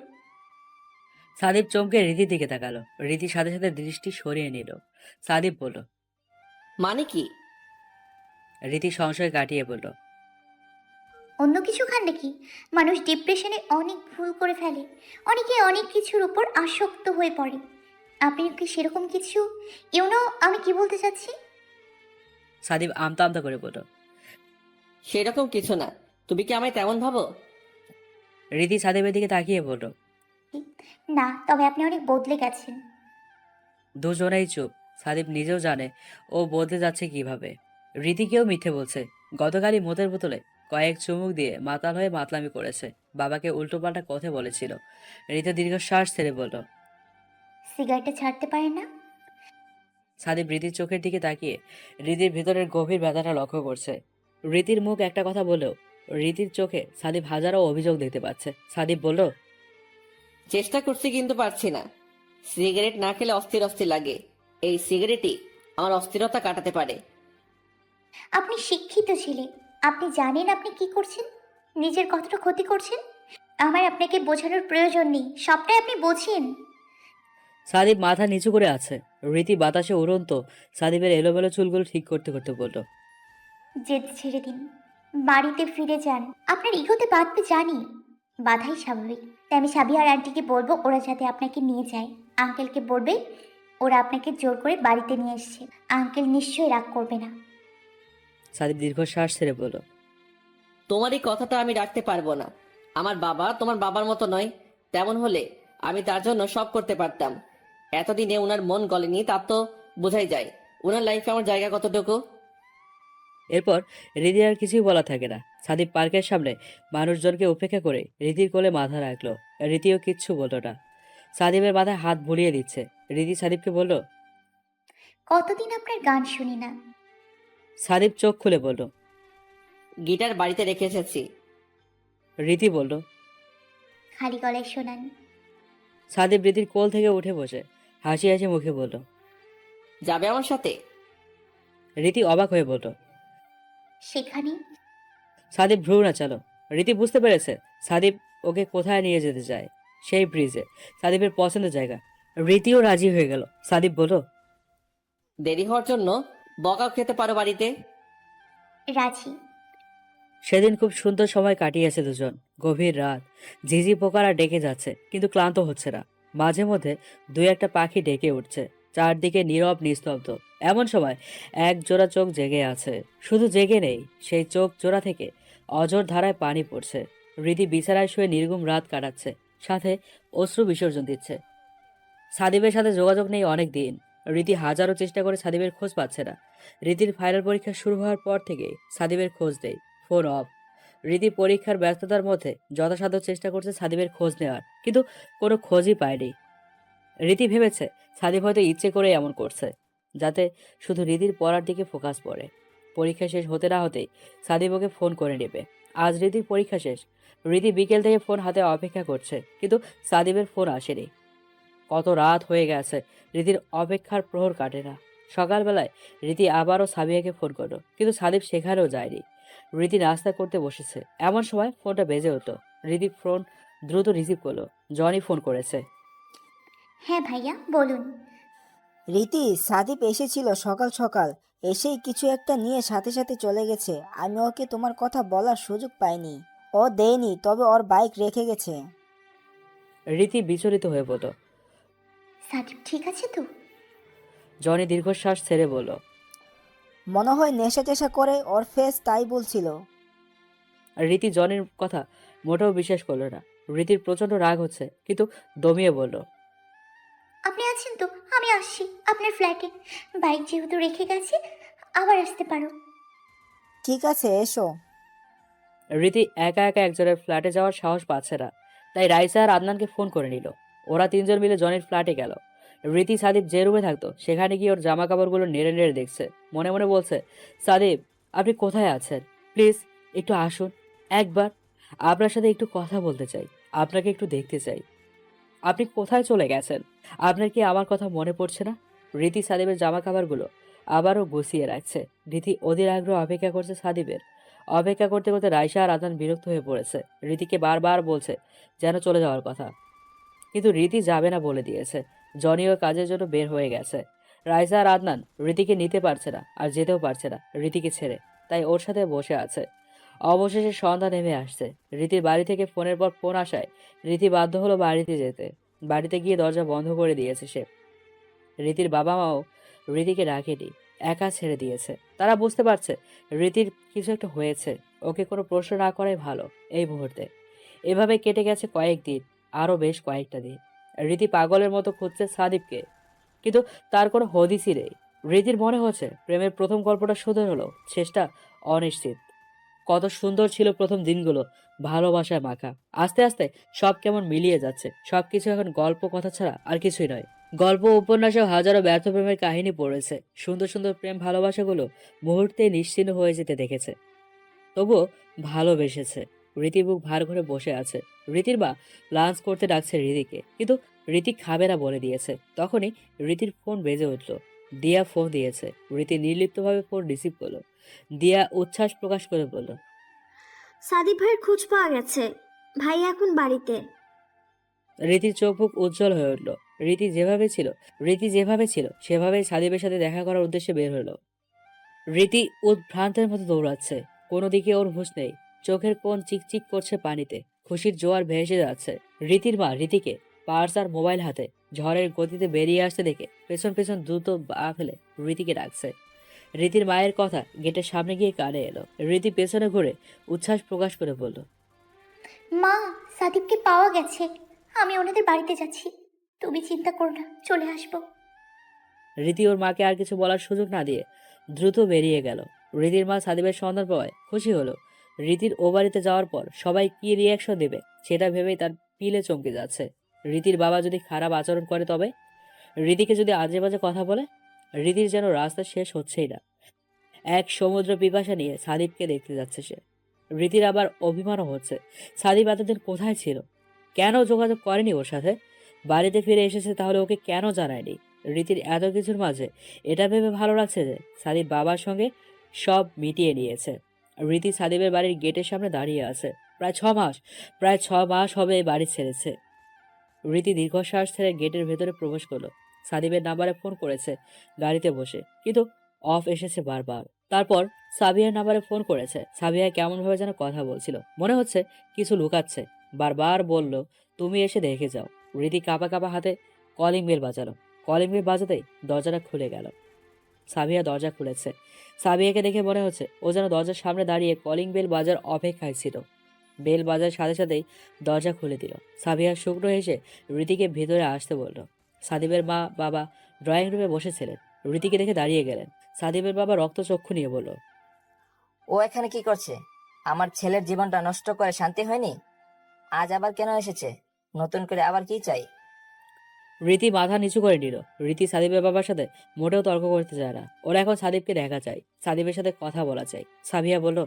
সাদিব চমকে রীতির দিকে তাকালো। রীতির সাথে সাথে দৃষ্টি সরিয়ে নিল। সাদিব বলল, মানে কি? রীতি সংশয় কাটিয়ে বলল, অন্য কিছু খান নাকি? মানুষ ডিপ্রেশনে অনেক ভুল করে ফেলে, অনেকে অনেক কিছুর উপর আসক্ত হয়ে পড়ে। আপনি কি সেরকম কিছু? আমি কি বলতে চাচ্ছি? সাদিব আমতা আমতা করে বলল, সেরকম কিছু না। তুমি কি আমায় তেমন ভাবো? রীতি সাদিবের দিকে তাকিয়ে বলল। না, তবে আপনি অনেক বদলে গেছেন। দুজনেই চুপ। সাদিব নিজেও জানে ও বদলে যাচ্ছে কিভাবে। রীতিকেও মিথ্যে বলছে। গতকালই মদের বোতলে কয়েক চুমুক দিয়ে মাতাল হয়ে মাতলামি করেছে, বাবাকে উল্টোপাল্টা কথা বলেছিল। রীতি দীর্ঘশ্বাস ছেড়ে বলল, সিগারেটটা ছাড়তে পারেন না? সাদিব রীতির চোখের দিকে তাকিয়ে রীতির ভেতরের গভীর ব্যথাটা লক্ষ্য করছে। রীতির মুখ একটা কথা বলেও রীতির চোখে সাদিব হাজারো অভিযোগ দেখতে পাচ্ছে। সাদিব বলল, চেষ্টা করছি কিন্তু পারছি না। সিগারেট না খেলে অস্থির অস্থির লাগে। এই সিগারেটই আমার অস্থিরতা কাটাতে পারে। আপনি শিক্ষিত ছেলে, আপনি জানেন আপনি কি করছেন, নিজের কতটা ক্ষতি করছেন। আমার আপনাকে বোঝানোর প্রয়োজন নেই, সবটাই আপনি বোঝেন। সাদিব মাথা নিচু করে আছে। রীতি বাতাসে উড়ন্ত সাদিবের এলোমেলো চুলগুলো ঠিক করতে করতে বলল, জেদ ছেড়ে দিন, বাড়িতে ফিরে যান। আপনার ইগোতে বাঁধবে জানি, বাধাই স্বাভাবিক। তাই আমি সাবিহার আন্টিকে বলবো ওরা যাতে আপনাকে নিয়ে যায়। আঙ্কেলকে বলবে ওরা আপনাকে জোর করে বাড়িতে নিয়ে এসছে। আঙ্কেল নিশ্চয়ই রাগ করবে না। সাদিব দীর্ঘশ্বাস ছেড়ে বলল, তোমার এই কথাটা আমি রাখতে পারবো না। আমার বাবা তোমার বাবার মতো নয়। তেমন হলে আমি তার জন্য সব করতে পারতাম। এতদিনে উনার মন গলেনি, তার তো বোঝাই যায় উনার লাইফে আমার জায়গা কতটুকু। এরপর রীতি আর কিছুই বলা থাকে না। সাদিব পার্কের সামনে মানুষজনকে উপেক্ষা করে রীতির কোলে মাথা রাখলো। রীতিও কিচ্ছু বলল না। সাদিবের মাথায় হাত বুলিয়ে দিচ্ছে। রীতি সাদিবকে বলল, কতদিন আপনার গান শুনি না। সাদিব চোখ খুলে বলল, গিটার বাড়িতে রেখে এসেছি। রীতি বলল, খালি গলায় শোনান। সাদিব রীতির কোল থেকে উঠে বসে হাসি হাসি মুখে বলল, যাবে আমার সাথে? রীতি অবাক হয়ে বলল, সেখানে? সাদিব ভ্রু নাচালো। রীতি বুঝতে পেরেছে সাদিব ওকে কোথায় নিয়ে যেতে চায়। সেই ব্রিজে, সাদিবের পছন্দের জায়গা। রীতিও রাজি হয়ে গেল। সাদিব বলল, দেরি হওয়ার জন্য বকাও খেতে পারো বাড়িতে। রাজি। সেদিন খুব সুন্দর সময় কাটিয়েছে দুজন। গভীর রাত, ঝিঝি পোকারা ডেকে যাচ্ছে কিন্তু ক্লান্ত হচ্ছে না। মাঝে মধ্যে দুই একটা পাখি ডেকে উঠছে। চারদিকে নীরব নিস্তব্ধ। এমন সময় এক জোড়া চোখ জেগে আছে। শুধু জেগে নেই, সেই চোখ জোড়া থেকে অঝোর ধারায় পানি পড়ছে। হৃদি বিছানায় শুয়ে নির্ঘুম রাত কাটাচ্ছে, সাথে অশ্রু বিসর্জন দিচ্ছে। সাদিবের সাথে যোগাযোগ নেই অনেক দিন। রীতি হাজারো চেষ্টা করে সাদিবের খোঁজ পাচ্ছে না। রীতির ফাইনাল পরীক্ষা শুরু হওয়ার পর থেকে সাদিবের খোঁজ নেই, ফোন অফ। রীতি পরীক্ষার ব্যস্ততার মধ্যে যথাসাধ্য চেষ্টা করছে সাদিবের খোঁজ নেওয়ার, কিন্তু কোনো খোঁজই পায়নি। রীতি ভেবেছে সাদিব হয়তো ইচ্ছে করে এমন করছে, যাতে শুধু রীতির পড়ার দিকে ফোকাস পড়ে। পরীক্ষা শেষ হতে না হতেই সাদিব ওকে ফোন করে নেবে। আজ রীতির পরীক্ষা শেষ। রীতি বিকেল থেকে ফোন হাতে অপেক্ষা করছে, কিন্তু সাদিবের ফোন আসেনি। কত রাত হয়ে গেছে, রীতির অপেক্ষার প্রহর কাটে না। সকালবেলায় রীতি আবারও সাবিয়াকে ফোন করলো, কিন্তু সাদিব সেখানেও যায়নি। রীতি নাস্তা করতে বসেছে, এমন সময় ফোনটা বেজে উঠল। রীতি ফোন দ্রুত রিসিভ করলো। জনি ফোন করেছে। হ্যাঁ ভাইয়া বলুন। রীতি, সাদীপ এসেছিল সকাল সকাল, এসেই কিছু একটা নিয়ে সাথে সাথে চলে গেছে। আমি ওকে তোমার কথা বলার সুযোগ পাইনি। ও দেয়নি, তবে ওর বাইক রেখে গেছে। রীতি বিচলিত হয়ে বলল। সাদিব ঠিক আছে তো? জনি দীর্ঘশ্বাস ছেড়ে বলল, মনে হয় নেশা টেশা করে, ওর ফেস তাই বলছিল। রীতি জনির কথা মোটেও বিশ্বাস করলো না। রীতির প্রচন্ড রাগ হচ্ছে, কিন্তু দমিয়ে বলল, আপনি আছেন তো? আমি আসছি আপনার ফ্ল্যাটে। বাইক যেহেতু রেখে গেছে, আবার আসতে পারো। ঠিক আছে, এসো। রীতি একা একা একজনের ফ্ল্যাটে যাওয়ার সাহস পাচ্ছে না, তাই রাইসা আর আদনানকে ফোন করে নিল। ওরা তিনজন মিলে জনির ফ্ল্যাটে গেল। রীতি সাদিব যে রুমে থাকতো সেখানে গিয়ে ওর জামা কাপড়গুলো নেড়ে নেড়ে দেখছে। মনে মনে বলছে, সাদিব আপনি কোথায় আছেন? প্লিজ একটু আসুন, একবার আপনার সাথে একটু কথা বলতে চাই, আপনাকে একটু দেখতে চাই। আপনি কোথায় চলে গেছেন? আপনার কি আমার কথা মনে পড়ছে না? রীতি সাদিবের জামা কাপড়গুলো আবারও গুছিয়ে রাখছে। রীতি অধীর আগ্রহ অপেক্ষা করছে সাদিবের। অপেক্ষা করতে করতে রাইসা আর আদনান বিরক্ত হয়ে পড়েছে। রীতিকে বারবার বলছে যেন চলে যাওয়ার কথা, কিন্তু রীতি যাবে না বলে দিয়েছে। জনিও কাজের জন্য বের হয়ে গেছে। রাইসা আর আদনান রীতিকে নিতে পারছে না, আর যেতেও পারছে না রীতিকে ছেড়ে, তাই ওর সাথে বসে আছে। অবশেষে সন্ধ্যা নেমে আসছে। রীতির বাড়ি থেকে ফোনের পর ফোন আসায় রীতি বাধ্য হলো বাড়িতে যেতে। বাড়িতে গিয়ে দরজা বন্ধ করে দিয়েছে সে। রীতির বাবা মাও রীতিকে রাখেনি, একা ছেড়ে দিয়েছে। তারা বুঝতে পারছে রীতির কিছু একটা হয়েছে। ওকে কোনো প্রশ্ন না করাই ভালো এই মুহূর্তে। এভাবে কেটে গেছে কয়েকদিন, আরও বেশ কয়েকটা দিন। রীতি পাগলের মতো খুঁজছে সাদিবকে, কিন্তু তার কোনো হদিসই নেই। রীতির মনে হচ্ছে প্রেমের প্রথম গল্পটা সুন্দর হলো, শেষটা অনিশ্চিত। কত সুন্দর ছিল প্রথম দিনগুলো, ভালোবাসায় মাখা। আস্তে আস্তে সব কেমন মিলিয়ে যাচ্ছে। সবকিছু এখন গল্প কথা ছাড়া আর কিছুই নয়। গল্প উপন্যাসেও হাজারো ব্যর্থ প্রেমের কাহিনী পড়েছে। সুন্দর সুন্দর প্রেম ভালোবাসাগুলো মুহূর্তে নিশ্চিহ্ন হয়ে যেতে দেখেছে, তবুও ভালোবেসেছে। রীতি বুক ভার করে বসে আছে। রীতির মা লাঞ্চ করতে ডাকছে রীতিকে, কিন্তু রীতি খাবে না বলে দিয়েছে। তখনই রীতির ফোন বেজে উঠল। দিয়া ফোন দিয়েছে। রীতি নির্লিপ্তভাবে ফোন রিসিভ করলো। দিয়া উচ্ছ্বাস প্রকাশ করে বলল, সাদিব ভাইয়ের খোঁজ পাওয়া গেছে, ভাই এখন বাড়িতে। রীতির চোখ মুখ উজ্জ্বল হয়ে উঠল। রীতি যেভাবে ছিল সেভাবেই সাদিবের সাথে দেখা করার উদ্দেশ্যে বের হলো। রীতি উদ্ভ্রান্তের মতো দৌড়াচ্ছে, কোনো দিকে ওর হুঁশ নেই। চোখের কোণ চিকচিক করছে পানিতে, খুশির জোয়ার ভেসে যাচ্ছে। রীতির মা রীতিকে পার্স আর মোবাইল হাতে ঝড়ের গতিতে বেরিয়ে আসতে দেখে পেছন পেছন দ্রুত পা ফেলে রীতিকে ডাকছে। রীতির মায়ের কথা গেটের সামনে গিয়ে কানে এলো। রীতি পেছনে ঘুরে উচ্ছ্বাস প্রকাশ করে বলল, মা, সাদিবকে পাওয়া গেছে। আমি ওনাদের বাড়িতে যাচ্ছি, তুমি চিন্তা করো না, চলে আসবো। রীতি ওর মাকে আর কিছু বলার সুযোগ না দিয়ে দ্রুত বেরিয়ে গেল। রীতির মা সাদিবের সন্ধান পাওয়ায় খুশি হলো। রীতির ও বাড়িতে যাওয়ার পর সবাই কি রিয়াকশন দেবে সেটা ভেবেই তার পিলে চমকে যাচ্ছে। রীতির বাবা যদি খারাপ আচরণ করে, তবে রীতিকে যদি আজে বাজে কথা বলে, রীতির যেন রাস্তা শেষ হচ্ছেই না। এক সমুদ্র পিপাসা নিয়ে সাদিবকে দেখতে যাচ্ছে সে। রীতির আবার অভিমানও হচ্ছে। সাদিব এতদিন কোথায় ছিল? কেন যোগাযোগ করেনি ওর সাথে? বাড়িতে ফিরে এসেছে, তাহলে ওকে কেন জানায়নি? রীতির এত কিছুর মাঝে এটা ভেবে ভালো লাগছে যে সাদিব বাবার সঙ্গে সব মিটিয়ে নিয়েছে। রীতি সাদিবের বাড়ির গেটের সামনে দাঁড়িয়ে আছে। প্রায় ছ মাস হবে এই বাড়ি ছেড়েছে। রীতি দীর্ঘশ্বাস ছেড়ে গেটের ভেতরে প্রবেশ করলো। সাদিবের নাম্বারে ফোন করেছে গাড়িতে বসে, কিন্তু অফ এসেছে বারবার। তারপর সাবিয়ার নাম্বারে ফোন করেছে। সাবিয়া কেমনভাবে যেন কথা বলছিল, মনে হচ্ছে কিছু লুকাচ্ছে। বারবার বলল, তুমি এসে দেখে যাও। রীতি কাঁপা কাঁপা হাতে কলিং বেল বাজালো। কলিং বেল বাজাতেই দরজাটা খুলে গেল। সাবিয়া দরজা খুলেছে। সাবিয়াকে দেখে মনে হচ্ছে ও যেন দরজার সামনে দাঁড়িয়ে কলিং বেল বাজার অপেক্ষায় ছিল। বেল বাজার সাথে সাথেই দরজা খুলে দিল। সাবিয়া শুকনো হেসে রীতিকে ভেতরে আসতে বলল। সাদিবের মা বাবা ড্রয়িং রুমে বসেছিলেন। রীতিকে দেখে দাঁড়িয়ে গেলেন। সাদিবের বাবা রক্তচক্ষু নিয়ে বলল, ও এখানে কি করছে? আমার ছেলের জীবনটা নষ্ট করে শান্তি হয়নি? আজ আবার কেন এসেছে? নতুন করে আবার কি চাই? রীতি মাথা নিচু করে নিল। রীতি সাদিবের বাবার সাথে মোটেও তর্ক করতে চায় না। ওরা এখন সাদিবকে দেখা চাই, সাদিবের সাথে কথা বলা চাই। সাবিয়া বলল,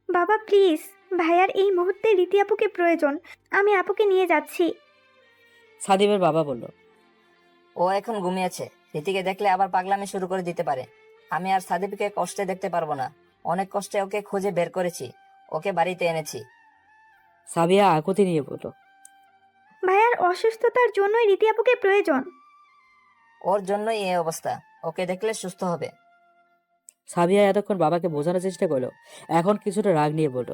বাবা প্লিজ, ভাইয়ার এই মুহূর্তে রীতি আপুকে প্রয়োজন। আমি আপুকে নিয়ে যাচ্ছি। সাদিবের বাবা বলল, ও এখন ঘুমিয়েছে। রীতিকে দেখলে আবার পাগলামি শুরু করে দিতে পারে। আমি আর সাদিবকে কষ্টে দেখতে পারবো না। অনেক কষ্টে ওকে খুঁজে বের করেছি, ওকে বাড়িতে এনেছি। সাবিয়া আকুতি নিয়ে বলল, ভাইয়ার অসুস্থতার জন্যই রীতি আপুকে প্রয়োজন। ওর জন্যই এই অবস্থা। ওকে দেখলে সুস্থ হবে। সাবিয়া এতক্ষণ বাবাকে বোঝানোর চেষ্টা করলো, এখন কিছুটা রাগ নিয়ে বলল,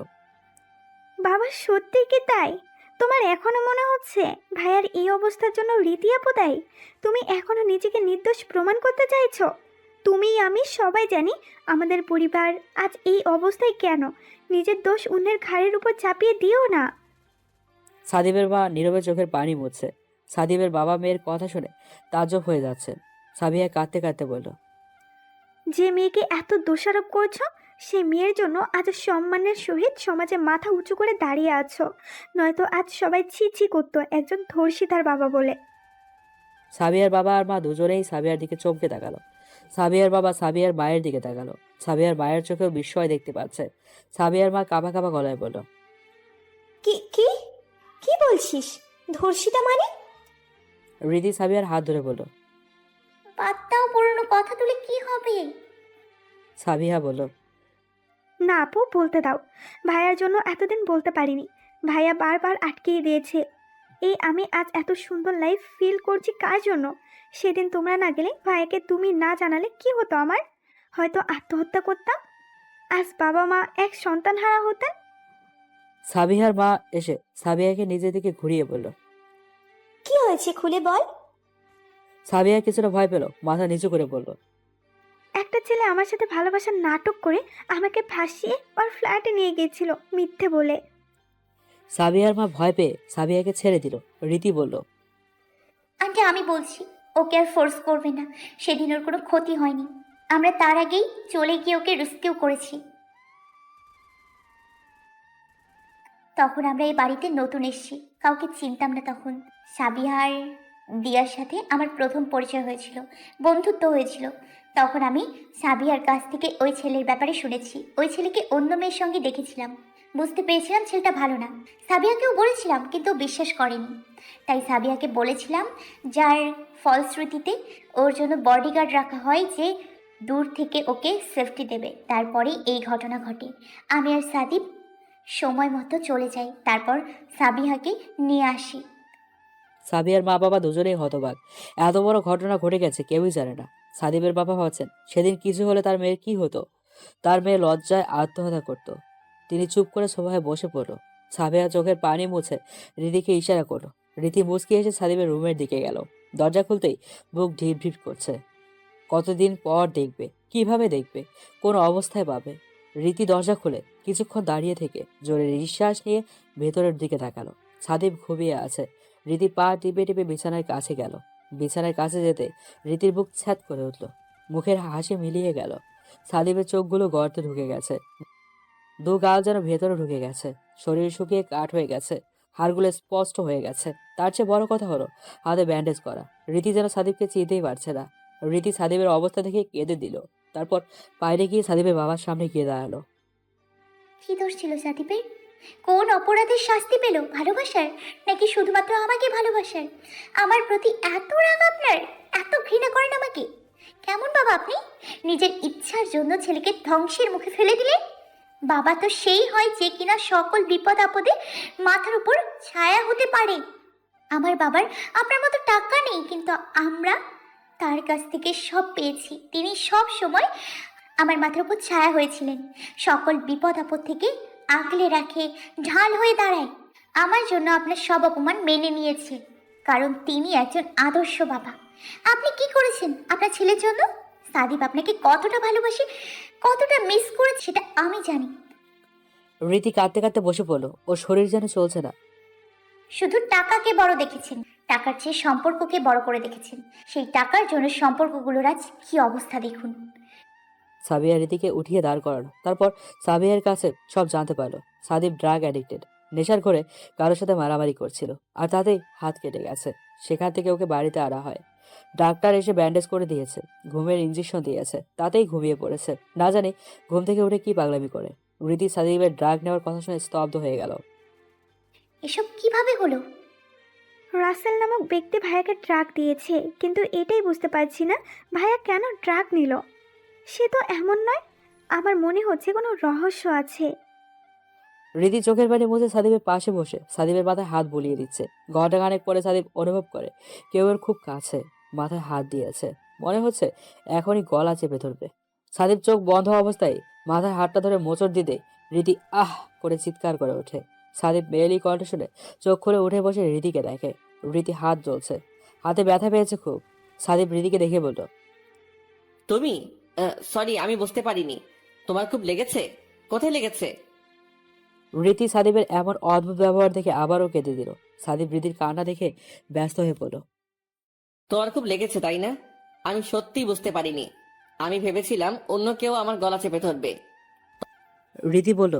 বাবা সত্যি কি তাই? তোমার এখনো মনে হচ্ছে ভাইয়ার এই অবস্থার জন্য রীতি আপু দায়ী? তুমি এখনো নিজেকে নির্দোষ প্রমাণ করতে চাইছো? তুমি আমি সবাই জানি আমাদের পরিবার আজ এই অবস্থায় কেন। নিজের দোষ অন্যের ঘাড়ের উপর চাপিয়ে দিও না। সাদিবের মা নীরবে চোখের পানি মুছছে। সাদিবের বাবা মেয়ের কথা শুনে তাজ্জব হয়ে যাচ্ছে। সাবিয়া কাঁদতে কাঁদতে বলল, যে মেয়েকে এত দোষারোপ করছো, সেই মেয়ের জন্য আজ সম্মানের সহিত সমাজে মাথা উঁচু করে দাঁড়িয়ে আছো। নয়তো আজ সবাই ছি ছি করতো একজন ধর্ষিতার বাবা বলে। সাবিয়ার বাবা আর মা দুজনেই সাবিয়ার দিকে চমকে তাকালো। সাবিয়ার বাবা সাবিয়ার মায়ের দিকে তাকালো। সাবিয়ার মায়ের চোখেও বিস্ময় দেখতে পাচ্ছে। সাবিয়ার মা কাঁপা কাঁপা গলায় বলল, কি কি কি বলছিস? ধর্ষিতা মানে? রীতি সাবিয়ার হাত ধরে বলল। পাত্তাও পুরনো কথা তুলে কি হবে? সাবিয়া বলল, না আপু, বলতে দাও। ভাইয়ার জন্য এতদিন বলতে পারিনি। ভাইয়া বারবার আটকিয়ে দিয়েছে। এই আমি আজ এত সুন্দর লাইফ ফিল করছি কার জন্য? সেদিন তোমরা না গেলে, ভাইয়াকে তুমি না জানালে কি হতো আমার? হয়তো আত্মহত্যা করতাম। আজ বাবা মা এক সন্তান হারা হতেন। সাবিয়ার মা এসে সাবিয়াকে নিজের দিকে ঘুরিয়ে বলল। কি হয়েছে খুলে বল। সাবিয়া কিছুটা ভয় পেল, মাথা নিচু করে বলল, একটা ছেলে আমার সাথে ভালোবাসার নাটক করে আমাকে ফাঁসিয়ে ওর ফ্ল্যাটে নিয়ে গিয়েছিল মিথ্যে বলে। সাবিয়ার মা ভয় পেয়ে সাবিয়াকে ছেড়ে দিল। রীতি বলল, আন্টি আমি বলছি, ওকে আর ফোর্স করবে না। সেদিন ওর কোনো ক্ষতি হয়নি। আমরা তার আগেই চলে গিয়ে ওকে রেস্কিউ করেছি। তখন আমরা এই বাড়িতে নতুন এসেছি, কাউকে চিনতাম না তখন। সাবিয়া আর দিয়ার সাথে আমার প্রথম পরিচয় হয়েছিল, বন্ধুত্ব হয়েছিল। তখন আমি সাবিয়ার কাছ থেকে ওই ছেলের ব্যাপারে শুনেছি। ওই ছেলেকে অন্য মেয়ের সঙ্গে দেখেছিলাম, বুঝতে পেরেছিলাম ছেলেটা ভালো না। সাবিয়াকেও বলেছিলাম, কিন্তু ও বিশ্বাস করেনি। তাই সাবিয়াকে বলেছিলাম, যার ফলশ্রুতিতে ওর জন্য বডিগার্ড রাখা হয়, যে দূর থেকে ওকে সেফটি দেবে। তারপরেই এই ঘটনা ঘটে। আমি আর সাদিব সময় মতো চলে যাই, তারপর সাবিহাকে নিয়ে আসি। সাবিয়ার মা বাবা দুজনেই হতবাক। এত বড় ঘটনা ঘটে গেছে কেউই জানে না। সাদিবের বাবা ভাবছেন সেদিন কিছু হলে তার মেয়ের কি হতো। তার মেয়ে লজ্জায় আত্মহত্যা করত। তিনি চুপ করে সোফায় বসে পড়ল। সাবিয়া চোখের পানি মুছে রীতিকে ইশারা করলো। রীতি মুচকি এসে সাদিবের রুমের দিকে গেল। দরজা খুলতেই বুক ঢিপ ঢিপ করছে। কতদিন পর দেখবে, কিভাবে দেখবে, কোন অবস্থায় পাবে। রীতি দরজা খুলে কিছুক্ষণ দাঁড়িয়ে থেকে জোরে নিঃশ্বাস নিয়ে ভেতরের দিকে তাকালো। সাদিব ঘুমিয়ে আছে। রীতি পা টিপে টিপে বিছানার কাছে গেল। বিছানার কাছে যেতে রীতির বুক ছ্যাদ করে উঠল। মুখের হাসি মিলিয়ে গেল। সাদিবের চোখগুলো গর্তে ঢুকে গেছে। দু গাল যেন ভেতরে ঢুকে গেছে। শরীর শুকিয়ে কাঠ হয়ে গেছে। হাড়গুলো স্পষ্ট হয়ে গেছে। তার চেয়ে বড় কথা হলো হাতে ব্যান্ডেজ করা। রীতি যেন সাদিবকে চিনতেই পারছে না। রীতি সাদিবের অবস্থা দেখে কেঁদে দিল। তারপর বাইরে গিয়ে সাদিবের বাবার সামনে গিয়ে দাঁড়ালো। কি দোষ ছিল সাদিবের? কোন অপরাধের শাস্তি পেল? ভালোবাসার, নাকি শুধুমাত্র আমাকে ভালোবাসার? আমার প্রতি এত রাগ আপনার, এত ঘৃণা করেন আমাকে? কেমন বাবা আপনি? নিজের ইচ্ছার জন্য ছেলেকে ধ্বংসের মুখে ফেলে দিলেন। বাবা তো সেই হয় যে কিনা সকল বিপদ আপদে মাথার উপর ছায়া হতে পারে। আমার বাবার আপনার মতো টাকা নেই, কিন্তু আমরা তার কাছ থেকে সব পেয়েছি। তিনি সব সময় আমার মাথার উপর ছায়া হয়েছিলেন, সকল বিপদ আপদ থেকে আগলে রাখে, ঢাল হয়ে দাঁড়ায়। আমার জন্য আপনার সব অপমান মেনে নিয়েছে, কারণ তিনি একজন আদর্শ বাবা। আপনি কি করেছেন আপনার ছেলের জন্য? সাদিপ আপনাকে কতটা ভালোবাসে, কতটা মিস করে সেটা আমি জানি। রীতি কাঁদতে কাঁদতে বসে পড়লো। ওর শরীর যেন চলছে না। শুধু টাকাকে বড় দেখেছেন, টাকার চেয়ে সম্পর্ককে বড় করে দেখেছেন। সেই টাকার জন্য সম্পর্কগুলোর আজ কি অবস্থা দেখুন। সাবিয়া রীতিকে উঠিয়ে দাঁড় করালো। তারপর সাবিয়ার কাছে সব জানতে পারলো। সাদিপ ড্রাগ অ্যাডিক্টেড, নেশার করে কারোর সাথে মারামারি করছিল, আর তাতেই হাত কেটে গেছে। সেখান থেকে ওকে বাড়িতে আনা হয়। ডাক্তার এসে ব্যান্ডেজ করে দিয়েছে, ঘুমের ইঞ্জেকশন দিয়েছে, তাতেই ঘুমিয়ে পড়েছে। না জানি ঘুম থেকে উঠে কি পাগলামি করে। রীতি সাদিপের ড্রাগ নেওয়ার কথা শুনে স্তব্ধ হয়ে গেল। এসব কিভাবে হলো? রাসেল নামক ব্যক্তি ভাইয়াকে ড্রাগ দিয়েছে, কিন্তু এটাই বুঝতে পারছি না ভাইয়া কেন ড্রাগ নিল। সে তো এমন নয়, আমার মনে হচ্ছে কোনো রহস্য আছে। রীতি চোখের পানি মুছে সাদিপের পাশে বসে সাদিপের মাথায় হাত বুলিয়ে দিচ্ছে। ঘণ্টাখানেক পরে সাদিপ অনুভব করে কেউ এর খুব কাছে মাথায় হাত দিয়েছে। মনে হচ্ছে এখনই গলা চেপে ধরবে। সাদিপ চোখ বন্ধ অবস্থায় মাথায় হাতটা ধরে মোচড় দিতে রীতি আহ করে চিৎকার করে ওঠে। সাদিপ মেয়েলি কণ্ঠ শুনে চোখ খুলে উঠে বসে রীতিকে দেখে। রীতি হাত জ্বলছে, হাতে ব্যথা পেয়েছে খুব। সাদিপ রীতিকে দেখে বলল, তুমি? সরি, আমি বুঝতে পারিনি। তোমার খুব লেগেছে? কোথায় লেগেছে? রীতি সাদিপের এমন অদ্ভুত ব্যবহার দেখে আবারও কেঁদে দিল। সাদিপ রীতির কান্না দেখে ব্যস্ত হয়ে পড়ল। তোমার খুব লেগেছে তাই না? আমি সত্যিই বুঝতে পারিনি। আমি ভেবেছিলাম অন্য কেউ আমার গলা চেপে ধরবে। রীতি বলল,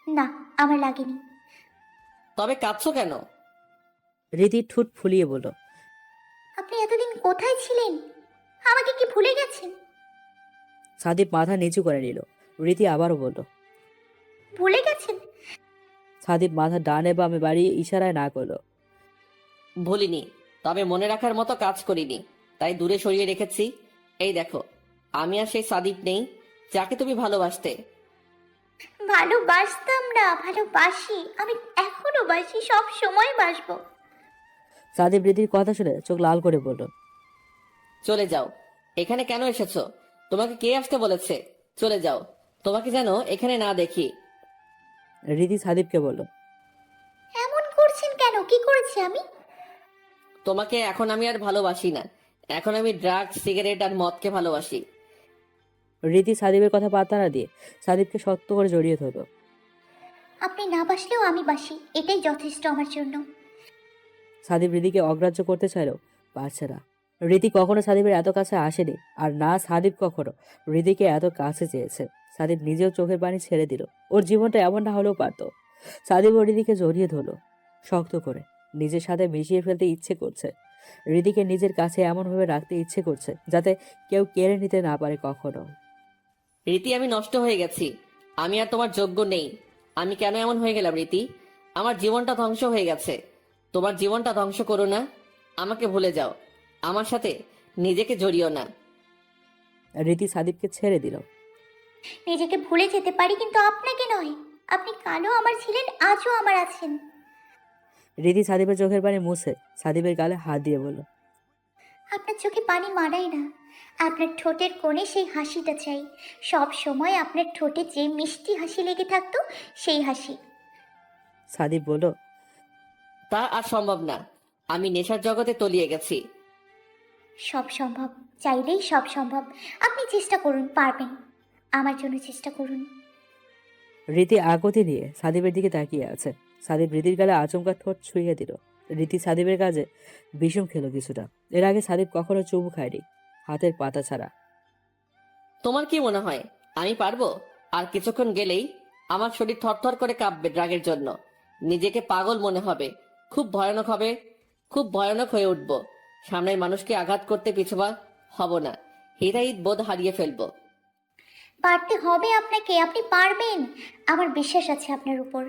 না, আমার লাগেনি। তবে কাঁদছো কেন? রীতি ঠোঁট ফুলিয়ে বলল, আপনি এতদিন কোথায় ছিলেন? আমাকে কি ভুলে গেছেন? সাদিপ মাথা নিচু করে নিল। রীতি আবারও বলল, ভুলে গেছেন? সাদিপ মাথা ডানে বামে বাড়িয়ে ইশারায় না করলো। ভুলিনি, তবে মনে রাখার মতো কাজ করিনি, তাই দূরে সরিয়ে রেখেছি। এই দেখো, আমি আর সেই সাদিপ নেই যাকে তুমি ভালোবাসতে। ভালোবাসতাম না, ভালোবাসি। আমি এখনো বাসি, সব সময় বাসবো। সাদিপ রীতির কথা শুনে চোখ লাল করে বলল, চলে যাও। এখানে কেন এসেছো? তোমাকে কে আসতে বলেছে? চলে যাও, তোমাকে যেন এখানে না দেখি। রীতি সাদিপকে বলল, এমন করছেন কেন? কি করেছি আমি? তোমাকে এখন আমি আর ভালোবাসি না। এখন আমি ড্রাগ, সিগারেট আর মদকে ভালোবাসি। রীতি সাদিপের কথা পাত্তা না দিয়ে সাদিপকে শক্ত করে জড়িয়ে ধরল। আপনি না বাসলেও আমি বাসি, এটাই যথেষ্ট আমার জন্য। সাদিপ রীতিকে অগ্রাহ্য করতে চাইলেও পারছে না। রীতি কখনো সাদিপের এত কাছে আসেনি, আর না সাদিপ কখনো রীতিকে এত কাছে চেয়েছে। সাদিপ নিজেও চোখের পানি ছেড়ে দিল। ওর জীবনটা এমন না হলেও পারত। সাদিপ ও রীতিকে জড়িয়ে ধরলো শক্ত করে, নিজের সাথে মিশিয়ে ফেলতে ইচ্ছে করছে। রীতিকে নিজের কাছে এমনভাবে রাখতে ইচ্ছে করছে যাতে কেউ কেড়ে নিতে না পারে কখনো। রীতি, আমি নষ্ট হয়ে গেছি। আমি আর তোমার যোগ্য নেই। আমি কেন এমন হয়ে গেলাম রীতি? আমার জীবনটা ধ্বংস হয়ে গেছে। তোমার জীবনটা ধ্বংস করো না। আমাকে ভুলে যাও, আমার সাথে নিজেকে জড়িও না। রীতি সাদিপকে ছেড়ে দিল। নিজেকে ভুলে যেতে পারি, কিন্তু আপনাকে নয়। আপনি কালও আমার ছিলেন, আজও আমার আছেন। রীতি সাদিপের চোখের পানি মুছে সাদিপের গালে হাত দিয়ে বলল, আপনার চোখে পানি মানায় না। আপনার ঠোঁটের কোণে সেই হাসিটা চাই। সব সময় আপনার ঠোঁটে যে মিষ্টি হাসি লেগে থাকতো, সেই হাসি। সাদিপ বলল, তা আর সম্ভব না। আমি নেশার জগতে তলিয়ে গেছি। সব সম্ভব, চাইলেই সব সম্ভব। আপনি চেষ্টা করুন, পারবেন। আমার জন্য চেষ্টা করুন। রীতি আগতি নিয়ে সাদিপের দিকে তাকিয়ে আছে। সাদিপ রীতির গালে আচমকা ঠোঁট ছুঁয়ে দিল। রীতি সাদিপের কাজে বিষম খেলো কিছুটা। এর আগে সাদিপ কখনো চুমু খায়নি, হাতের পাতা ছাড়া। তোমার কি মনে হয় আমি পারবো? আর কিছুক্ষণ গেলেই আমার শরীর থরথর করে কাঁপবে ড্রাগের জন্য। নিজেকে পাগল মনে হবে। খুব ভয়ানক হবে, খুব ভয়ানক হয়ে উঠব। সামনের মানুষকে আঘাত করতে পিছুপা হব না। হিতাহিত বোধ হারিয়ে ফেলবো। পারতে হবে আপনাকে, আপনি পারবেন। আমার বিশ্বাস আছে আপনার উপর।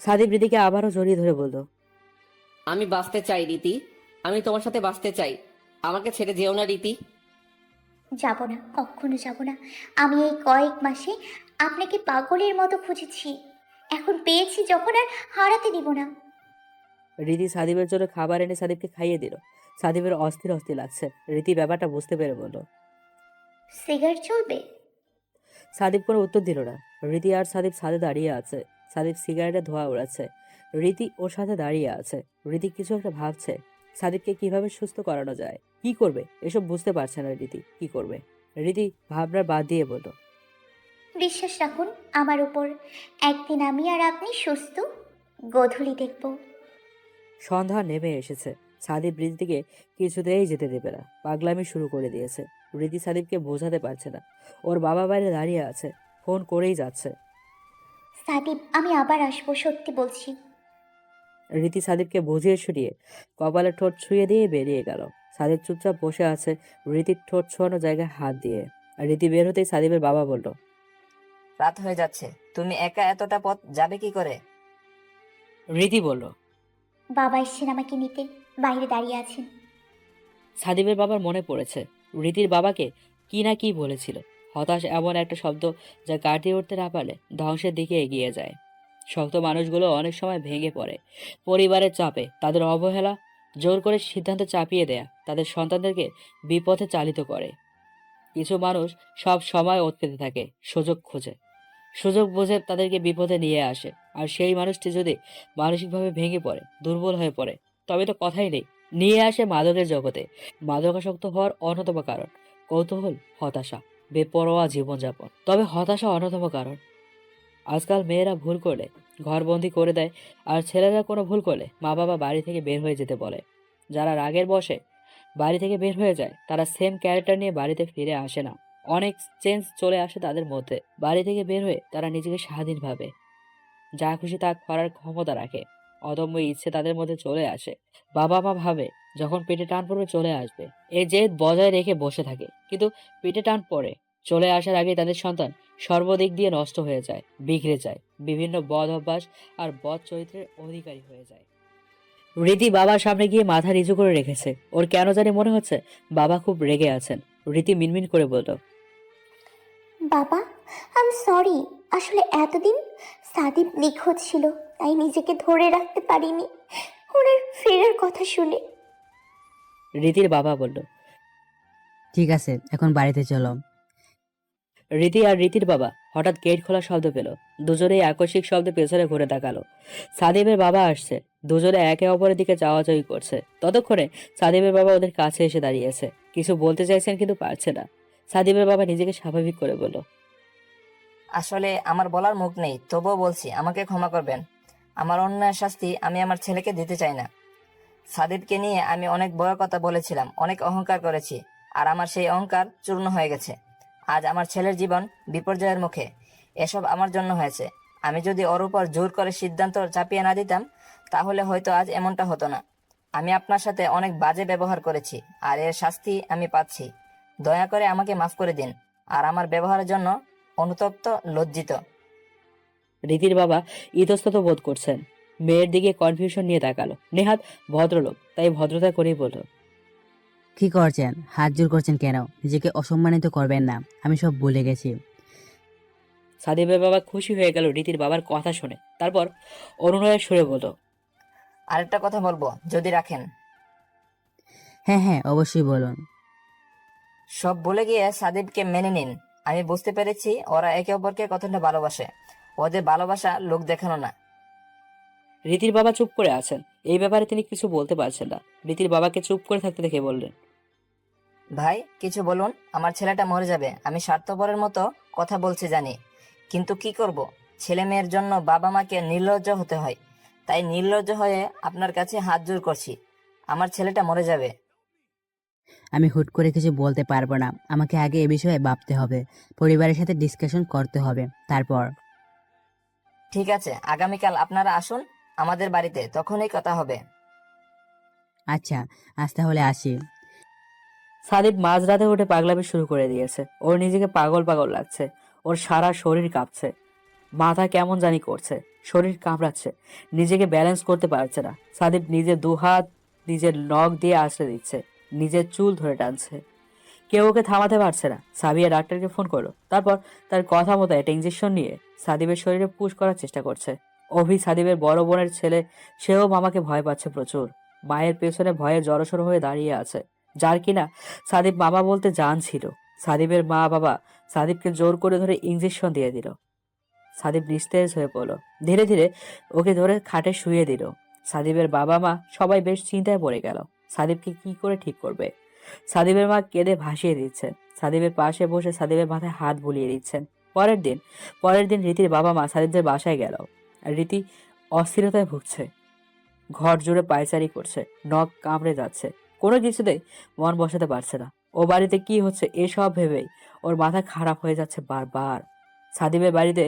সাদিপ রীতিকে আবারও জড়িয়ে ধরে বলল, আমি বাঁচতে চাই রীতি, আমি তোমার সাথে বাঁচতে চাই। আমাকে ছেড়ে যেও না রীতি। যাব না, কখনো যাব না। আমি এই কয়েক মাসে আপনাকে পাগলের মতো খুঁজেছি, এখন পেয়েছি যখন আর হারাতে দিব না। রীতি সাদিপের জন্য খাবার এনে সাদিপকে খাইয়ে দিল। সাদিপের অস্থির অস্থির লাগছে। রীতি ব্যাপারটা বুঝতে পেরে বলল, সিগারেট চলবে? সাদীপ কোনো উত্তর দিল না। রীতি আর সাদীপ ছাদে দাঁড়িয়ে আছে। সাদীপ সিগারেটের ধোঁয়া উড়াচ্ছে। রীতি ওর সাথে দাঁড়িয়ে আছে। রীতি কিছু একটা ভাবছে। সাদীপকে কিভাবে সুস্থ করানো যায়, কি করবে, এসব বুঝতে পারছে না রীতি কি করবে। রীতি ভাবনা বাদ দিয়ে বলল, বিশ্বাস রাখুন আমার উপর, একদিন আমি আর আপনি সুস্থ। গোধূলি দেখব। সন্ধ্যা নেমে এসেছে। সাদীপ রীতিকে কিছুতেই যেতে দেবে না। পাগলামি শুরু করে দিয়েছে। রীতি সাদীপকে বোঝাতে পারছে না। ওর বাবা বাইরে দাঁড়িয়ে আছে, ফোন করেই যাচ্ছে। সাদীপ আমি আবার আসবো, সত্যি বলছি। রীতি সাদীপকে বুঝিয়ে শুনিয়ে কপালে ঠোঁট ছুঁয়ে দিয়ে বেরিয়ে গেল। সাদীপ চুপচাপ বসে আছে রীতির ঠোঁট ছোঁয়ানো জায়গায় হাত দিয়ে। রীতি বের হতেই সাদীপের বাবা বলল, রাত হয়ে যাচ্ছে, তুমি একা এতটা পথ যাবে কি করে? রীতি বলল। বাবা এসছেন আমাকে নিতে, বাইরে দাঁড়িয়ে আছেন। সাদীপের বাবার মনে পড়েছে রীতির বাবাকে কি না কি বলেছিল। হতাশ এমন একটা শব্দ যা কাটিয়ে উঠতে না পারলে ধ্বংসের দিকে এগিয়ে যায়। শক্ত মানুষগুলো অনেক সময় ভেঙে পড়ে পরিবারের চাপে, তাদের অবহেলা, জোর করে সিদ্ধান্ত চাপিয়ে দেয়া তাদের সন্তানদেরকে বিপথে চালিত করে। কিছু মানুষ সব সময় পেতে থাকে, সুযোগ খোঁজে, সুযোগ বুঝে তাদেরকে বিপদে নিয়ে আসে। আর সেই মানুষটি যদি মানসিকভাবে ভেঙে পড়ে, দুর্বল হয়ে পড়ে, তবে তো কথাই নেই। নিয়ে আসে মাদকের জগতে। মাদকাসক্ত হওয়ার অন্যতম কারণ কৌতূহল, হতাশা, বেপরোয়া জীবনযাপন। তবে হতাশা অন্যতম কারণ। আজকাল মেয়েরা ভুল করলে ঘরবন্দি করে দেয়, আর ছেলেরা কোনো ভুল করলে মা বাবা বাড়ি থেকে বের হয়ে যেতে বলে। যারা রাগের বশে বাড়ি থেকে বের হয়ে যায় তারা সেম ক্যারেক্টার নিয়ে বাড়িতে ফিরে আসে না। অনেক চেঞ্জ চলে আসে তাদের মধ্যে। বাড়ি থেকে বের হয়ে তারা নিজেকে স্বাধীন ভাবে, যা খুশি তা করার ক্ষমতা রাখে। অদম্য ইচ্ছে তাদের মধ্যে চলে আসে। বাবা মা ভাবে যখন পেটে টান পড়বে চলে আসবে, এই জেদ বজায় রেখে বসে থাকে। কিন্তু পেটে টান পড়ে চলে আসার আগে তাদের সন্তান সর্বদিক দিয়ে নষ্ট হয়ে যায়, বিগড়ে যায়, বিভিন্ন বদ অভ্যাস আর বদ চরিত্রের অধিকারী হয়ে যায়। রীতি বাবার সামনে গিয়ে মাথা নিচু করে রেখেছে। ওর কেন জানি মনে হচ্ছে বাবা খুব রেগে আছেন। রীতি মিনমিন করে বলল, বাবা আই এম সরি, আসলে এতদিন সাদীপ নিখোঁজ ছিল, তাই নিজেকে ধরে রাখতে পারিনি ওনার ফেরার কথা শুনে। রীতির বাবা বলল, ঠিক আছে, এখন বাড়িতে চলো। রীতি আর রীতির বাবা হঠাৎ গেট খোলার শব্দ পেল। দুজনেই আকস্মিক শব্দে পেছনে ঘুরে তাকালো। সাদীপের বাবা আসছে। দুজনে একে অপরের দিকে চাওয়াচাওয়ি করছে। ততক্ষণে সাদীপের বাবা ওদের কাছে এসে দাঁড়িয়েছে। কিছু বলতে চাইছেন কিন্তু পারছে না। সাদীপের বাবা নিজেকে স্বাভাবিক করে বলল, আসলে আমার বলার মুখ নেই, তবুও বলছি, আমাকে ক্ষমা করবেন। আমার অন্যায় শাস্তি আমি আমার ছেলেকে দিতে চাই না। সাদিবকে নিয়ে আমি অনেক বড় কথা বলেছিলাম, অনেক অহংকার করেছি, আর আমার সেই অহংকার চূর্ণ হয়ে গেছে। আজ আমার ছেলের জীবন বিপর্যয়ের মুখে। এসব আমার জন্য হয়েছে। আমি যদি ওর উপর জোর করে সিদ্ধান্ত চাপিয়ে না দিতাম, তাহলে হয়তো আজ এমনটা হতো না। আমি আপনার সাথে অনেক বাজে ব্যবহার করেছি, আর এর শাস্তি আমি পাচ্ছি। দয়া করে আমাকে মাফ করে দিন, আর আমার ব্যবহারের জন্য অনুতপ্ত, লজ্জিত। রীতির বাবা ইতস্তত বোধ করছেন। মেয়ের দিকে কনফিউশন নিয়ে তাকালো। নেহাত ভদ্রলোক, তাই ভদ্রতা করেই বলল, কি করছেন? হাত জোর করছেন কেন? নিজেকে অসম্মানিত করবেন না, আমি সব ভুলে গেছি। সাদীপের বাবা খুশি হয়ে গেল রীতির বাবার কথা শুনে। তারপর অনুনয়ের সুরে বলল, আরেকটা কথা বলবো, যদি রাখেন। হ্যাঁ হ্যাঁ, অবশ্যই বলুন। সব ভুলে গিয়ে সাদিবকে মেনে নিন। আমি বুঝতে পেরেছি ওরা একে অপরকে কতটা ভালোবাসে। ওদের ভালোবাসা লোক দেখানো না। রীতির বাবা চুপ করে আছেন। এই ব্যাপারে তিনি কিছু বলতে পারছেন না। রীতির বাবাকে চুপ করে থাকতে দেখে বললেন, ভাই কিছু বলুন, আমার ছেলেটা মরে যাবে। আমি স্বার্থপরের মতো কথা বলছি জানি, কিন্তু কি করব, ছেলে মেয়ের জন্য বাবা মাকে নির্লজ্জ হতে হয়। তাই নির্লজ্জ হয়ে আপনার কাছে হাত জোর করছি, আমার ছেলেটা মরে যাবে। আমি হুট করে কিছু বলতে পারবো না, আমাকে আগে এ বিষয়ে ভাবতে হবে, পরিবারের সাথে ডিসকাশন করতে হবে, তারপর। ঠিক আছে, আগামীকাল আপনারা আসুন আমাদের বাড়িতে, তখনই কথা হবে। আচ্ছা, আজ তাহলে আসি। সাদীপ মাঝরাতে উঠে পাগলামি শুরু করে দিয়েছে। ওর নিজেকে পাগল পাগল লাগছে। ওর সারা শরীর কাঁপছে, মাথা কেমন জানি করছে, শরীর কামড়াচ্ছে, নিজেকে ব্যালেন্স করতে পারছে না। সাদীপ নিজের দুহাত নিজের নখ দিয়ে আশ্রয় দিচ্ছে, নিজের চুল ধরে টানছে। কেউ ওকে থামাতে পারছে না। সাবিয়া ডাক্তারকে ফোন করলো। তারপর তার কথা মতো একটা ইঞ্জেকশন নিয়ে সাদীপের শরীরে পুশ করার চেষ্টা করছে। অভি সাদীপের বড় বোনের ছেলে, সেও মামাকে ভয় পাচ্ছে প্রচুর। মায়ের পেছনে ভয়ে জড়সড় হয়ে দাঁড়িয়ে আছে, যার কিনা সাদীপ মামা বলতে জান ছিল। সাদিবের মা বাবা সাদিবকে জোর করে ধরে ইঞ্জেকশন দিয়ে দিল। সাদিব নিস্তেজ হয়ে পড়ল। ধীরে ধীরে ওকে ধরে খাটে শুয়ে দিল। সাদিবের বাবা মা সবাই বেশ চিন্তায় পড়ে গেল। সাদিবকে কি করে ঠিক করবে। সাদিবের মা কেঁদে ভাসিয়ে দিচ্ছেন। সাদিবের পাশে বসে সাদিবের মাথায় হাত বুলিয়ে দিচ্ছেন। পরের দিন রীতির বাবা মা সাদিবদের বাসায় গেল। রীতি অস্থিরতায় ভুগছে। ঘর জুড়ে পায়চারি করছে, নখ কামড়ে যাচ্ছে, কোনো কিছুতেই মন বসাতে পারছে না। ও বাড়িতে কি হচ্ছে এসব ভেবেই ওর মাথা খারাপ হয়ে যাচ্ছে বারবার। সাদিবের বাড়িতে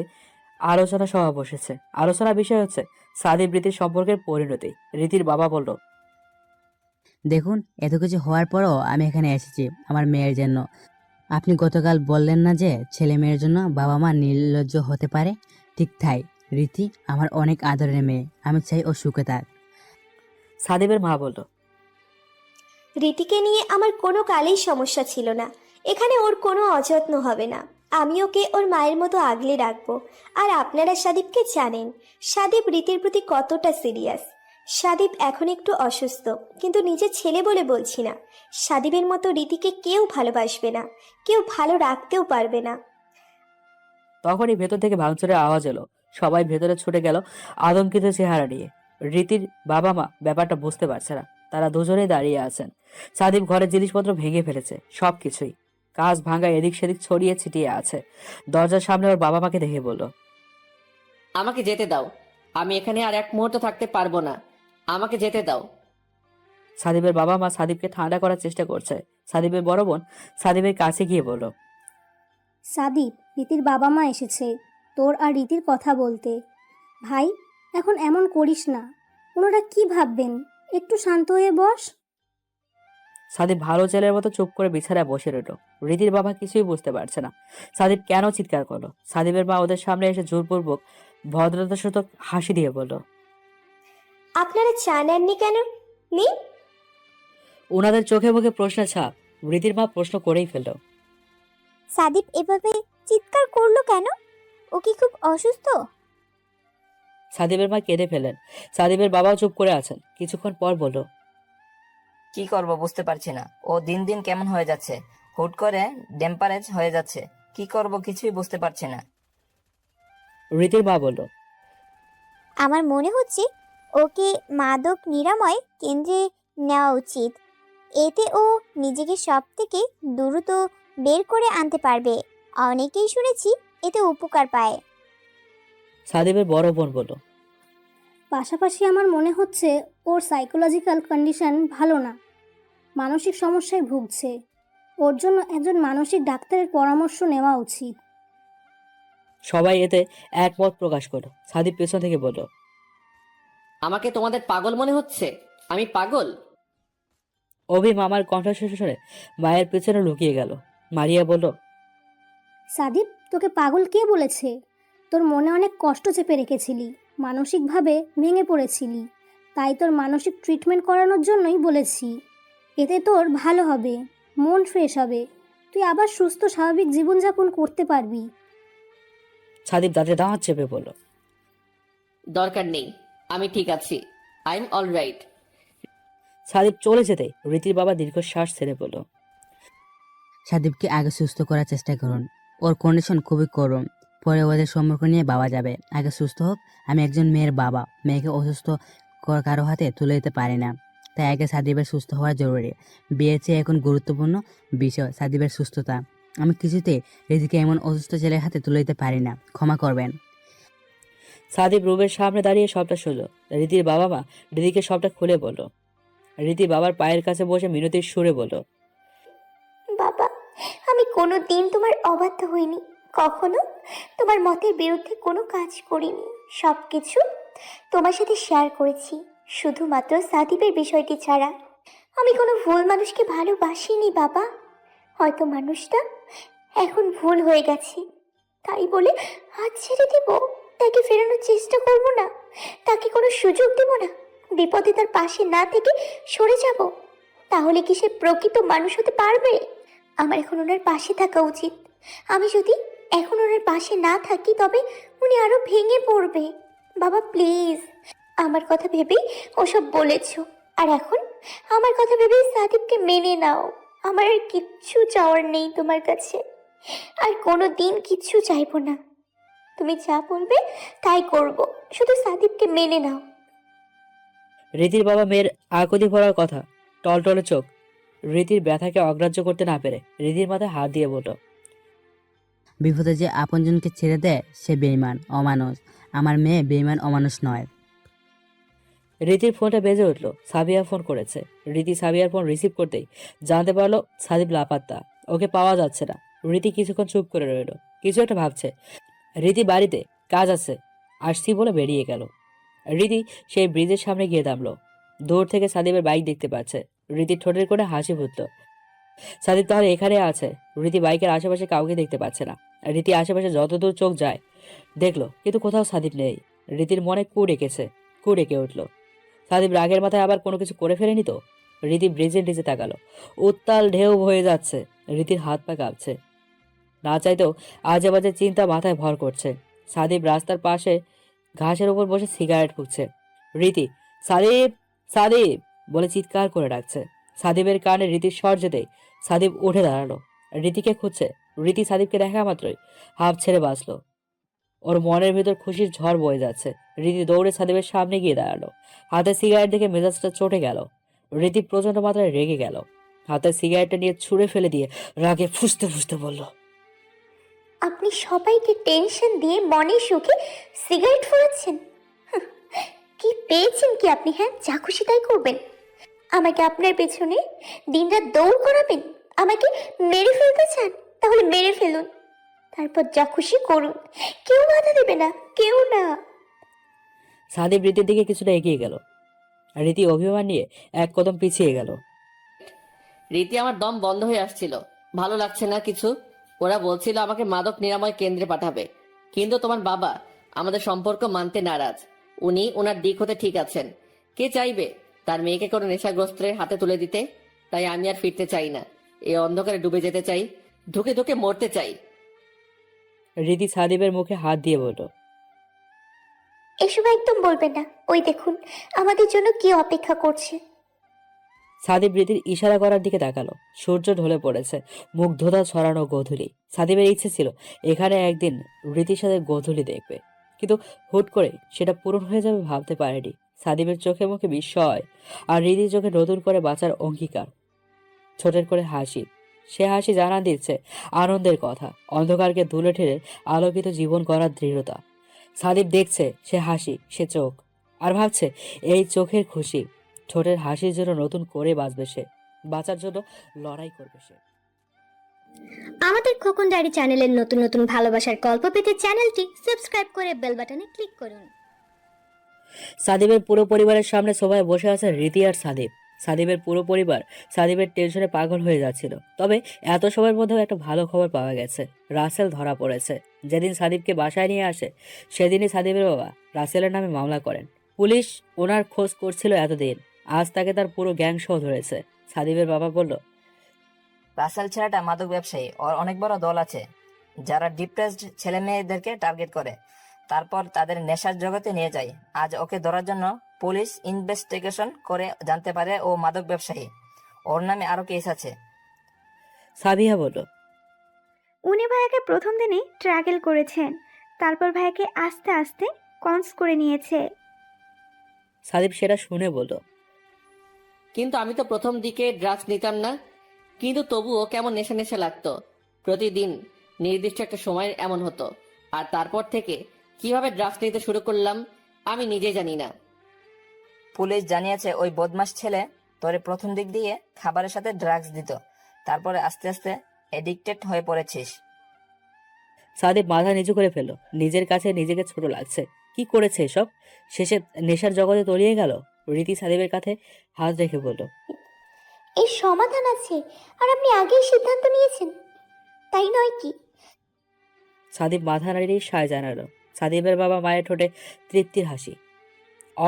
আলোচনা সভা বসেছে। আলোচনার বিষয় হচ্ছে সাদিব রীতির সম্পর্কের পরিণতি। রীতির বাবা বলল, দেখুন, এত কিছু হওয়ার পরও আমি এখানে এসেছি আমার মেয়ের জন্য। আপনি গতকাল বললেন না যে ছেলে মেয়ের জন্য বাবা মা নির্লজ্জ হতে পারে? ঠিক তাই, রীতি আমার অনেক আদরের মেয়ে, আমি চাই ও সুখে থাক। সাদিবের মা বলল, রীতিকে নিয়ে আমার কোনো কালেই সমস্যা ছিল না। এখানে ওর কোনো অযত্ন হবে না। আমি ওকে ওর মায়ের মতো আগলে রাখবো। আর আপনারা সাদীপকে জানেন সাদীপ রীতির প্রতি কতটা সিরিয়াস। সাদীপ এখন একটু অসুস্থ, কিন্তু নিজের ছেলে বলে বলছি না। সাদীপের মতো রীতিকে কেউ ভালোবাসবে না, কেউ ভালো রাখতেও পারবে না। তখনই ভেতর থেকে ভাঙচুরের আওয়াজ এলো। সবাই ভেতরে ছুটে গেল আতঙ্কিত চেহারা নিয়ে। রীতির বাবা মা ব্যাপারটা বুঝতে পারছে না। তারা দুজনেই দাঁড়িয়ে আছেন। সাদিব ঘরের জিনিসপত্র ভেঙে ফেলেছে, সবকিছুই কাজ ভাঙা এদিক সেদিক ছড়িয়ে ছিটিয়ে আছে। দরজার সামনে ওর বাবা মাকে দেখে বলল, আমাকে যেতে দাও, আমি এখানে আর এক মুহূর্ত থাকতে পারবো না, আমাকে যেতে দাও। সাদিবের বাবা মা সাদিবকে ঠান্ডা করার চেষ্টা করছে। সাদিবের বড় বোন সাদিবের কাছে গিয়ে বলল, সাদীপ, রীতির বাবা মা এসেছে তোর আর রীতির কথা বলতে। ভাই, এখন এমন করিস না, ওনারা কি ভাববেন? একটু শান্ত হয়ে বস। সাদিব ভালো ছেলের মতো চুপ করে বিছানায় বসে রইল। রীতির বাবা কিছুই বুঝতে পারছে না সাদিব কেন চিৎকার করলো। সাদিবের মা ওদের সামনে এসে জোরপূর্বক ভদ্রতার সাথে হাসি দিয়ে বলল, আপনারা চা নেননি কেন? নিন। ওনাদের চোখে মুখে প্রশ্নের ছাপ। রীতির মা প্রশ্ন করেই ফেলল, সাদীপ এভাবে চিৎকার করলো কেন? ও কি খুব অসুস্থ? সাদিবের মা কেঁদে ফেলেন। সাদিবের বাবাও চুপ করে আছেন। কিছুক্ষণ পর বলল, কি করব বুঝতে পারছি না। ও দিন দিন কেমন হয়ে যাচ্ছে, হুট করে ডেম্পারেজ হয়ে যাচ্ছে। কি করব কিছুই বুঝতে পারছি না। রীতির মা বলল, আমার মনে হচ্ছে ওকে মাদক নিরাময় কেন্দ্রে নেওয়া উচিত। এতে ও নিজেকে সব থেকে দ্রুত বের করে আনতে পারবে। অনেকেই শুনেছি এতে উপকার পায়। সাদিবের বড় বোন বলল, পাশাপাশি আমার মনে হচ্ছে ওর সাইকোলজিক্যাল কন্ডিশন ভালো না, মানসিক সমস্যায় ভুগছে। ওর জন্য একজন মানসিক ডাক্তারের পরামর্শ নেওয়া উচিত। সবাই এতে একমত প্রকাশ করলো। সাদিব পেছন থেকে বলল, আমাকে তোমাদের পাগল মনে হচ্ছে? আমি পাগল? অভি মামার কণ্ঠস্বর শুনে মায়ের পেছনে লুকিয়ে গেল। মারিয়া বলল, সাদীপ, তোকে পাগল কে বলেছে? তোর মনে অনেক কষ্ট চেপে রেখেছিলি, মানসিকভাবে ভেঙে পড়েছিলি, তাই তোর মানসিক ট্রিটমেন্ট করানোর জন্যই বলেছি। এতে তোর ভালো হবে, মন ফ্রেশ হবে, তুই আবার সুস্থ স্বাভাবিক জীবনযাপন করতে পারবি। সাদিব দাঁতে দাঁত চেপে বলল, দরকার নেই, আমি ঠিক আছি, I am all right. Sadib চলে যেতে রীতির বাবা দীর্ঘশ্বাস ছেড়ে বলল, সাদীপকে আগে সুস্থ করার চেষ্টা করুন, ওর কন্ডিশন খুবই করুণ, পরে ওদের সম্পর্ক নিয়ে ভাবা যাবে। আগে সুস্থ হোক। আমি একজন মেয়ের বাবা, মেয়েকে অসুস্থ কারো হাতে তুলে দিতে পারি না, তাই আগে সাদীপের সুস্থ হওয়া জরুরি। বিয়ের চেয়ে এখন গুরুত্বপূর্ণ বিষয় সাদীপের সুস্থতা। আমি কিছুতেই রীতিকে এমন অসুস্থ ছেলের হাতে তুলে দিতে পারি না, ক্ষমা করবেন। সাদিব রুমের সামনে দাঁড়িয়ে সবটা শুনল। রীতির বাবা মা রীতিকে সবটা খুলে বলল। রীতি বাবার পায়ের কাছে বসে মিনতির সুরে বলল, বাবা, আমি কোনো দিন তোমার অবাধ্য হইনি, কখনো তোমার মতের বিরুদ্ধে কোনো কাজ করিনি। সব কিছু তোমার সাথে শেয়ার করেছি, শুধুমাত্র সাদিবের বিষয়টি ছাড়া। আমি কোনো ভুল মানুষকে ভালোবাসিনি বাবা। হয়তো মানুষটা এখন ভুল হয়ে গেছে, তাই বলে হাত ছেড়ে দেব? তাকে ফেরানোর চেষ্টা করব না? তাকে কোনো সুযোগ দেব না? বিপদে তার পাশে না থেকে সরে যাব? তাহলে কি সে প্রকৃত মানুষ হতে পারবে? আমার এখন ওনার পাশে থাকা উচিত। আমি যদি এখন ওনার পাশে না থাকি তবে উনি আরো ভেঙে পড়বে। বাবা প্লিজ, আমার কথা ভেবেই ওসব বলেছ, আর এখন আমার কথা ভেবেই সাদিবকে মেনে নাও। আমার আর কিচ্ছু চাওয়ার নেই তোমার কাছে, আর কোনো দিন কিচ্ছু চাইবো না। তুমি যা বলবে তাই করব, শুধু সাদিবকে মেনে নাও। রীতির বাবা মেয়ের আকুতি ভরার কথা, টলটলে চোখ, রীতির ব্যথাকে অগ্রাহ্য করতে না পেরে রীতির মাথায় হাত দিয়ে বলল, বিপদে যে আপনজনকে ছেড়ে দেয় সে বেইমান অমানুষ। আমার মেয়ে বেইমান অমানুষ নয়। রীতির ফোনটা বেজে উঠলো। সাবিয়া ফোন করেছে। রীতি সাবিয়ার ফোন রিসিভ করতেই জানতে পারলো সাদিব লাপাত্তা, ওকে পাওয়া যাচ্ছে না। রীতি কিছুক্ষণ চুপ করে রইল, কিছু একটা ভাবছে। রীতি বাড়িতে কাজ আছে, আসছি বলে বেরিয়ে গেল। রীতি সেই ব্রিজের সামনে গিয়ে দাঁড়ালো। দূর থেকে সাদিবের বাইক দেখতে পাচ্ছে। রীতির ঠোঁটের কোণে হাসি ফুটল। সাদিব তাহলে এখানে আছে। রীতি বাইকের আশেপাশে কাউকে দেখতে পাচ্ছে না। রীতি আশেপাশে যতদূর চোখ যায় দেখলো, কিন্তু কোথাও সাদিব নেই। রীতির মনে কু ডেকে উঠল। সাদিব রাগের মাথায় আবার কোনো কিছু করে ফেলেনি তো? রীতি ব্রিজের নিচে তাকালো। উত্তাল ঢেউ হয়ে যাচ্ছে। রীতির হাত পা কাঁপছে। না চাইতেও আজে বাজে চিন্তা মাথায় ভর করছে। সাদিব রাস্তার পাশে ঘাসের উপর বসে সিগারেট ফুঁকছে। রীতি সাদিব সাদিব বলে চিৎকার করে ডাকছে। সাদিবের কানে রীতির স্বর যেতেই সাদিব উঠে দাঁড়ালো। রীতিকে খুঁজছে। রীতি সাদিবকে দেখা মাত্রই হাঁপ ছেড়ে বাঁচলো। ওর মনের ভিতর খুশির ঝড় বয়ে যাচ্ছে। রীতি দৌড়ে সাদিবের সামনে গিয়ে দাঁড়ালো। হাতে সিগারেট দেখে মেজাজটা চটে গেল। রীতি প্রচন্ড মাত্রায় রেগে গেল। হাতে সিগারেটটা নিয়ে ছুঁড়ে ফেলে দিয়ে রাগে ফুঁসতে ফুঁসতে বলল, আপনি সবাইকে টেনশন দিয়ে মনে সুখে সিগারেট ফুরাচ্ছেন? কি পেয়েছেন কি আপনি? হ্যাঁ, যা খুশি তাই করবেন? আমাকে আপনার পেছনে দিনরাত দৌড় করাবেন? আমাকে মেরে ফেলতে চান? তাহলে মেরে ফেলুন, তারপর যা খুশি করুন, কেউ বাধা দেবে না, কেউ না। সাদিব রীতির দিকে কিছুটা এগিয়ে গেল। রীতি অভিমান নিয়ে এক কদম পিছিয়ে গেল। রীতি, আমার দম বন্ধ হয়ে আসছিল, ভালো লাগছে না কিছু। ওরা বলছিল আমাকে মাদক নিরাময় কেন্দ্রে পাঠাবে, কিন্তু তোমার বাবা আমাদের সম্পর্ক মানতে নারাজ। উনি ওনার দিক হতে ঠিক আছেন। কে চাইবে তার মেয়েকে কোনো নেশাগ্রস্তের হাতে তুলে দিতে? তাই আমি আর ফিরতে চাই না। এই অন্ধকারে ডুবে যেতে চাই, ধুকে ধুকে মরতে চাই। রীতি সাদিবের মুখে হাত দিয়ে বলল, এসব একদম বলবেন না। ওই দেখুন আমাদের জন্য কি অপেক্ষা করছে। সাদিব রীতির ইশারা করার দিকে তাকালো। সূর্য ঢলে পড়েছে, মুগ্ধতা ছড়ানো গোধূলি। সাদিবের ইচ্ছে ছিল এখানে একদিন রীতির সাথে গোধূলি দেখবে, কিন্তু হুট করে সেটা পূরণ হয়ে যাবে ভাবতে পারেনি। সাদিবের চোখে মুখে বিস্ময়, আর রীতির চোখে নতুন করে বাঁচার অঙ্গীকার। ছোটের করে হাসি, সে হাসি জানা দিচ্ছে আনন্দের কথা, অন্ধকারকে ধুলে ঠেলে আলোকিত জীবন করার দৃঢ়তা। সাদিব দেখছে সে হাসি, সে চোখ, আর ভাবছে এই চোখের খুশি, ঠোঁটের হাসির জন্য নতুন করে বাঁচবে সে, বাঁচার জন্য লড়াই করবে সে। আমাদের খোকন ডায়েরি চ্যানেলের নতুন নতুন ভালোবাসার গল্প পেতে চ্যানেলটি সাবস্ক্রাইব করে বেল বাটনে ক্লিক করুন। সাদিবের পুরো পরিবারের সামনে সবাই বসে আছে রীতি আর সাদিব। সাদিবের পুরো পরিবার সাদিবের টেনশনে পাগল হয়ে যাচ্ছিল। তবে এত সবার মধ্যেও একটা ভালো খবর পাওয়া গেছে, রাসেল ধরা পড়েছে। যেদিন সাদিবকে বাসায় নিয়ে আসে সেদিনই সাদিবের বাবা রাসেলের নামে মামলা করেন। পুলিশ ওনার খোঁজ করছিল এতদিন, আজ তাকে তার পুরো গ্যাং সহ ধরেছে। সাদিবের বাবা বলল, রাসেল ছেলেটা মাদক ব্যবসায়ী, ওর অনেক বড় দল আছে যারা ডিপ্রেসড ছেলে মেয়েদেরকে টার্গেট করে, তারপর তাদের নেশার জগতে নিয়ে যায়। আজ ওকে ধরার জন্য পুলিশ ইনভেস্টিগেশন করে জানতে পারে ও মাদক ব্যবসায়ী। ওর নামে আরো কেস আছে। সাবিহা বলল, উনি ভাইয়াকে প্রথম দিনই ট্র্যাকেল করেছেন, তারপর ভাইয়াকে আস্তে আস্তে কনস করে নিয়েছে। সাদিব সেটা শুনে বলল, কিন্তু আমি তো প্রথম দিকে ড্রাগস নিতাম না, কিন্তু তবুও কেমন নেশা নেশা লাগতো। প্রতিদিন নির্দিষ্ট একটা সময় এমন হতো, আর তারপর থেকে কিভাবে ড্রাগস নিতে শুরু করলাম আমি নিজে জানি না। পুলিশ জানিয়েছে ওই বদমাস ছেলে তোরে প্রথম দিক দিয়ে খাবারের সাথে ড্রাগস দিত, তারপরে আস্তে আস্তে এডিক্টেড হয়ে পড়েছিস। সাদিব মাথা নিচু করে ফেলল। নিজের কাছে নিজেকে ছোট লাগছে। কি করেছে এসব? শেষে নেশার জগতে তলিয়ে গেল। রীতি সাদিবের কাছে হাত রেখে বলল, এর সমাধান আছে, আর আপনি আগেই সিদ্ধান্ত নিয়েছেন, তাই নয় কি? সাদিব মাথা নাড়িয়ে সায় জানালো। সাদিবের বাবা মায়ের ঠোঁটে তৃপ্তির হাসি।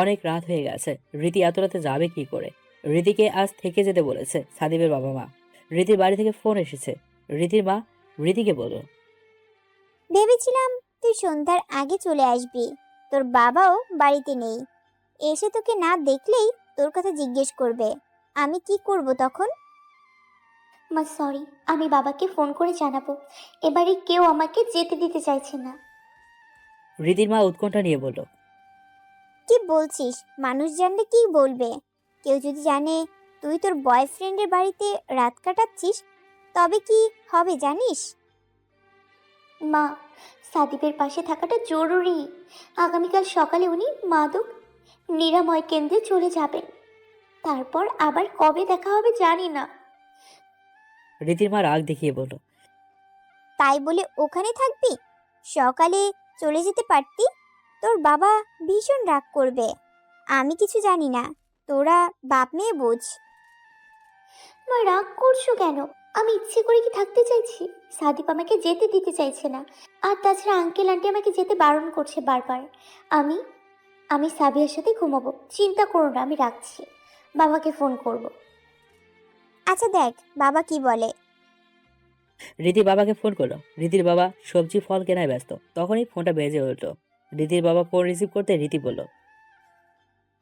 অনেক রাত হয়ে গেছে, রীতি এত রাতে যাবে কি করে? রীতিকে আজ থেকে যেতে বলেছে সাদিবের বাবা মা। রীতির বাড়ি থেকে ফোন এসেছে। রীতির মা রীতিকে বলল, ভেবেছিলাম তুই সন্ধ্যার আগে চলে আসবি, তোর বাবাও বাড়িতে নেই, এসে তোকে না দেখলেই তোর কথা জিজ্ঞেস করবে, আমি কি করব তখন? মা সরি, আমি বাবাকে ফোন করে জানাবো। এবারে কেউ আমাকে যেতে দিতে চাইছে না। রীতির মা উৎকণ্ঠা নিয়ে বলল, কি বলছিস? মানুষ জানলে কি বলবে? কেউ যদি জানে তুই তোর বয়ফ্রেন্ডের বাড়িতে রাত কাটাচ্ছিস, তবে কি হবে জানিস? মা, সাদিবের পাশে থাকাটা জরুরি। আগামীকাল সকালে উনি মাদক নিরাময় কেন্দ্রে চলে যাবেন। তারপর আবার কবে দেখা হবে জানি না। রীতির মা রাগ দেখিয়ে বলল, তাই বলে ওখানে থাকবি? সকালে চলে যেতে পারতি। তোর বাবা ভীষণ রাগ করবে। আমি কিছু জানি না, তোরা বাপ মেয়ে বোঝ। মা রাগ করছো কেন? আমি ইচ্ছে করে কি থাকতে চাইছি? সাদিপ আমাকে যেতে দিতে চাইছে না। আর তাছাড়া আঙ্কেল আন্টি আমাকে যেতে বারণ করছে বারবার। আমি আমি সাবিয়ার সাথে ঘুমাবো। চিন্তা করো না, আমি রাখছি। বাবাকে ফোন করব। আচ্ছা দেখ বাবা কি বলে। রীতি বাবাকে ফোন করলো। রীতির বাবা সবজি ফল কেনায় ব্যস্ত। তখনই ফোনটা বেজে উঠলো। রীতির বাবা ফোন রিসিভ করতে রীতি বলল,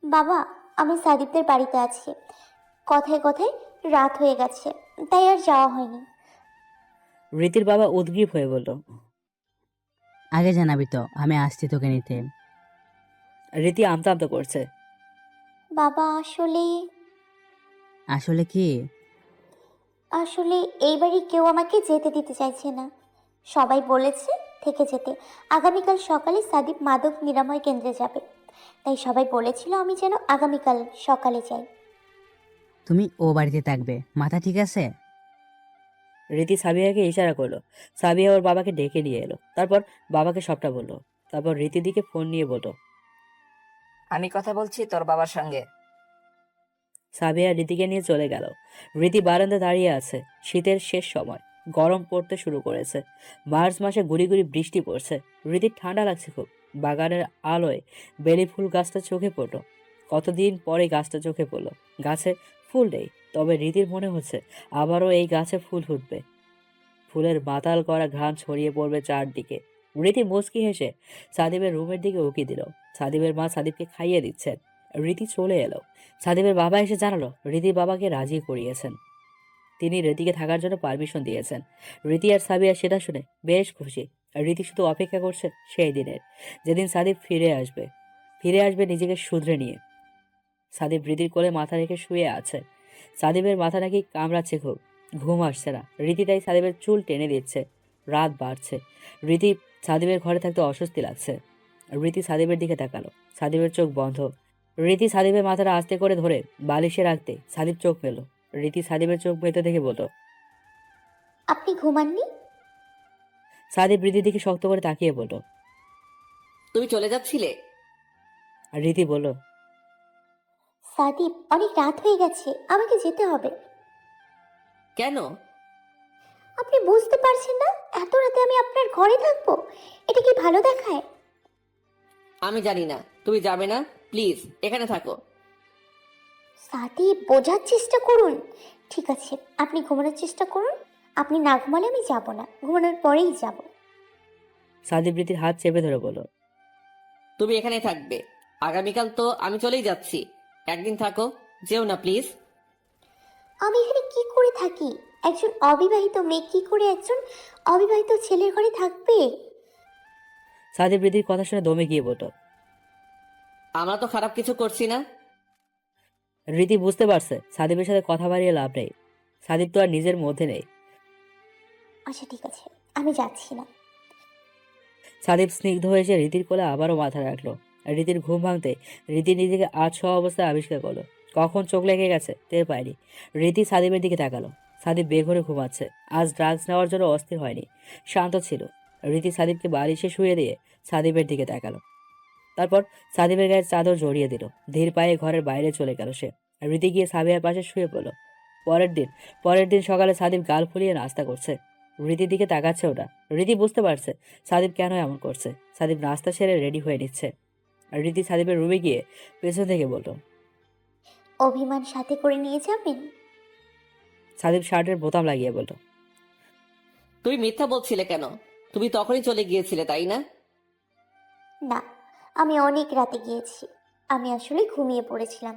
বাবা, আমি সাদিপদের বাড়িতে আছি। কথায় কথায় রাত হয়ে গেছে, তাই আর যাওয়া হয়নি। রীতির বাবা উদ্গ্রীব হয়ে বলল, আগে জানাবি তো, আমি আসছি তোকে নিতে। রীতি আমতা আমতা করছে। বাবা আসলে আসলে কি? আসলে এইবারই কেউ আমাকে যেতে দিতে চাইছে না। সবাই বলেছে থেকে যেতে। আগামীকাল সকালে সাদিপ মাদক নিরাময় কেন্দ্রে যাবে। তাই সবাই বলেছিল আমি যেন আগামীকাল সকালে যাই। তুমি ও বাড়িতে থাকবে, মাথা ঠিক আছে? রীতি সাবিয়াকে ইশারা করলো। সাবিয়া ওর বাবাকে ডেকে নিয়ে এলো। তারপর বাবাকে সবটা বললো। তারপর রীতির দিকে ফোন নিয়ে বলল, আমি কথা বলছি তোর বাবার সঙ্গে। সাবিয়া রীতিকে নিয়ে চলে গেল। রীতি বারান্দা দাঁড়িয়ে আছে। শীতের শেষ সময়, গরম পড়তে শুরু করেছে। মার্চ মাসে গুড়ি গুড়ি বৃষ্টি পড়ছে। রীতির ঠান্ডা লাগছে খুব। বাগানের আলোয় বেলি ফুল গাছটা চোখে পড়লো। কতদিন পরে গাছটা চোখে পড়লো। গাছে ফুল নেই, তবে রীতির মনে হচ্ছে আবারও এই গাছে ফুল ফুটবে। ফুলের মাতাল করা ঘ্রাণ ছড়িয়ে পড়বে চারদিকে। রীতি মুচকি হেসে সাদিবের রুমের দিকে উকি দিল। সাদিবের মা সাদিবকে খাইয়ে দিচ্ছেন। রীতি চলে এলো। সাদিবের বাবা এসে জানালো রীতির বাবাকে রাজি করিয়েছেন। তিনি রীতিকে থাকার জন্য পারমিশন দিয়েছেন। রীতি আর সাবিয়া সেটা শুনে বেশ খুশি। রীতি শুধু অপেক্ষা করছে সেই দিনের, যেদিন সাদিব ফিরে আসবে নিজেকে শুধরে নিয়ে। সাদিব রীতির কোলে মাথা রেখে শুয়ে আছে। সাদিবের মাথা নাকি কামড়াচ্ছে খুব। ঘুম আসছে না। রীতি তাই সাদিবের চুল টেনে দিচ্ছে। রাত বাড়ছে। রীতি সাদিবের ঘরে থাকতে অস্বস্তি লাগছে। রীতি সাদিবের দিকে তাকালো। সাদিবের চোখ বন্ধ। রীতি সাদিবের মাথাটা আস্তে করে ধরে বালিশে রাখতে সাদিব চোখ মেলো। রীতি সাদিবের চোখ মেলতে দেখে বলল, আপনি ঘুমাননি? সাদিব রীতির দিকে শক্ত করে তাকিয়ে বলল। তুমি চলে যাচ্ছিলে? আর রীতি বলল, সাদিপ, অনেক রাত হয়ে গেছে, আমাকে যেতে হবে। কেন? আপনি বুঝতে পারছেন না এত রাতে আমি আপনার ঘরে থাকবো? এটা কি ভালো দেখায়? আমি জানি না, তুমি যাবে না। প্লিজ এখানে থাকো। সাদিপ, বোঝার চেষ্টা করুন। ঠিক আছে, আপনি ঘুমানোর চেষ্টা করুন। আপনি না ঘুমালে আমি যাব না, ঘুমানোর পরেই যাব। সাদিব রীতির হাত চেপে ধরে বলল, তুমি এখানে থাকবে। আগামীকাল তো আমি চলেই যাচ্ছি। একদিন থাকো, যেও না প্লিজ। আমি এখানে কি করে থাকি? একজন অবিবাহিত মেয়ে কি করে একজন অবিবাহিত ছেলের ঘরে থাকবে? সাদিব রীতির কথা শুনে দমে গিয়ে বলল। আমরা তো খারাপ কিছু করছি না। রীতি বুঝতে পারছে সাদিবের সাথে কথা বাড়িয়ে লাভ নেই। সাদিব তো আর নিজের মধ্যে নেই। আচ্ছা ঠিক আছে, আমি যাচ্ছি না। সাদিব স্নিগ্ধ হয়ে এসে রীতির কোলে আবারও মাথা রাখলো। রীতির ঘুম ভাঙতে রীতি নিজেকে আজ শোয়া অবস্থায় আবিষ্কার করলো। কখন চোখ লেগে গেছে টের পায়নি। রীতি সাদিবের দিকে তাকালো। সাদিব বেঘরে ঘুমাচ্ছে। আজ ড্রাগস নেওয়ার জন্য অস্থির হয়নি, শান্ত ছিল। রীতি সাদিবকে বালিশে শুয়ে দিয়ে সাদিবের দিকে তাকালো। তারপর সাদিবের গায়ে চাদর জড়িয়ে দিল। ধীর পায়ে ঘরের বাইরে চলে গেল সে। রীতি গিয়ে সাবিয়ার পাশে শুয়ে পড়ল। পরের দিন সকালে সাদিব গাল ফুলিয়ে নাস্তা করছে। রীতির দিকে তাকাচ্ছে ওটা। রীতি বুঝতে পারছে সাদিব কেন এমন করছে। সাদিব নাস্তা সেরে রেডি হয়ে নিচ্ছে। রীতি সাদিবের রুমে গিয়ে পেছন থেকে বলল, অভিমান সাথে করে নিয়ে যাবেন? সাদিব শার্টের বোতাম লাগিয়ে বলল, তুমি মিথ্যা বলছিলে কেন? তুমি তখনই চলে গিয়েছিলে, তাই না? না, আমি অনেক রাতে গিয়েছি। আমি আসলে ঘুমিয়ে পড়েছিলাম।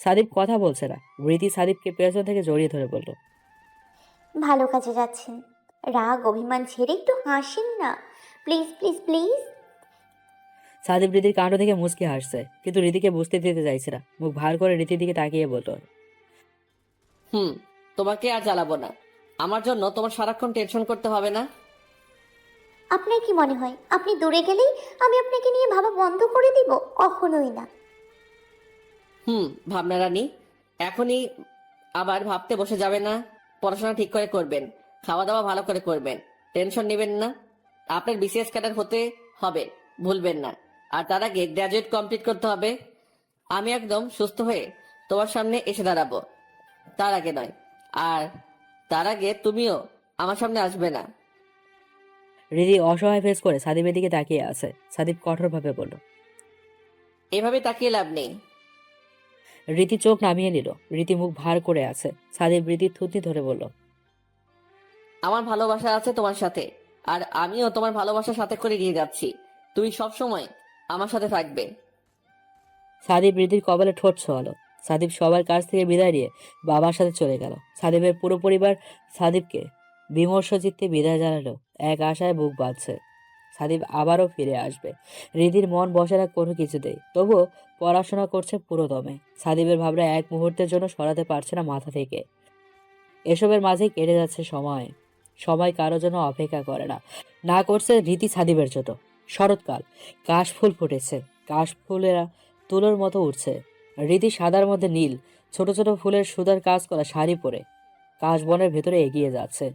সাদীপ কথা বলছে না। রীতি সাদীপকে পেছন থেকে জড়িয়ে ধরে বলল, ভালো কাজে যাচ্ছেন, রাগ অভিমান ছেড়ে একটু হাসেন না, প্লিজ প্লিজ প্লিজ। সাদীপ রীতির কাণ্ড থেকে মুচকি হাসছে, কিন্তু রীতিকে বুঝতে দিতে চাইছে না। মুখ ভার করে রীতির দিকে তাকিয়ে বলল, তোমাকে আর জ্বালাবো না। আমার জন্য তোমার সারাক্ষণ টেনশন করতে হবে না। আপনার কি মনে হয় আপনি দূরে গেলেই আমি আপনাকে নিয়ে ভাবা বন্ধ করে দিব? কখনোই না। ভাবনা রানী, এখনই আবার ভাবতে বসে যাবে না। পড়াশোনা ঠিক করে করবেন, খাওয়া দাওয়া ভালো করে করবেন, টেনশন নেবেন না। আপনার বিসিএস ক্যাডার হতে হবে, ভুলবেন না। আর তার আগে গ্র্যাজুয়েট কমপ্লিট করতে হবে। আমি একদম সুস্থ হয়ে তোমার সামনে এসে দাঁড়াবো, তার আগে নয়। আর তার আগে তুমিও আমার সামনে আসবে না। রীতি অসহায় ফেস করে সাদীপের দিকে তাকিয়ে আছে। সাদীপ কঠোরভাবে বলল, এভাবে তাকিয়ে লাভ নেই। রীতি চোখ নামিয়ে নিল। রীতি মুখ ভার করে আছে। সাদীপ রীতির থুতনি ধরে বলল, আমার ভালোবাসা আছে তোমার সাথে, আর আমিও তোমার ভালোবাসার সাথে করে নিয়ে যাচ্ছি। তুমি সব সময় আমার সাথে থাকবে। সাদীপ রীতির কপালে ঠোঁট ছোঁয়ালো। সাদীপ সবার কাছ থেকে বিদায় নিয়ে বাবার সাথে চলে গেল। সাদীপের পুরো পরিবার সাদীপকে বিমর্ষ চিত্তে বিদায় জানালো। এক আশায় বুক বাঁধছে, সাদীপ আবারও ফিরে আসবে। রীতির মন বসে না কোনো কিছুতেই, তবুও পড়াশোনা করছে পুরো দমে। সাদীপের ভাবনা এক মুহূর্তের জন্য সরাতে পারছে না মাথা থেকে। এসবের মাঝেই কেটে যাচ্ছে সময়। সময় কারোর জন্য অপেক্ষা করে না, না করছে রীতি সাদীপের জন্য। শরৎকাল, কাশফুল ফুটেছে, কাশফুলেরা তুলোর মতো উঠছে। রীতি সাদার মধ্যে নীল ছোট ছোট ফুলের সুতার কাজ করা শাড়ি পরে কাশবনের ভেতরে এগিয়ে যাচ্ছে।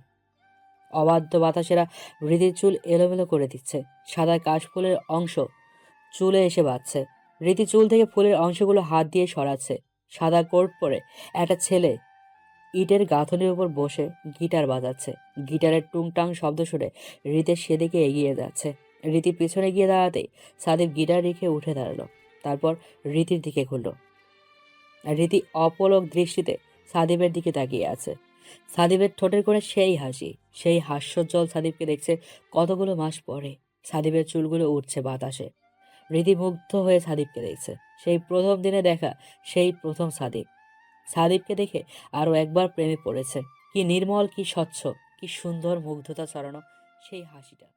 অবাধ্য বাতাসেরা রীতির চুল এলোমেলো করে দিচ্ছে। সাদা কাশফুলের অংশ চুলে এসে বাজছে। রীতি চুল থেকে ফুলের অংশগুলো হাত দিয়ে সরাচ্ছে। সাদা কোট পরে একটা ছেলে ইটের গাঁথনির উপর বসে গিটার বাজাচ্ছে। গিটারের টুংটাং শব্দ শুনে রীতির সেদিকে এগিয়ে যাচ্ছে। রীতি পিছনে গিয়ে দাঁড়াতেই সাদীপ গিটার রেখে উঠে দাঁড়ালো। তারপর রীতির দিকে ঘুরল। রীতি অপলক দৃষ্টিতে সাদীপের দিকে তাকিয়ে আছে। সাদীপের ঠোঁটের কোণে সেই হাসি, সেই হাস্যোজ্জ্বল সাদীপকে দেখছে কতগুলো মাস পরে। সাদীপের চুলগুলো উঠছে বাতাসে। রীতি মুগ্ধ হয়ে সাদীপকে দেখছে। সেই প্রথম দিনে দেখা, সেই প্রথম সাদীপ। সাদীপকে দেখে আরো একবার প্রেমে পড়েছে। কি নির্মল, কি স্বচ্ছ, কি সুন্দর মুগ্ধতা ছড়ানো সেই হাসিটা।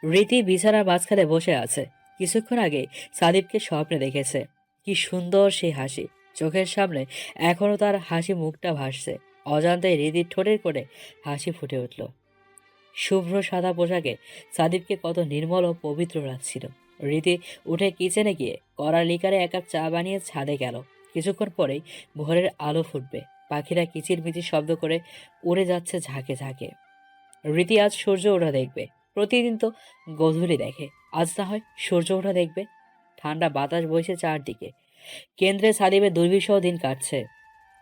রীতি বিছানার মাঝখানে বসে আছে। কিছুক্ষণ আগে সাদীপকে স্বপ্নে দেখেছে। কি সুন্দর সেই হাসি, চোখের সামনে এখনো তার হাসি মুখটা ভাসছে। অজান্তেই রীতির ঠোঁটের কোণে হাসি ফুটে উঠল। শুভ্র সাদা পোশাকে সাদীপকে কত নির্মল ও পবিত্র লাগছিল। রীতি উঠে কিচেনে গিয়ে কড়া লিকারে এক কাপ চা বানিয়ে ছাদে গেল। কিছুক্ষণ পরেই ভোরের আলো ফুটবে। পাখিরা কিচিরমিচির শব্দ করে উড়ে যাচ্ছে ঝাঁকে ঝাঁকে। রীতি আজ সূর্য ওঠা দেখবে। প্রতিদিন তো গোধূলি দেখে, আজ না হয় সূর্য ওঠা দেখবে। ঠান্ডা বাতাস বইছে চারদিকে। কেন্দ্রে সাদীপের দুর্বিষহ দিন কাটছে।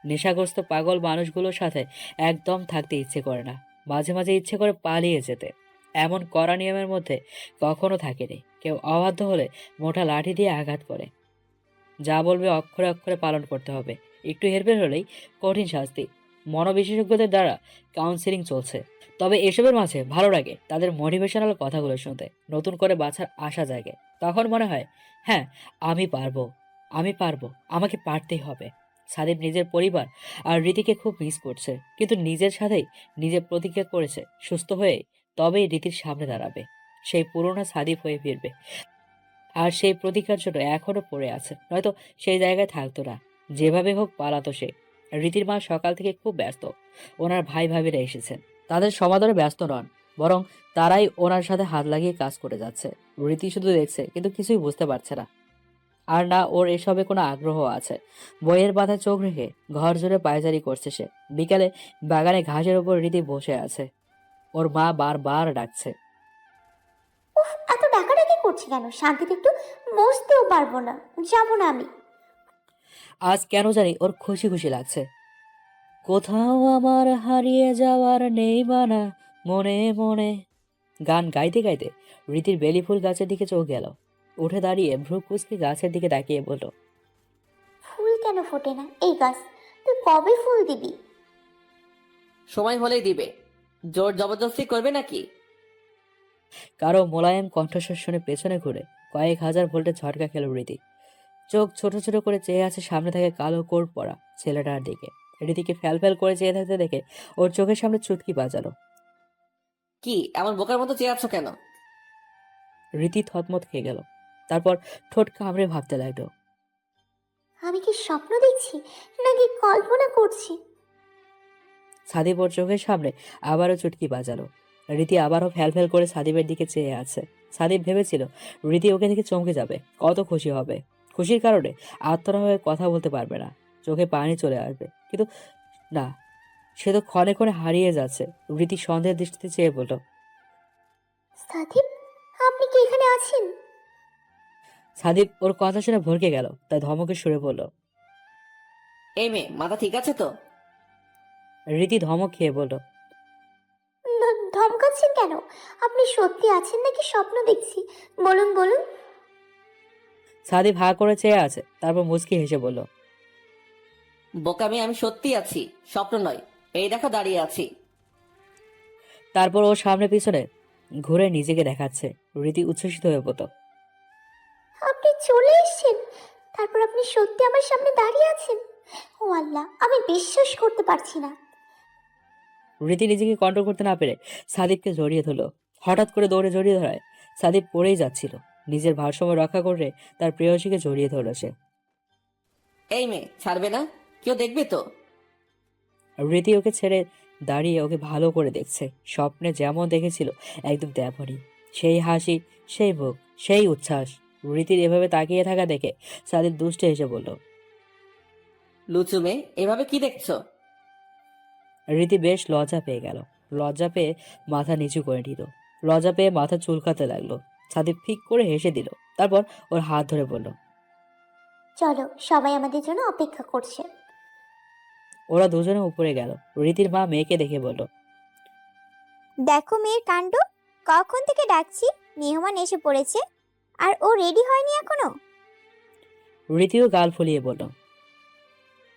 নেশাগ্রস্ত পাগল মানুষগুলোর সাথে একদম থাকতে ইচ্ছে করে না। মাঝে মাঝে ইচ্ছে করে পালিয়ে যেতে। এমন কড়া নিয়মের মধ্যে কখনো থাকেনি। কেউ অবাধ্য হলে মোটা লাঠি দিয়ে আঘাত করে। যা বলবে অক্ষরে অক্ষরে পালন করতে হবে। একটু হেরফের হলেই কঠিন শাস্তি। মনোবিশেষজ্ঞদের দ্বারা কাউন্সিলিং চলছে। তবে এসবের মাঝে ভালো লাগে তাদের মোটিভেশনাল কথাগুলো শুনতে। নতুন করে বাঁচার আশা জাগে। তখন মনে হয়, হ্যাঁ, আমি পারবো, আমি পারবো, আমাকে পারতেই হবে। সাদীপ নিজের পরিবার আর রীতিকে খুব মিস করছে, কিন্তু নিজের সাথেই নিজে প্রতিজ্ঞা করেছে সুস্থ হয়ে তবেই রীতির সামনে দাঁড়াবে। সেই পুরোনো সাদীপ হয়ে ফিরবে। আর সেই প্রতিজ্ঞার জন্য এখনো পড়ে আছে, নয়তো সেই জায়গায় থাকতো না। যেভাবে হোক পালাতো সে। রীতির মা সকাল থেকে খুব ব্যস্ত। ওনার ভাই ভাবিরা এসেছেন। তাদের সমাদরে ব্যস্ত নন, বরং তারাই ওনার সাথে হাত লাগিয়ে কাজ করে যাচ্ছে। রীতি শুধু দেখছে, কিন্তু কিছুই বুঝতে পারছে না। আর না ওর এসবে কোনো আগ্রহ আছে। বইয়ের পাতায় চোখ রেখে ঘর জুড়ে পায়চারি করছে সে। বিকালে বাগানে ঘাসের ওপর রীতি বসে আছে। ওর মা বারবার ডাকছে। উফ, এত ডাকাডাকি করছি কেন? শান্তিতে একটু বসতেও পারবো না, যাবো না আমি। আজ কেন জানি ওর খুশি খুশি লাগছে। কোথাও আমার হারিয়ে যাওয়ার নেই মানা, মনে মনে। গান গাইতে গাইতে রীতির বেলি ফুল গাছের দিকে চোখ গেল। উঠে দাঁড়িয়ে ভ্রু কুঁচকে গাছের দিকে তাকিয়ে বলল, ফুল কেন ফোটে না এই গাছ? তুই কবে ফুল দিবি? সময় হলেই দিবে। জোর জবরদস্তি করবে নাকি? কারো মোলায়েম কণ্ঠস্বর শুনে পেছনে ঘুরে কয়েক হাজার ভোল্টের ঝটকা খেল রীতি। চোখ ছোট ছোট করে চেয়ে আছে সামনে থেকে কালো কোট পরা ছেলেটার দিকে। রীতিকে ফ্যাল ফ্যাল করে চেয়ে থাকতে দেখে ওর চোখের সামনে চুটকি বাজালো। কি এমন বোকার মতো চেয়ে আছো কেন? রীতি থতমত খেয়ে গেল। তারপর ঠোঁট কামড়ে ভাবতে লাগলো। আমি কি স্বপ্ন দেখছি নাকি কল্পনা করছি? সাদিপ ওর চোখের সামনে আবারও চুটকি বাজালো। রীতি আবারও ফ্যাল ফ্যাল করে সাদিপের দিকে চেয়ে আছে। সাদিপ ভেবেছিল রীতি ওকে দেখে চমকে যাবে, কত খুশি হবে। খুশির কারণে আত্মরা হয়ে কথা বলতে পারবে না, চোখে পানি চলে আসবে। কিন্তু না, সে তো ক্ষণে ক্ষণে হারিয়ে যাচ্ছে। রীতি সন্দেহের দৃষ্টিতে চেয়ে বলল, সাদিপ, আপনি কি এখানে আছেন? সাদিপ ওর কথা শুনে ভরকে গেল, তাই ধমকে সুরে বলল। এই মেয়ে, মাথা ঠিক আছে তো? রীতি ধমক খেয়ে বলল, ধমকাচ্ছেন কেন? আপনি সত্যি আছেন নাকি স্বপ্ন দেখছি? বলুন বলুন। সাদিপ হা করে চেয়ে আছে, তারপর মুচকি হেসে বলল, বোকামি, আমি সত্যি আছি, স্বপ্ন নয়। এই দেখো দাঁড়িয়ে আছি। তারপর ওর সামনে পিছনে ঘুরে নিজেকে দেখাচ্ছে। রীতি উচ্ছ্বসিত হয়ে পড়ল। আপনি চলে এসেছেন? তারপর আপনি সত্যি আমার সামনে দাঁড়িয়ে আছেন? ও আল্লাহ, আমি বিশ্বাস করতে পারছি না। রীতি নিজেকে কন্ট্রোল করতে না পেরে সাদিপকে জড়িয়ে ধরল। হঠাৎ করে দৌড়ে জড়িয়ে ধরায় সাদিপ পড়েই যাচ্ছিল। নিজের ভারসাম্য রক্ষা করে তার প্রেয়সীকে জড়িয়ে ধরল সে। এই মেয়ে, ছাড়বে না? কেউ দেখবে তো? রীতি ওকে ছেড়ে দাঁড়িয়ে ওকে ভালো করে দেখছে। স্বপ্নে যেমন দেখেছিল একদম তেমনই। সেই হাসি, সেই মুখ, সেই উচ্ছ্বাস। রীতির এভাবে তাকিয়ে থাকা দেখে সাদিপ দুষ্টে এসে বলল। লুচু মেয়ে, এভাবে কি দেখছো? রীতি বেশ লজ্জা পেয়ে গেল। লজ্জা পেয়ে মাথা নিচু করে নিল। লজ্জা পেয়ে মাথা চুলকাতে লাগলো। সাদিপ ফিক করে হেসে দিল। তারপর ওর হাত ধরে বলল, চলো, সবাই আমাদের জন্য অপেক্ষা করছে। ওরা দুজনে উপরে গেল। রীতির মা মেয়েকে দেখে বলল, দেখো মেয়ের কাণ্ড, কখন থেকে ডাকছি, মেহমান এসে পড়েছে আর ও রেডি হয়নি এখনো। রীতিও গাল ফুলিয়ে বলল,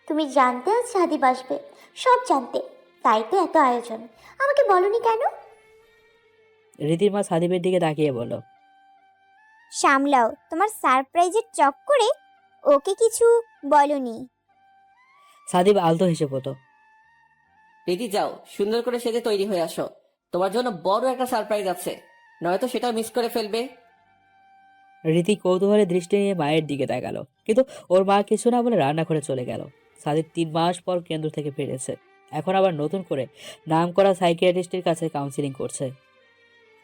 তুমি জানতে আজ সাদিপ আসবে, সব জানতে, তাই তো এত আয়োজন। আমাকে বলনি কেন? রীতির মা সাদিপের দিকে তাকিয়ে বলল, সামলাও তোমার সারপ্রাইজের চক্করে ওকে কিছু বলনি। সাদিপ আলতো হেসে বলল, রীতি, যাও, সুন্দর করে সেজে তৈরি হয়ে আসো। তোমার জন্য বড় একটা সারপ্রাইজ আছে, নয়তো সেটাও মিস করে ফেলবে। রীতি কৌতূহলে দৃষ্টি নিয়ে মায়ের দিকে তাকালো, কিন্তু ওর মা কিছু না বলে রান্না করে চলে গেল। সাদিপ 3 মাস পর কেন্দ্র থেকে ফিরেছে। এখন আবার নতুন করে নাম করা সাইকিয়াট্রিস্টের কাছে কাউন্সিলিং করছে।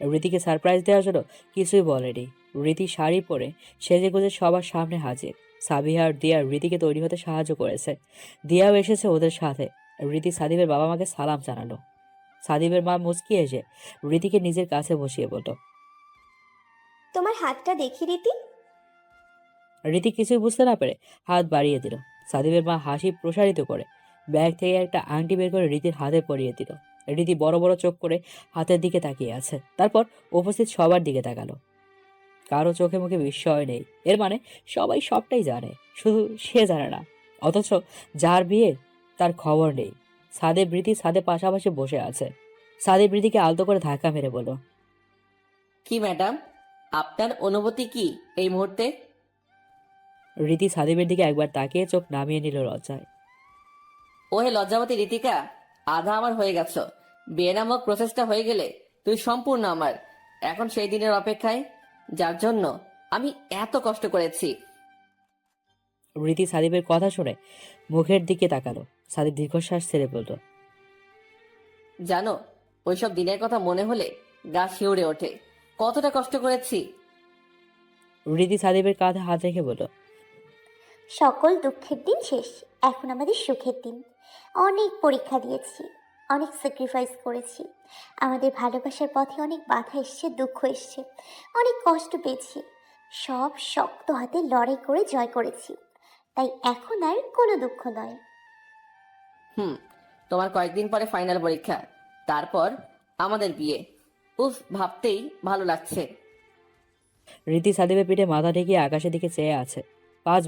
রীতিকে সারপ্রাইজ দেওয়ার জন্য কিছুই বলেনি। রীতি শাড়ি পরে সেজে গুজে সবার সামনে হাজির। সাবিহা আর দিয়া রীতিকে তৈরি হতে সাহায্য করেছে। দিয়াও এসেছে ওদের সাথে। রীতি সাদিপের বাবা মাকে সালাম জানালো। সাদিপের মা মুচকি এসে রীতিকে নিজের কাছে বসিয়ে বলল। তোমার হাতটা দেখি রীতি। রীতি কিছুই বুঝতে না পেরে হাত বাড়িয়ে দিল। সাদিপের মা হাসি প্রসারিত করে ব্যাগ থেকে একটা আংটি বের করে রীতির হাতে পরিয়ে দিল। রীতি বড় বড় চোখ করে হাতের দিকে তাকিয়ে আছে। তারপর উপস্থিত সবার দিকে তাকালো। কারো চোখে মুখে বিস্ময় নেই। এর মানে সবাই সবটাই জানে, শুধু সে জানে না। অথচ যার বিয়ে তার খবর নেই। সাদেব রীতি ছাদে পাশাপাশি বসে আছে। সাদেব রীতিকে আলতো করে ধাক্কা মেরে বলল, কি ম্যাডাম, আপনার অনুভূতি কি এই মুহূর্তে? রীতি সাদেবের দিকে একবার তাকিয়ে চোখ নামিয়ে নিল লজ্জায়। ওহে লজ্জাবতী রীতিকা, আধা আমার হয়ে গেছ। বিয়ে নামক প্রসেসটা হয়ে গেলে তুই সম্পূর্ণ আমার। এখন সেই দিনের অপেক্ষায়, যার জন্য আমি এত কষ্ট করেছি। রীতি সাদিবের কথা শুনে মুখের দিকে তাকালো। সাদিব দীর্ঘশ্বাস ছেড়ে বলল, জানো, ওইসব দিনের কথা মনে হলে গা শিউরে ওঠে। কতটা কষ্ট করেছি। রীতি সাদিবের কাঁধে হাত রেখে বলল, সকল দুঃখের দিন শেষ, এখন আমাদের সুখের দিন। অনেক পরীক্ষা দিয়েছি, অনেক স্যাক্রিফাইস করেছি। আমাদের ভালোবাসার পথে অনেক বাধা এসছে, দুঃখ এসছে, অনেক কষ্ট পেয়েছি। সব শক্ত হাতে লড়াই করে জয় করেছি। তাই এখন আর কোনো দুঃখ নয়। তোমার কয়েকদিন পরে ফাইনাল পরীক্ষা, তারপর আমাদের বিয়ে। উফ, ভাবতেই ভালো লাগছে। রীতি সাদিবের পিঠে মাথা ঠেকিয়ে আকাশের দিকে চেয়ে আছে। 5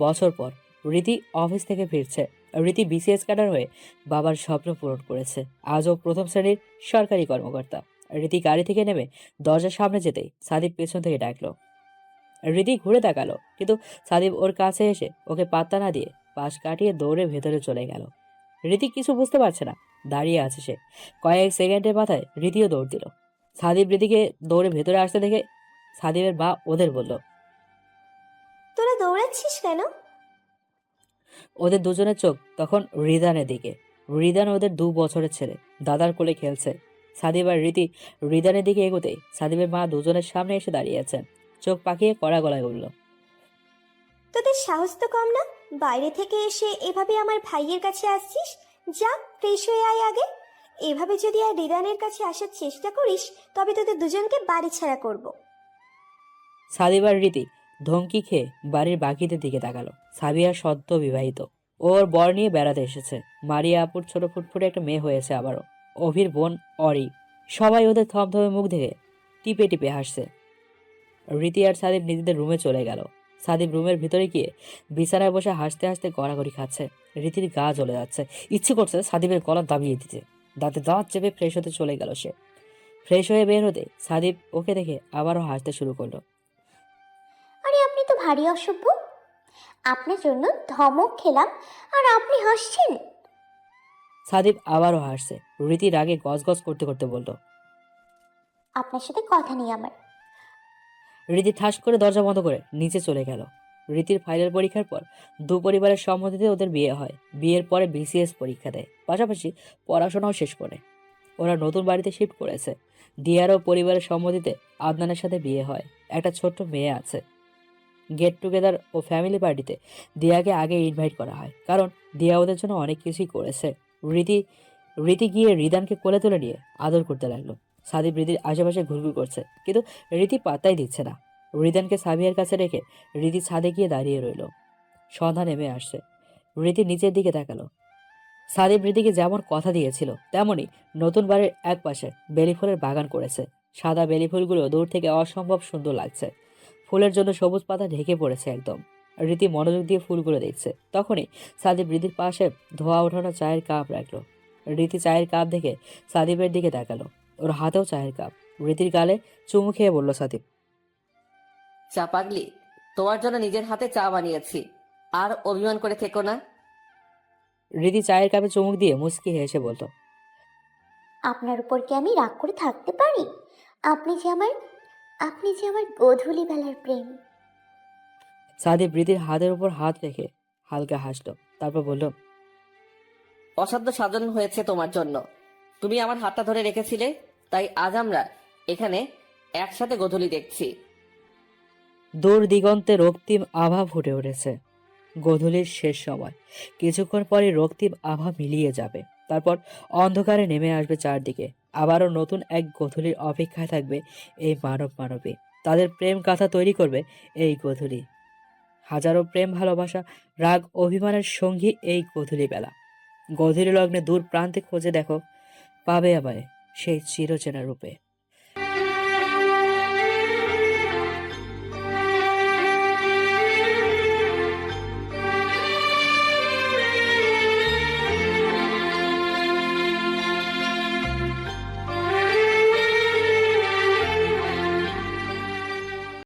বছর পর রীতি অফিস থেকে ফিরছে। রীতি বিসিএস ক্যাডার হয়ে বাবার স্বপ্ন পূরণ করেছে। আজও প্রথম শ্রেণীর সরকারি কর্মকর্তা। রীতি গাড়ি থেকে নেমে দরজার সামনে যেতেই সাদিব পেছন থেকে ডাকলো, রীতি ঘুরে তাকালো, কিন্তু সাদিব ওর কাছে এসে ওকে পাত্তা না দিয়ে পাশ কাটিয়ে দৌড়ে ভেতরে চলে গেল। রীতি কিছু বুঝতে পারছে না, দাঁড়িয়ে আছে সে। কয়েক সেকেন্ডের মাথায় রীতিও দৌড় দিল। সাদিব রীতিকে দৌড়ে ভেতরে আসতে দেখে সাদিবের মা ওদের বলল, তোরা দৌড়াচ্ছিস কেন? ওদের দুজনের চোখ তখন রিদানের দিকে। রিদান ওদের 2 বছরের ছেলে, দাদার কোলে খেলছে। সাদিব আর রীতি রিদানের দিকে এগোতেই সাদিবের মা দুজনের সামনে এসে দাঁড়িয়ে আছেন, চোখ পাকিয়ে কড়া গলায় বলল, তোদের সাহস তো কম না, বাইরে থেকে এসে এভাবে আমার ভাইয়ের কাছে আসছিস? যা ফ্রেশ হয়ে আয় আগে। এভাবে যদি আর রিদানের কাছে আসার চেষ্টা করিস তবে তোদের দুজনকে বাড়ি ছাড়া করব। সাদিব আর রীতি ধমকি খেয়ে বাড়ির বাকিদের দিকে তাকালো। সাবিয়া সদ্য বিবাহিত, ওর বর নিয়ে বেড়াতে এসেছে। মারিয়া আপুর ছোট ফুটফুটে একটা মেয়ে হয়েছে আবারও, অভির বোন অরি। সবাই ওদের থমথমে মুখ দেখে টিপে টিপে হাসছে। রীতি আর সাদিব নিজেদের রুমে চলে গেল। সাদিব রুমের ভিতরে গিয়ে বিছানায় বসে হাসতে হাসতে গড়াগড়ি খাচ্ছে। রীতির গা জ্বলে যাচ্ছে, ইচ্ছে করছে সাদিবের গলা দাবিয়ে দিতে। দাঁতে দাঁত চেপে ফ্রেশ হতে চলে গেল সে। ফ্রেশ হয়ে বের হতে সাদিব ওকে দেখে আবারও হাসতে শুরু করলো। আরে আপনি তো ভারী অসভ্য, আপনার জন্য ধমক খেলাম আর আপনি হাসছেন। সাদিব আবারও হাসছে। রীতি রাগে গজগজ করতে করতে বলল, আপনার সাথে কথা নেই আমার। রীতি ঠাস করে দরজা বন্ধ করে নিচে চলে গেল। রীতির ফাইনাল পরীক্ষার পর 2 পরিবারের সম্মতিতে ওদের বিয়ে হয়। বিয়ের পরে বিসিএস পরীক্ষা দেয়, পাশাপাশি পড়াশোনাও শেষ করে। ওরা নতুন বাড়িতে শিফট করেছে। দিয়ারও পরিবারের সম্মতিতে আদনানের সাথে বিয়ে হয়, একটা ছোট্ট মেয়ে আছে। গেট টুগেদার ও ফ্যামিলি পার্টিতে দিয়াকে আগে ইনভাইট করা হয়, কারণ দিয়া ওদের জন্য অনেক কিছুই করেছে। রীতি রীতি গিয়ে রিদানকে কোলে তুলে নিয়ে আদর করতে লাগলো। সাদিব রীতির আশেপাশে ঘুরঘুর করছে, কিন্তু রীতি পাত্তাই দিচ্ছে না। রিদানকে সাবিয়ার কাছে রেখে রীতি ছাদে গিয়ে দাঁড়িয়ে রইল। সন্ধ্যা নেমে আসছে। রীতি নিচের দিকে তাকালো। সাদিব রীতিকে যেমন কথা দিয়েছিল তেমনই নতুন বাড়ির এক পাশে বেলি ফুলের বাগান করেছে। সাদা বেলি ফুলগুলো দূর থেকে অসম্ভব সুন্দর লাগছে। ফুলের জন্য সবুজ পাতা ঢেকে পড়েছে একদম। রীতি মনোযোগ দিয়ে ফুলগুলো দেখছে। তখনই সাদিব রীতির পাশে ধোয়া ওঠানো চায়ের কাপ রাখলো। রীতি চায়ের কাপ দেখে সাদিবের দিকে তাকালো। ওর হাতেও চায়ের কাপ। রীতির গালে চুমু খেয়ে বলল সাদিব, চা পাগলি, তোমার জন্য নিজের হাতে চা বানিয়েছি, আর অভিমান করে থেকো না। রীতি চায়ের কাপে চুমুক দিয়ে মুচকি হেসে বলল, আপনার উপর কি আমি রাগ করে থাকতে পারি? আপনি যে আমার গোধূলি বেলার প্রেম। সাদিব রীতির হাতের উপর হাত রেখে হালকা হাসলো, তারপর বলল, অসাধ্য সাধন হয়েছে তোমার জন্য। তুমি আমার হাতটা ধরে রেখেছিলে, তাই আজ আমরা এখানে একসাথে গোধূলি দেখছি। দূর দিগন্তে রক্তিম আভা ফুটে উঠেছে। গোধূলির শেষ সময়, কিছুক্ষণ পরে রক্তিম আভা মিলিয়ে যাবে। তারপর অন্ধকারে নেমে আসবে চারদিকে। আবারও নতুন এক গোধূলির অপেক্ষায় থাকবে এই মানব মানবী। তাদের প্রেম গাথা তৈরি করবে এই গোধূলি। হাজারো প্রেম, ভালোবাসা, রাগ, অভিমানের সঙ্গী এই গোধূলি বেলা। গোধূলি লগ্নে দূর প্রান্তে খোঁজে দেখো, পাবে আমায় সেই চিরচেনা রূপে।